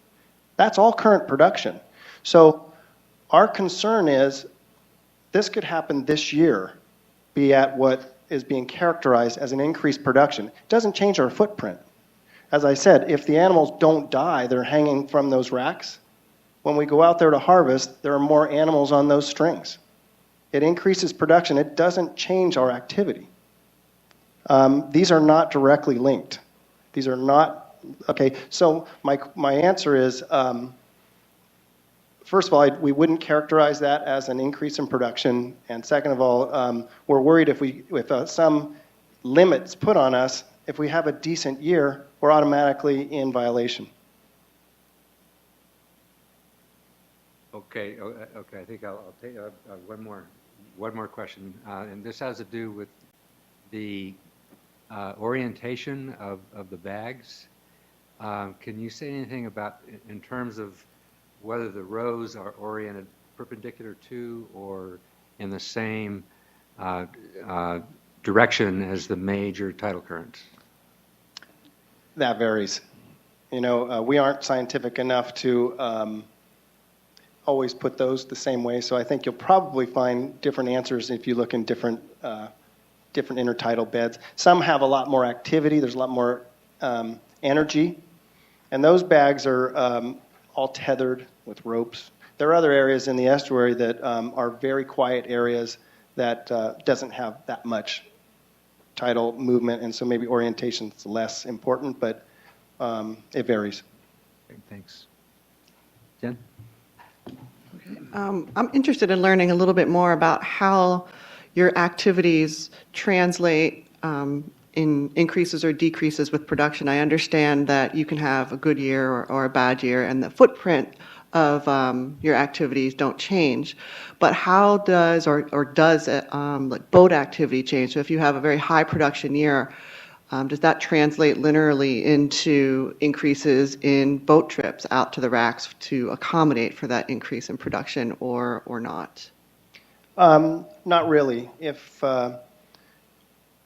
Speaker 15: That's all current production. So our concern is this could happen this year, be at what is being characterized as an increased production. It doesn't change our footprint. As I said, if the animals don't die, they're hanging from those racks. When we go out there to harvest, there are more animals on those strings. It increases production. It doesn't change our activity. These are not directly linked. These are not, okay, so my answer is, first of all, we wouldn't characterize that as an increase in production, and second of all, we're worried if some limits put on us, if we have a decent year, we're automatically in violation.
Speaker 2: Okay, I think I'll take one more question, and this has to do with the orientation of the bags. Can you say anything about, in terms of whether the rows are oriented perpendicular to or in the same direction as the major tidal currents?
Speaker 15: That varies. You know, we aren't scientific enough to always put those the same way, so I think you'll probably find different answers if you look in different intertidal beds. Some have a lot more activity, there's a lot more energy, and those bags are all tethered with ropes. There are other areas in the estuary that are very quiet areas that doesn't have that much tidal movement, and so maybe orientation is less important, but it varies.
Speaker 2: Okay, thanks. Jen?
Speaker 6: I'm interested in learning a little bit more about how your activities translate in increases or decreases with production. I understand that you can have a good year or a bad year, and the footprint of your activities don't change. But how does like boat activity change? So if you have a very high production year, does that translate linearly into increases in boat trips out to the racks to accommodate for that increase in production, or not?
Speaker 15: Not really.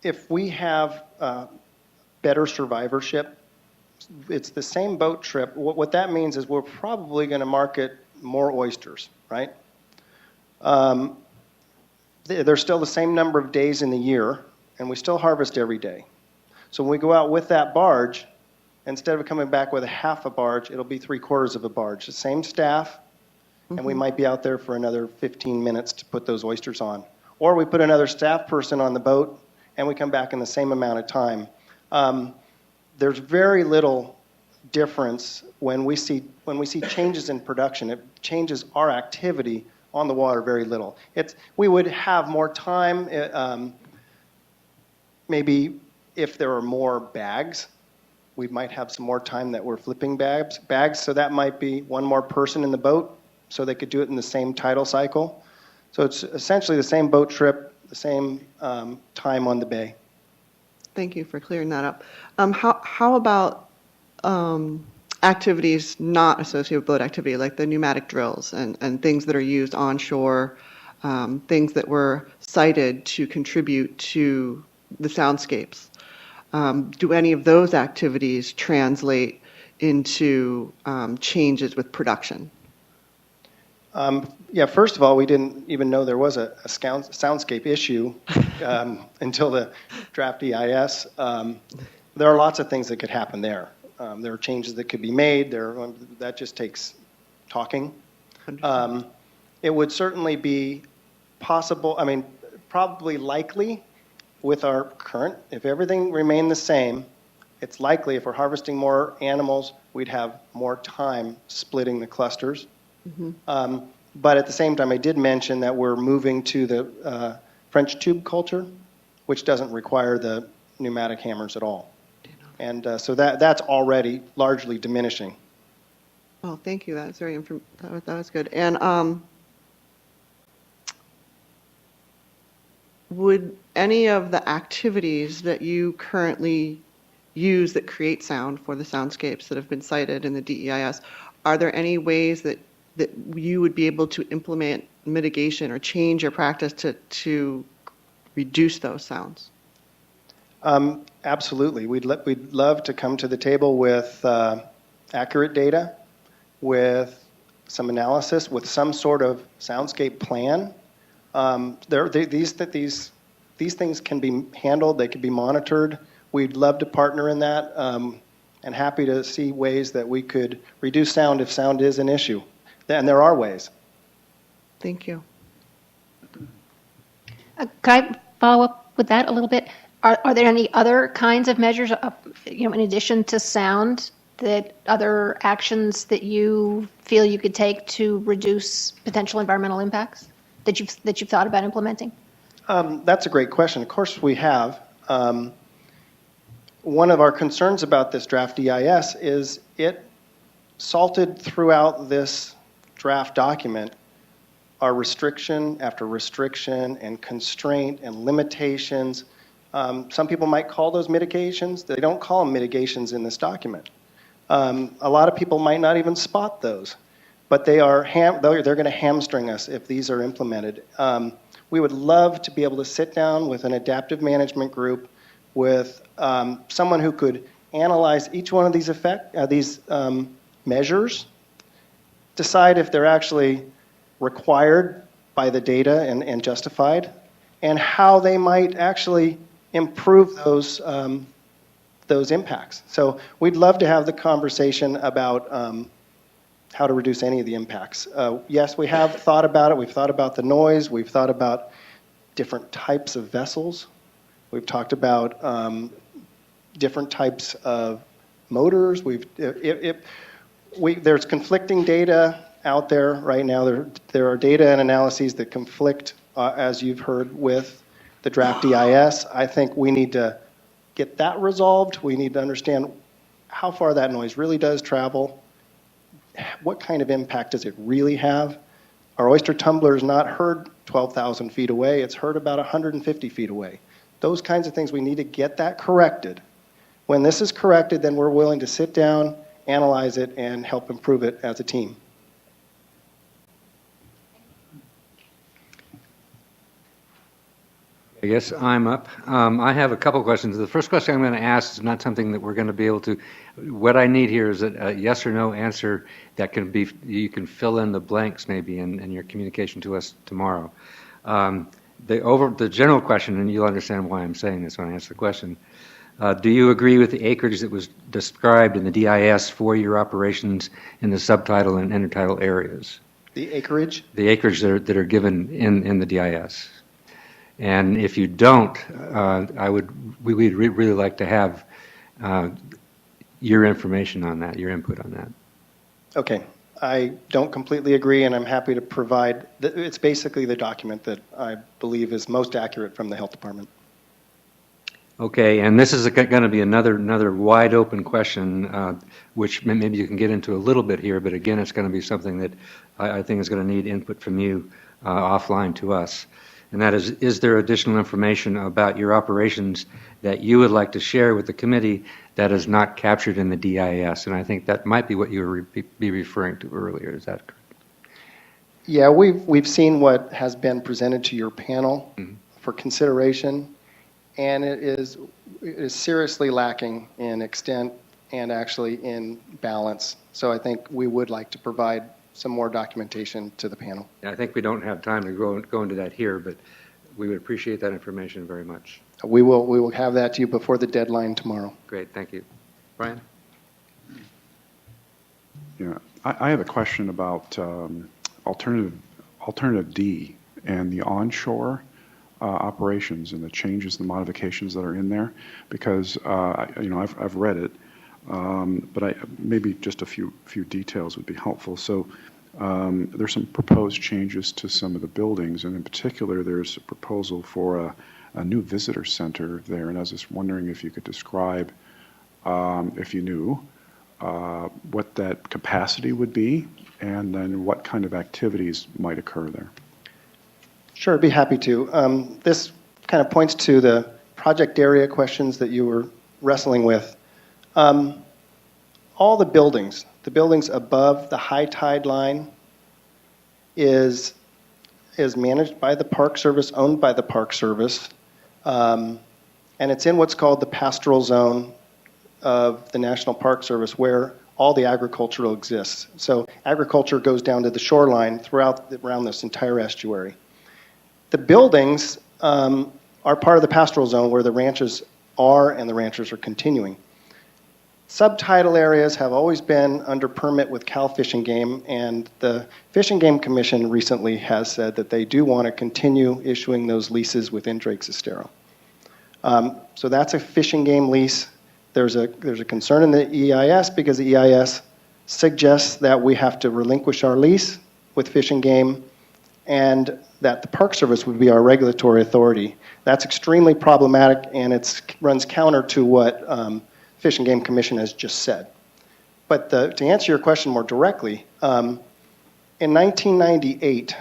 Speaker 15: If we have better survivorship, it's the same boat trip. What that means is we're probably going to market more oysters, right? There's still the same number of days in the year, and we still harvest every day. So when we go out with that barge, instead of coming back with a half a barge, it'll be 3/4 of a barge. The same staff, and we might be out there for another 15 minutes to put those oysters on. Or we put another staff person on the boat, and we come back in the same amount of time. There's very little difference when we see changes in production. It changes our activity on the water very little. We would have more time, maybe if there are more bags, we might have some more time that we're flipping bags, so that might be one more person in the boat, so they could do it in the same tidal cycle. So it's essentially the same boat trip, the same time on the bay.
Speaker 6: Thank you for clearing that up. How about activities not associated with boat activity, like the pneumatic drills and things that are used onshore, things that were cited to contribute to the soundscapes? Do any of those activities translate into changes with production?
Speaker 15: Yeah, first of all, we didn't even know there was a soundscape issue until the draft EIS. There are lots of things that could happen there. There are changes that could be made. That just takes talking. It would certainly be possible, probably likely with our current, if everything remained the same, it's likely if we're harvesting more animals, we'd have more time splitting the clusters. Mm-hmm. But at the same time, I did mention that we're moving to the French tube culture, which doesn't require the pneumatic hammers at all. And so that's already largely diminishing.
Speaker 6: Oh, thank you. That's very that was good. And would any of the activities that you currently use that create sound for the soundscapes that have been cited in the DEIS, are there any ways that you would be able to implement mitigation or change your practice to reduce those sounds?
Speaker 15: Absolutely. We'd love to come to the table with accurate data, with some analysis, with some sort of soundscape plan. These things can be handled. They can be monitored. We'd love to partner in that, and happy to see ways that we could reduce sound if sound is an issue. And there are ways.
Speaker 6: Thank you.
Speaker 8: Can I follow up with that a little bit? Are there any other kinds of measures, in addition to sound, that other actions that you feel you could take to reduce potential environmental impacts that you've thought about implementing?
Speaker 15: That's a great question. Of course, we have. One of our concerns about this draft EIS is it salted throughout this draft document are restriction after restriction and constraint and limitations. Some people might call those mitigations. They don't call them mitigations in this document. A lot of people might not even spot those, but they're going to hamstring us if these are implemented. We would love to be able to sit down with an adaptive management group, with someone who could analyze each one of these measures, decide if they're actually required by the data and justified, and how they might actually improve those impacts. So we'd love to have the conversation about how to reduce any of the impacts. Yes, we have thought about it. We've thought about the noise. We've thought about different types of vessels. We've talked about different types of motors. There's conflicting data out there right now. There are data and analyses that conflict, as you've heard, with the draft EIS. I think we need to get that resolved. We need to understand how far that noise really does travel. What kind of impact does it really have? Our oyster tumbler is not heard 12,000 feet away. It's heard about 150 feet away. Those kinds of things, we need to get that corrected. When this is corrected, then we're willing to sit down, analyze it, and help improve it as a team.
Speaker 2: I guess I'm up. I have a couple questions. The first question I'm going to ask is not something that we're going to be able to. What I need here is a yes or no answer that can be. You can fill in the blanks maybe in your communication to us tomorrow. The general question, and you'll understand why I'm saying this when I answer the question. Do you agree with the acreage that was described in the DIS for your operations in the subtitle and intertidal areas?
Speaker 15: The acreage?
Speaker 2: The acreage that are given in the DIS. And if you don't, we'd really like to have your information on that, your input on that.
Speaker 15: Okay. I don't completely agree, and I'm happy to provide. It's basically the document that I believe is most accurate from the health department.
Speaker 2: Okay, and this is going to be another wide open question, which maybe you can get into a little bit here, but again, it's going to be something that I think is going to need input from you offline to us. And that is there additional information about your operations that you would like to share with the committee that is not captured in the DIS? And I think that might be what you were be referring to earlier. Is that correct?
Speaker 15: Yeah, we've seen what has been presented to your panel for consideration, and it is seriously lacking in extent and actually in balance. So I think we would like to provide some more documentation to the panel.
Speaker 2: I think we don't have time to go into that here, but we would appreciate that information very much.
Speaker 15: We will have that to you before the deadline tomorrow.
Speaker 2: Great, thank you. Brian?
Speaker 5: Yeah, I have a question about alternative D and the onshore operations and the changes, the modifications that are in there, because I've read it. But maybe just a few details would be helpful. So there's some proposed changes to some of the buildings, and in particular, there's a proposal for a new visitor center there. And I was just wondering if you could describe, if you knew, what that capacity would be, and then what kind of activities might occur there.
Speaker 15: Sure, I'd be happy to. This kind of points to the project area questions that you were wrestling with. All the buildings above the high tide line is managed by the Park Service, owned by the Park Service, and it's in what's called the pastoral zone of the National Park Service, where all the agricultural exists. So agriculture goes down to the shoreline around this entire estuary. The buildings are part of the pastoral zone where the ranches are and the ranchers are continuing. Subtidal areas have always been under permit with Cal Fish and Game, and the Fish and Game Commission recently has said that they do want to continue issuing those leases within Drake's Estero. So that's a Fish and Game lease. There's a concern in the EIS because the EIS suggests that we have to relinquish our lease with Fish and Game and that the Park Service would be our regulatory authority. That's extremely problematic, and it runs counter to what Fish and Game Commission has just said. But to answer your question more directly, in 1998,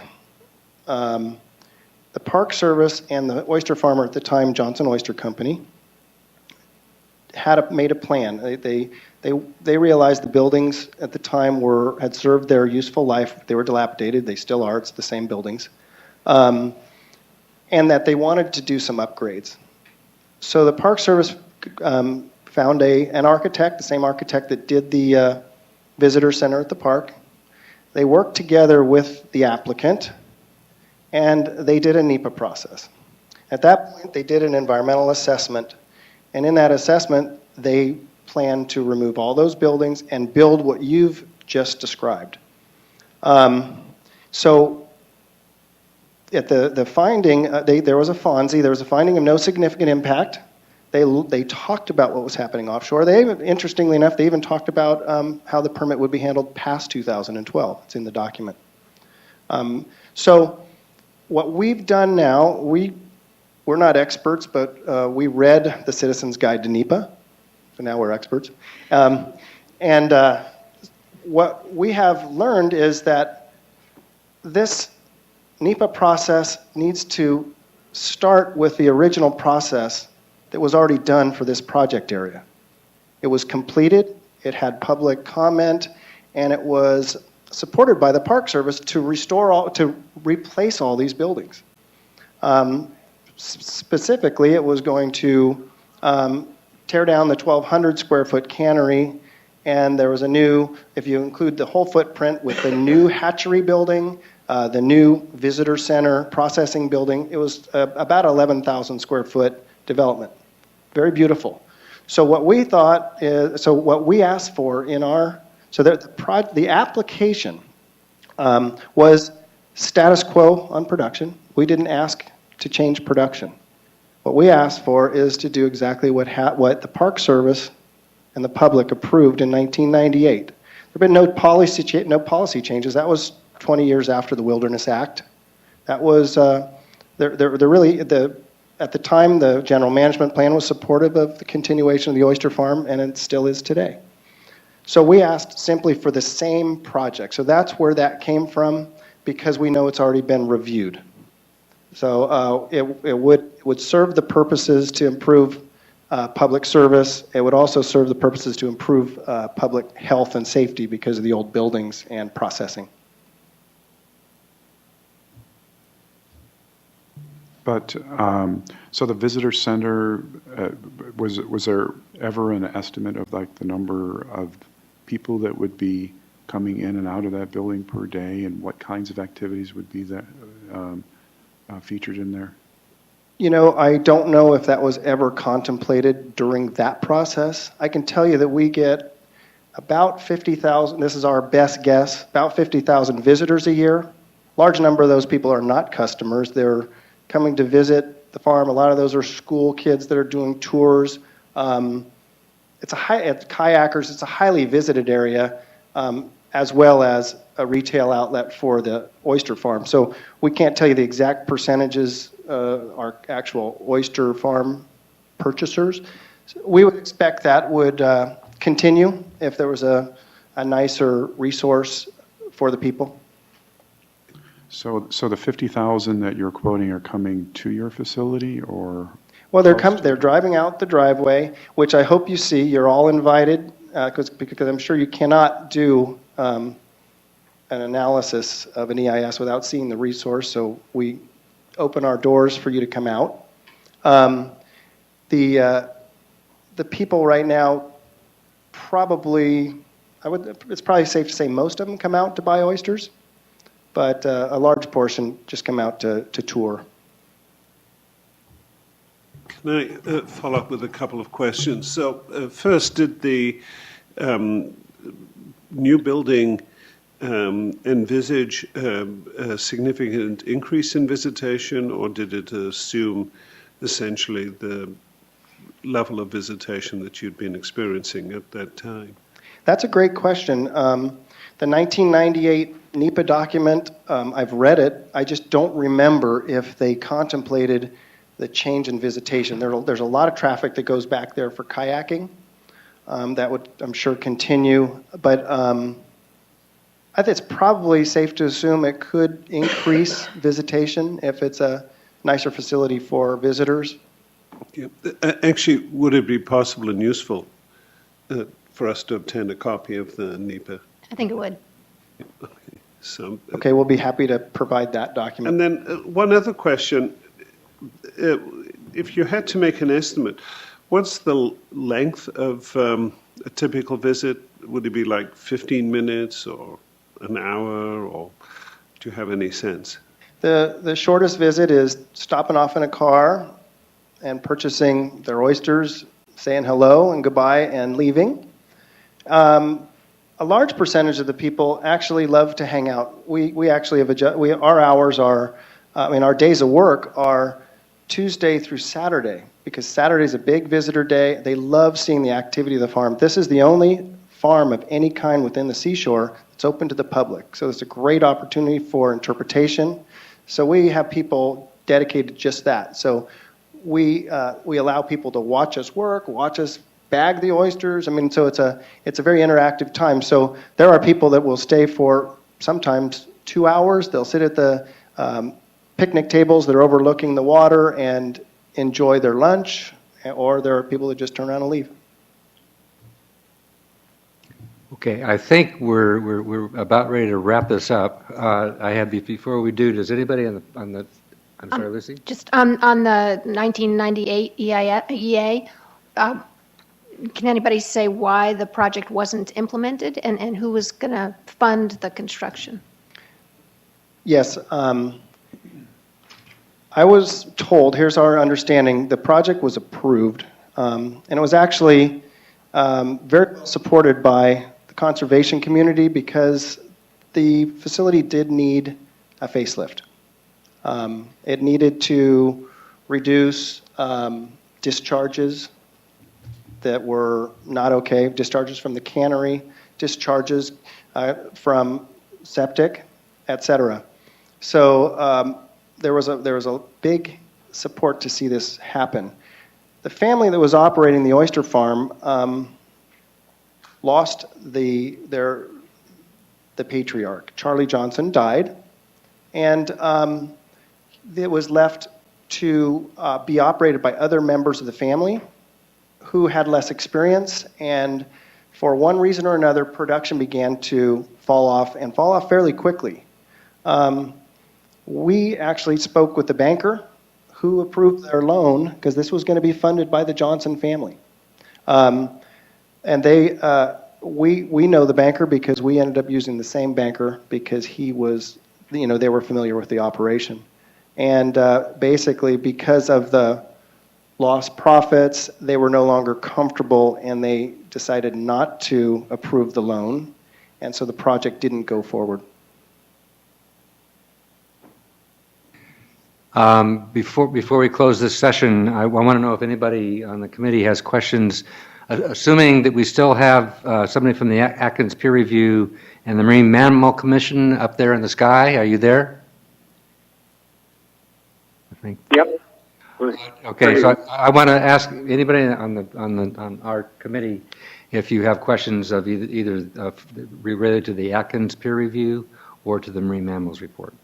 Speaker 15: the Park Service and the oyster farmer at the time, Johnson Oyster Company, made a plan. They realized the buildings at the time had served their useful life. They were dilapidated. They still are. It's the same buildings. And that they wanted to do some upgrades. So the Park Service found an architect, the same architect that did the visitor center at the park. They worked together with the applicant, and they did a NEPA process. At that point, they did an environmental assessment, and in that assessment, they planned to remove all those buildings and build what you've just described. So at the finding, there was a FONSI, there was a finding of no significant impact. They talked about what was happening offshore. Interestingly enough, they even talked about how the permit would be handled past 2012. It's in the document. So what we've done now, we're not experts, but we read the Citizen's Guide to NEPA, so now we're experts. And what we have learned is that this NEPA process needs to start with the original process that was already done for this project area. It was completed, it had public comment, and it was supported by the Park Service to replace all these buildings. Specifically, it was going to tear down the 1,200 square foot cannery, and there was a new, if you include the whole footprint with the new hatchery building, the new visitor center processing building, it was about 11,000 square foot development. Very beautiful. So what we thought is, so what we asked for in our, so the application was status quo on production. We didn't ask to change production. What we asked for is to do exactly what the Park Service and the public approved in 1998. There have been no policy changes. That was 20 years after the Wilderness Act. That was, at the time, the general management plan was supportive of the continuation of the oyster farm, and it still is today. So we asked simply for the same project. So that's where that came from, because we know it's already been reviewed. So it would serve the purposes to improve public service. It would also serve the purposes to improve public health and safety because of the old buildings and processing.
Speaker 5: But, so the visitor center, was there ever an estimate of like the number of people that would be coming in and out of that building per day, and what kinds of activities would be that featured in there?
Speaker 15: You know, I don't know if that was ever contemplated during that process. I can tell you that we get about 50,000, this is our best guess, about 50,000 visitors a year. Large number of those people are not customers. They're coming to visit the farm. A lot of those are school kids that are doing tours. It's kayakers. It's a highly visited area, as well as a retail outlet for the oyster farm. So we can't tell you the exact percentages are actual oyster farm purchasers. So we would expect that would continue if there was a nicer resource for the people.
Speaker 5: So the 50,000 that you're quoting are coming to your facility, or?
Speaker 15: Well, they're driving out the driveway, which I hope you see. You're all invited, because I'm sure you cannot do an analysis of an EIS without seeing the resource, so we open our doors for you to come out. The people right now, it's probably safe to say most of them come out to buy oysters, but a large portion just come out to tour.
Speaker 23: Can I follow up with a couple of questions? So first, did the new building envisage a significant increase in visitation, or did it assume essentially the level of visitation that you'd been experiencing at that time?
Speaker 15: That's a great question. The 1998 NEPA document, I've read it. I just don't remember if they contemplated the change in visitation. There's a lot of traffic that goes back there for kayaking. That would, I'm sure, continue. But I think it's probably safe to assume it could increase visitation if it's a nicer facility for visitors.
Speaker 23: Yeah. Actually, would it be possible and useful for us to obtain a copy of the NEPA?
Speaker 8: I think it would.
Speaker 15: Okay, we'll be happy to provide that document.
Speaker 23: And then one other question. If you had to make an estimate, what's the length of a typical visit? Would it be like 15 minutes or an hour, or do you have any sense?
Speaker 15: The shortest visit is stopping off in a car and purchasing their oysters, saying hello and goodbye, and leaving. A large percentage of the people actually love to hang out. We actually have our hours are, our days of work are Tuesday through Saturday, because Saturday is a big visitor day. They love seeing the activity of the farm. This is the only farm of any kind within the seashore that's open to the public. So it's a great opportunity for interpretation. So we have people dedicated to just that. So we allow people to watch us work, watch us bag the oysters. So it's a very interactive time. So there are people that will stay for sometimes 2 hours. They'll sit at the picnic tables that are overlooking the water and enjoy their lunch, or there are people that just turn around and leave.
Speaker 2: Okay, I think we're about ready to wrap this up. Before we do, does anybody on the I'm sorry, Lucy?
Speaker 8: Just on the 1998 EA, can anybody say why the project wasn't implemented, and who was going to fund the construction?
Speaker 15: Yes. I was told, here's our understanding, the project was approved, and it was actually very supported by the conservation community because the facility did need a facelift. It needed to reduce discharges that were not okay, discharges from the cannery, discharges from septic, etc. So there was a big support to see this happen. The family that was operating the oyster farm lost the patriarch. Charlie Johnson died, and it was left to be operated by other members of the family who had less experience, and for one reason or another, production began to fall off fairly quickly. We actually spoke with the banker who approved their loan, because this was going to be funded by the Johnson family. And we know the banker because we ended up using the same banker because he was, they were familiar with the operation. And basically, because of the lost profits, they were no longer comfortable, and they decided not to approve the loan, and so the project didn't go forward.
Speaker 2: Before we close this session, I want to know if anybody on the committee has questions. Assuming that we still have somebody from the Atkins Peer Review and the Marine Mammal Commission up there in the sky, are you there? I think.
Speaker 1: Yep.
Speaker 2: Okay, so I want to ask anybody on our committee if you have questions of either related to the Atkins Peer Review or to the Marine Mammals Report.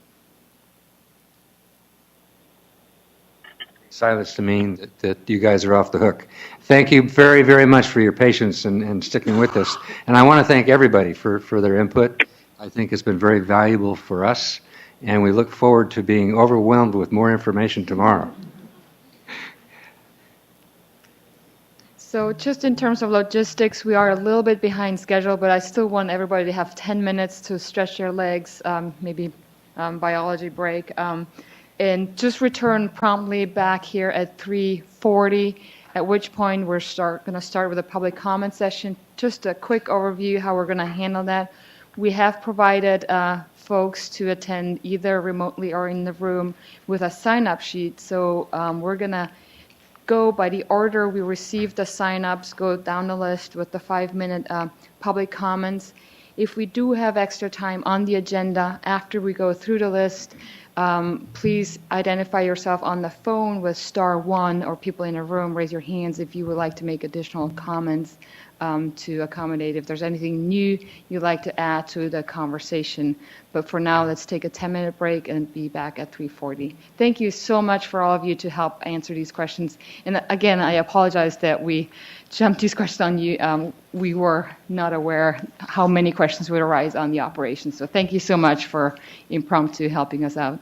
Speaker 2: silence to mean that you guys are off the hook. Thank you very, very much for your patience and sticking with us. And I want to thank everybody for their input. I think it's been very valuable for us, and we look forward to being overwhelmed with more information tomorrow.
Speaker 7: So just in terms of logistics, we are a little bit behind schedule, but I still want everybody to have 10 minutes to stretch their legs, maybe biology break, and just return promptly back here at 3:40, at which point we're going to start with a public comment session. Just a quick overview how we're going to handle that. We have provided folks to attend either remotely or in the room with a sign-up sheet, so we're going to go by the order we received the sign-ups, go down the list with the 5-minute public comments. If we do have extra time on the agenda after we go through the list, please identify yourself on the phone with *1, or people in the room, raise your hands if you would like to make additional comments to accommodate if there's anything new you'd like to add to the conversation. But for now, let's take a 10-minute break and be back at 3:40. Thank you so much for all of you to help answer these questions. And again, I apologize that we jumped these questions on you. We were not aware how many questions would arise on the operation. So thank you so much for impromptu helping us out.